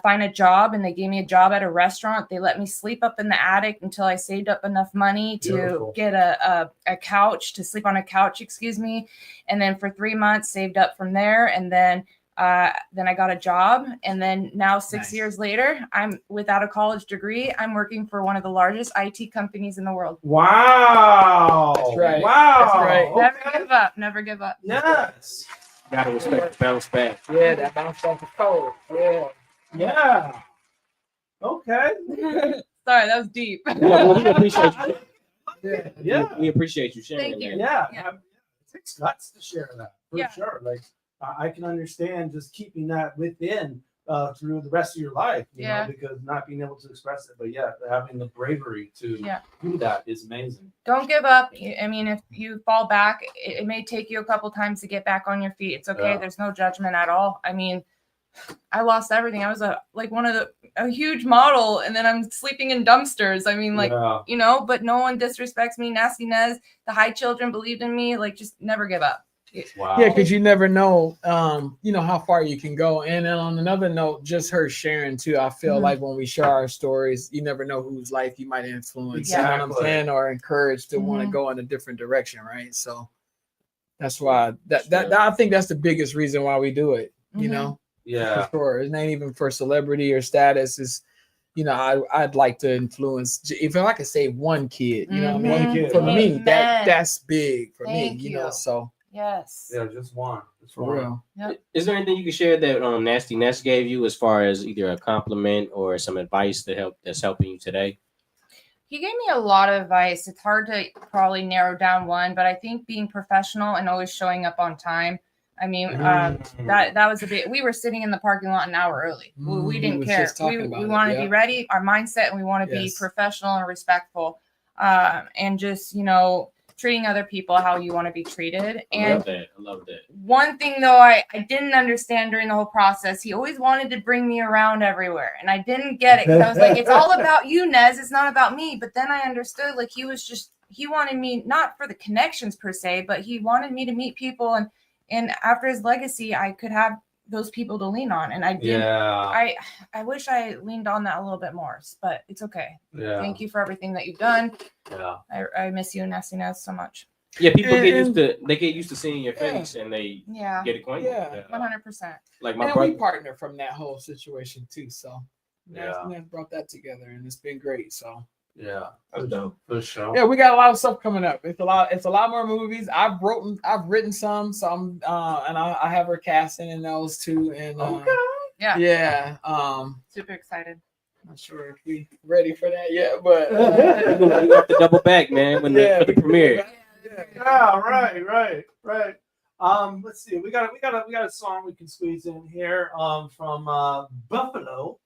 find a job, and they gave me a job at a restaurant. They let me sleep up in the attic until I saved up enough money to get a couch, to sleep on a couch, And then for 3 months, saved up from there. And then I got a job. And then now 6 years later, I'm without a college degree. I'm working for one of the largest IT companies in the world. Wow. That's right. Wow. That's right. Never give up. Never give up. Yes. Gotta respect the bounce back. Yeah, that bounce back is cold. Yeah. Yeah. Okay. Sorry, that was deep. Well, we appreciate you. Yeah. We appreciate you sharing. Thank you. Yeah. It takes guts to share that for Yeah. sure. Like I can understand just keeping that within through the rest of your life, you know, because not being able to express it, but having the bravery to do that is amazing. Don't give up. I mean, if you fall back, it may take you a couple times to get back on your feet. It's okay. Yeah. There's no judgment at all. I mean, I lost everything. I was a huge model, and then I'm sleeping in dumpsters. I mean, you know, but no one disrespects me. Nasty Nes, the High Children believed in me. Like, just never give up. Wow. Yeah, because you never know, you know, how far you can go. And then on another note, just her sharing too. I feel like when we share our stories, you never know whose life you might influence. You know what I'm saying, or encourage to want to go in a different direction, right? So that's why that I think that's the biggest reason why we do it. You know. Yeah, for sure. It ain't even for celebrity or status. Is, you know, I'd like to influence. If I could save one kid, you know, what I mean, for me, that's big for me. You know, so yes, yeah, just one. For real. Yep. Is there anything you can share that Nasty Nes gave you as far as either a compliment or some advice that's helping you today? He gave me a lot of advice. It's hard to probably narrow down one, but I think being professional and always showing up on time. I mean, that was a bit. We were sitting in the parking lot an hour early. We didn't care. We want to be ready. Our mindset, and we want to be professional and respectful, and just, you know, treating other people how you want to be treated. And I love that. One thing though, I didn't understand during the whole process. He always wanted to bring me around everywhere, and I didn't get it. I was like, it's all about you, Nes. It's not about me. But then I understood, like, he wanted me not for the connections per se, but he wanted me to meet people and after his legacy, I could have those people to lean on. And I did. Yeah. I wish I leaned on that a little bit more, but it's okay. Yeah. Thank you for everything that you've done. Yeah. I miss you, Nasty Nes, so much. Yeah, people get used to seeing your face, and they get acquainted. Yeah, 100%. Like my brother, we partner from that whole situation too. So Nasty Nes brought that together, and it's been great. So. Yeah, that's dope. For sure. Yeah, we got a lot of stuff coming up. It's a lot more movies. I've written some, and I have her casting in those too. And yeah. Super excited. Not sure if we ready for that yet, but you have to double back, man, for the premiere. Yeah, right. Let's see. We got a song we can squeeze in here from Buffalo,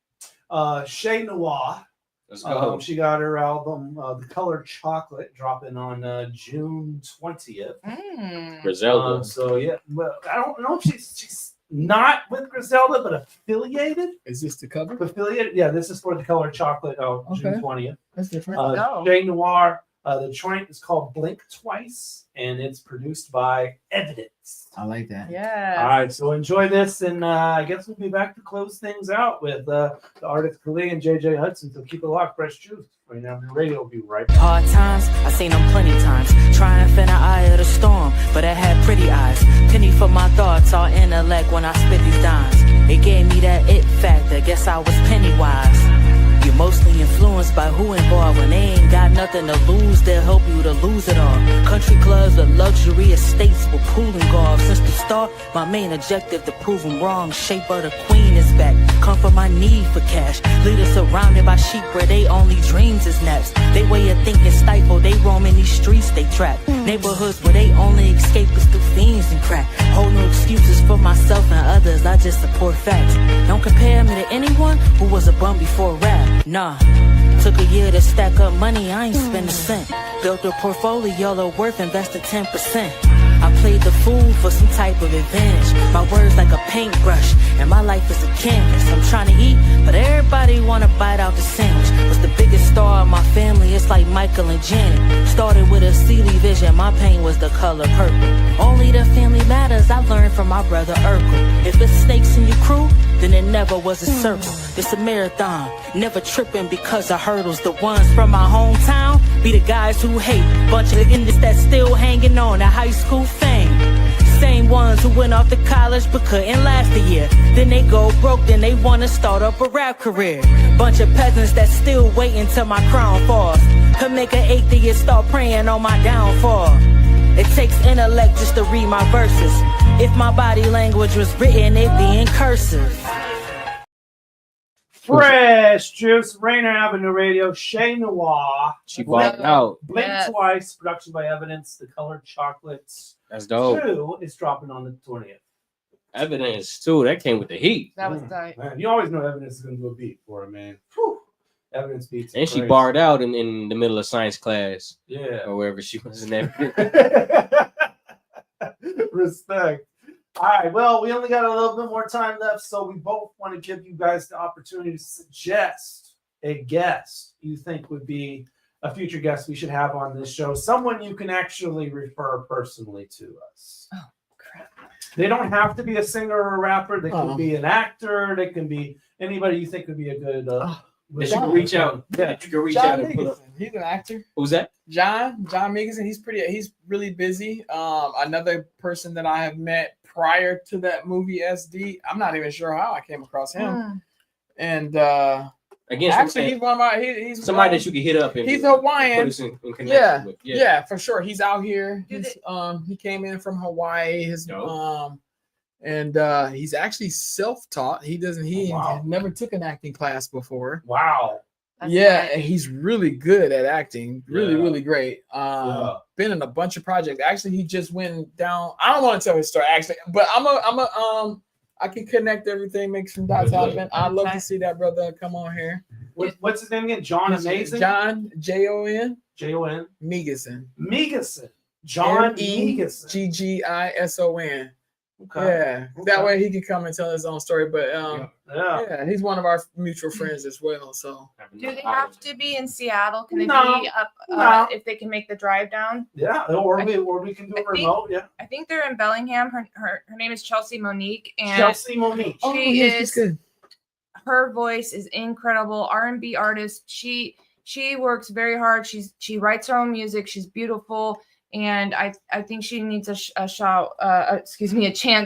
Chez Noir. Let's go. She got her album, The Color Chocolate, dropping on June 20th. Griselda. So yeah, well, I don't know if she's not with Griselda, but affiliated. Is this the cover? Affiliated. Yeah, this is for The Color Chocolate. June 20th. That's different. Chez Noir. The joint is called Blink Twice, and it's produced by Evidence. I like that. Yeah. All right, so enjoy this, and I guess we'll be back to close things out with the artist Kali and JJ Hudson. So keep it locked, Fresh Juice. Right now, the radio will be right back. Hard times, I seen them plenty times. Triumph in the eye of the storm, but I had pretty eyes. Penny for my thoughts, all intellect when I spit these dimes. It gave me that it factor. Guess I was penny wise. You're mostly influenced by who involved. When they ain't got nothing to lose, they'll help you to lose it all. Country clubs with luxury estates with pool and golf. Since the start, my main objective to prove them wrong. Shape of the queen is back. Come from my need for cash. Leaders surrounded by sheep where they only dreams is naps. They way of thinking stifled. They roam in these streets, they trap. Neighborhoods where they only escape is through fiends and crack. Hold no excuses for myself and others. I just support facts. Don't compare me to anyone who was a bum before rap. Nah, Took a year to stack up money, I ain't spend a cent. Built a portfolio of worth, invested 10%. I played the fool for some type of advantage. My words like a paintbrush, and my life is a canvas. I'm trying to eat, but everybody wanna bite out the sandwich. Was the biggest star of my family, it's like Michael and Janet. Started with a Sealy vision, my pain was the color purple. Only the family matters, I learned from my brother Urkel. If it's snakes in your crew, then it never was a circle. It's a marathon, never tripping because of hurdles. The ones from my hometown be the guys who hate. Bunch of indies that still hanging on to high school fame. Same ones who went off to college but couldn't last a year. Then they go broke, then they wanna start up a rap career. Bunch of peasants that still waiting till my crown falls. Could make an atheist start praying on my downfall. It takes intellect just to read my verses. If my body language was written, it'd be in cursive. Fresh Juice, Rainier Avenue Radio, Chez Noir. She bought out. Blink Yeah. Twice, production by Evidence, The Colored Chocolates. That's dope. 2 is dropping on the 20th. Evidence too. That came with the heat. That was tight. Man, you always know Evidence is going to do a beat for it, man. Whew. Evidence beats. And she crazy. barred out in the middle of science class. Yeah. Or wherever she was in that. Respect. All right. Well, we only got a little bit more time left, so we both want to give you guys the opportunity to suggest a guest you think would be a future guest we should have on this show. Someone you can actually refer personally to us. Oh, crap. They don't have to be a singer or a rapper. They can be an actor. They can be anybody you think would be a good. That you can reach out. Yeah, You can reach John out and put up. Migison, he's an actor. Who's that? John Migison. He's really busy. Another person that I have met prior to that movie SD. I'm not even sure how I came across him. And Again, actually, he's one of my. He's somebody that you can hit up. And he's Hawaiian. Put us in connection Yeah, with. yeah, for sure. He's out here. He came in from Hawaii. And he's actually self-taught. He never took an acting class before. Wow. That's yeah, nice. and he's really good at acting. Really, Yeah. really great. Been in a bunch of projects. Actually, he just went down. I don't want to tell his story actually, but I can connect everything, make some dots out of it. I'd love to see that brother come on here. What's his name again? John Amazing? John Jon Jon Migison. Migison. John Migison. Migison. Okay. Yeah, that way he can come and tell his own story. But yeah, he's one of our mutual friends as well. So Do they have to be in Seattle? Can they No. be up No. if they can make the drive down? Yeah, or we can do it remote. Yeah. I think they're in Bellingham. Her name is Chelsea Monique, and Chelsea Monique. She is. Her voice is incredible. R&B artist. She works very hard. She writes her own music. She's beautiful. And I think she needs a chance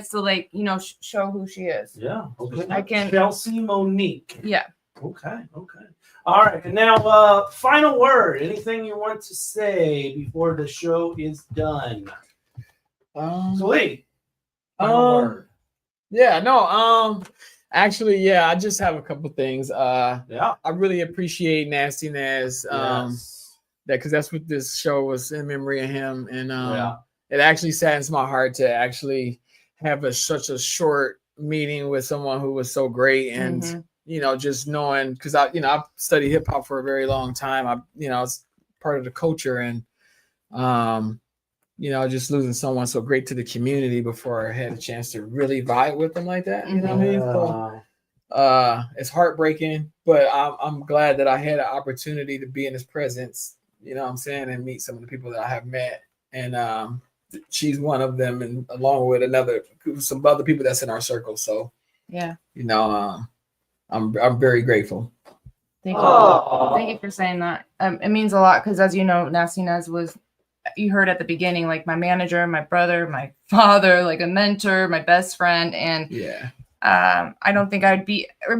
to show who she is. Yeah. Okay. I can. Chelsea Monique. Yeah. Okay. All right. And now, final word. Anything you want to say before the show is done? Sweet. Final word. Yeah. No. Actually, yeah. I just have a couple things. Yeah. I really appreciate Nasty Nes. Because that's what this show was in memory of him, and it actually saddens my heart to actually have such a short meeting with someone who was so great, and just knowing because I've studied hip hop for a very long time. It's part of the culture, and just losing someone so great to the community before I had a chance to really vibe with them like that. You know what I mean? So, it's heartbreaking, but I'm glad that I had an opportunity to be in his presence. You know what I'm saying? And meet some of the people that I have met. And she's one of them, and along with some other people that's in our circle. So, yeah, I'm very grateful. Thank you. Thank you for saying that. It means a lot because, as you know, Nasty Nes was, you heard at the beginning, like my manager, my brother, my father, like a mentor, my best friend. And I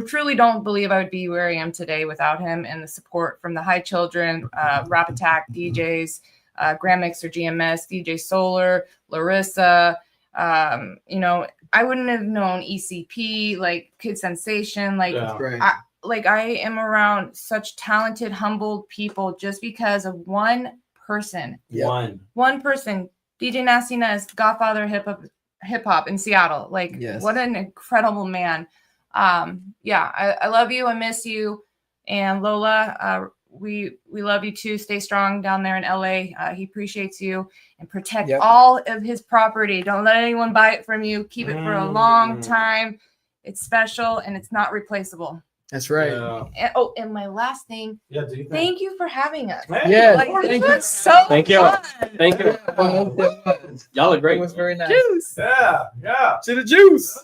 truly don't believe I would be where I am today without him and the support from the High Children, Rap Attack DJs, Grand Mixer GMS, DJ Solar, Larissa. I wouldn't have known ECP, like Kid Sensation. Like, I am around such talented, humbled people just because of one person. One person, DJ Nasty Nes, Godfather of hip hop in Seattle. Like, what an incredible man. I love you. I miss you. And Lola, we love you too. Stay strong down there in LA. He appreciates you, and protect Yep. all of his property. Don't let anyone buy it from you. Keep it for a long time. It's special and it's not replaceable. That's right. And my last thing. Yeah, do you thank you for having us. Yeah, like, thank this you. was so Thank you. fun. Thank you. Y'all are great. It was very nice. Juice. Yeah. To the juice.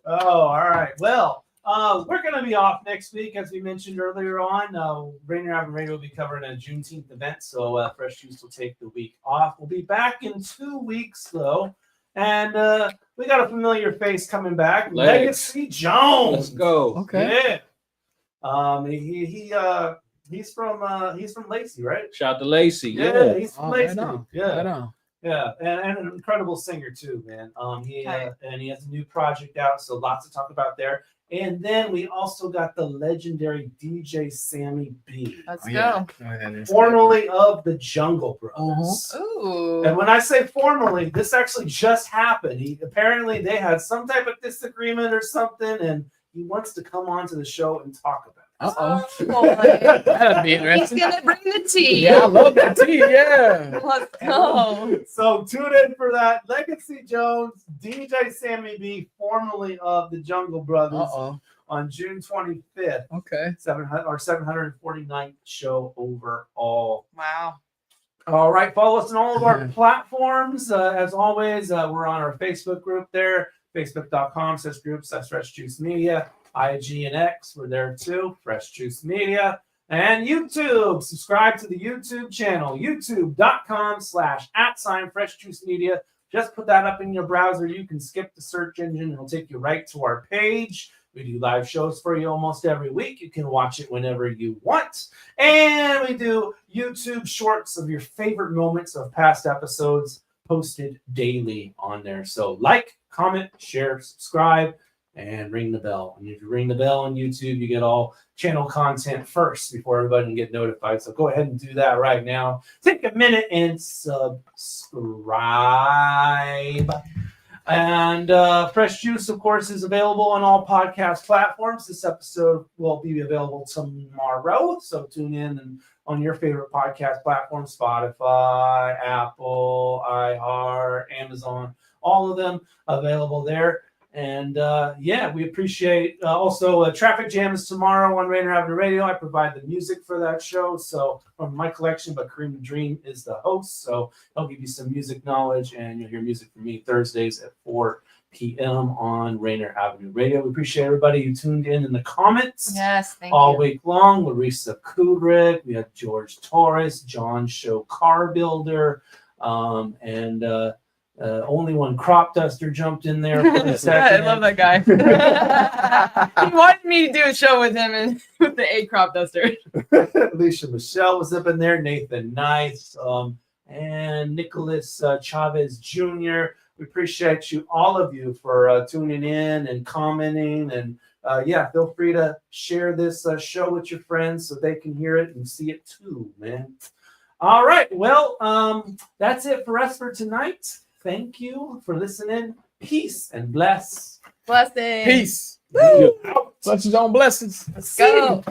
Oh, all right. Well, we're going to be off next week, as we mentioned earlier on. Rainier Avenue Radio will be covering a Juneteenth event, so Fresh Juice will take the week off. We'll be back in 2 weeks, though, and we got a familiar face coming back, Legacy Jones. Let's go. Okay. Yeah. He's from Lacey, right? Shout out to Lacey. Yeah, he's from Right Lacey. on. Yeah. Right on. Yeah, and an incredible singer too, man. He has a new project out, so lots to talk about there. And then we also got the legendary DJ Sammy B. Let's go. Formerly of the Jungle Brothers. Ooh. And when I say formally, this actually just happened. Apparently they had some type of disagreement or something, and he wants to come on to the show and talk about it. That'd be interesting. He's gonna bring the tea. Yeah, I love that tea. Yeah. Let's go. So tune in for that. Legacy Jones, DJ Sammy B, formerly of the Jungle Brothers, on June 25th. Okay. 749th show overall. Wow. All right, follow us on all of our platforms. As always, we're on our Facebook group there, facebook.com/groups/Fresh Juice Media. IG and X, we're there too, Fresh Juice Media. And YouTube, subscribe to the YouTube channel, youtube.com/@Fresh Juice Media. Just put that up in your browser. You can skip the search engine. It'll take you right to our page. We do live shows for you almost every week. You can watch it whenever you want. And we do YouTube shorts of your favorite moments of past episodes posted daily on there. So like, comment, share, subscribe, and ring the bell. And if you ring the bell on YouTube, you get all channel content first before everybody can get notified. So go ahead and do that right now. Take a minute and subscribe. And Fresh Juice, of course, is available on all podcast platforms. This episode will be available tomorrow. So tune in and on your favorite podcast platform, Spotify, Apple, iHeart, Amazon, all of them available there. And we appreciate also Traffic Jams tomorrow on Rainier Avenue Radio. I provide the music for that show, so from my collection, but Kareem the Dream is the host, so I'll give you some music knowledge, and you'll hear music from me Thursdays at 4 p.m. on Rainier Avenue Radio. We appreciate everybody who tuned in the comments. Yes, thank all you. week long. Larissa Kudrick, we have George Torres, John Show Car Builder, only one crop duster jumped in there for a second. I love that guy. He wanted me to do a show with him and with the A crop duster. Alicia Michelle was up in there, Nathan Nice, and Nicholas Chavez Jr. We appreciate you, all of you, for tuning in and commenting. And feel free to share this show with your friends so they can hear it and see it too, man. All right. Well, that's it for us for tonight. Thank you for listening. Peace and bless. Blessings. Peace. Woo. Blessings on blessings. Let's go.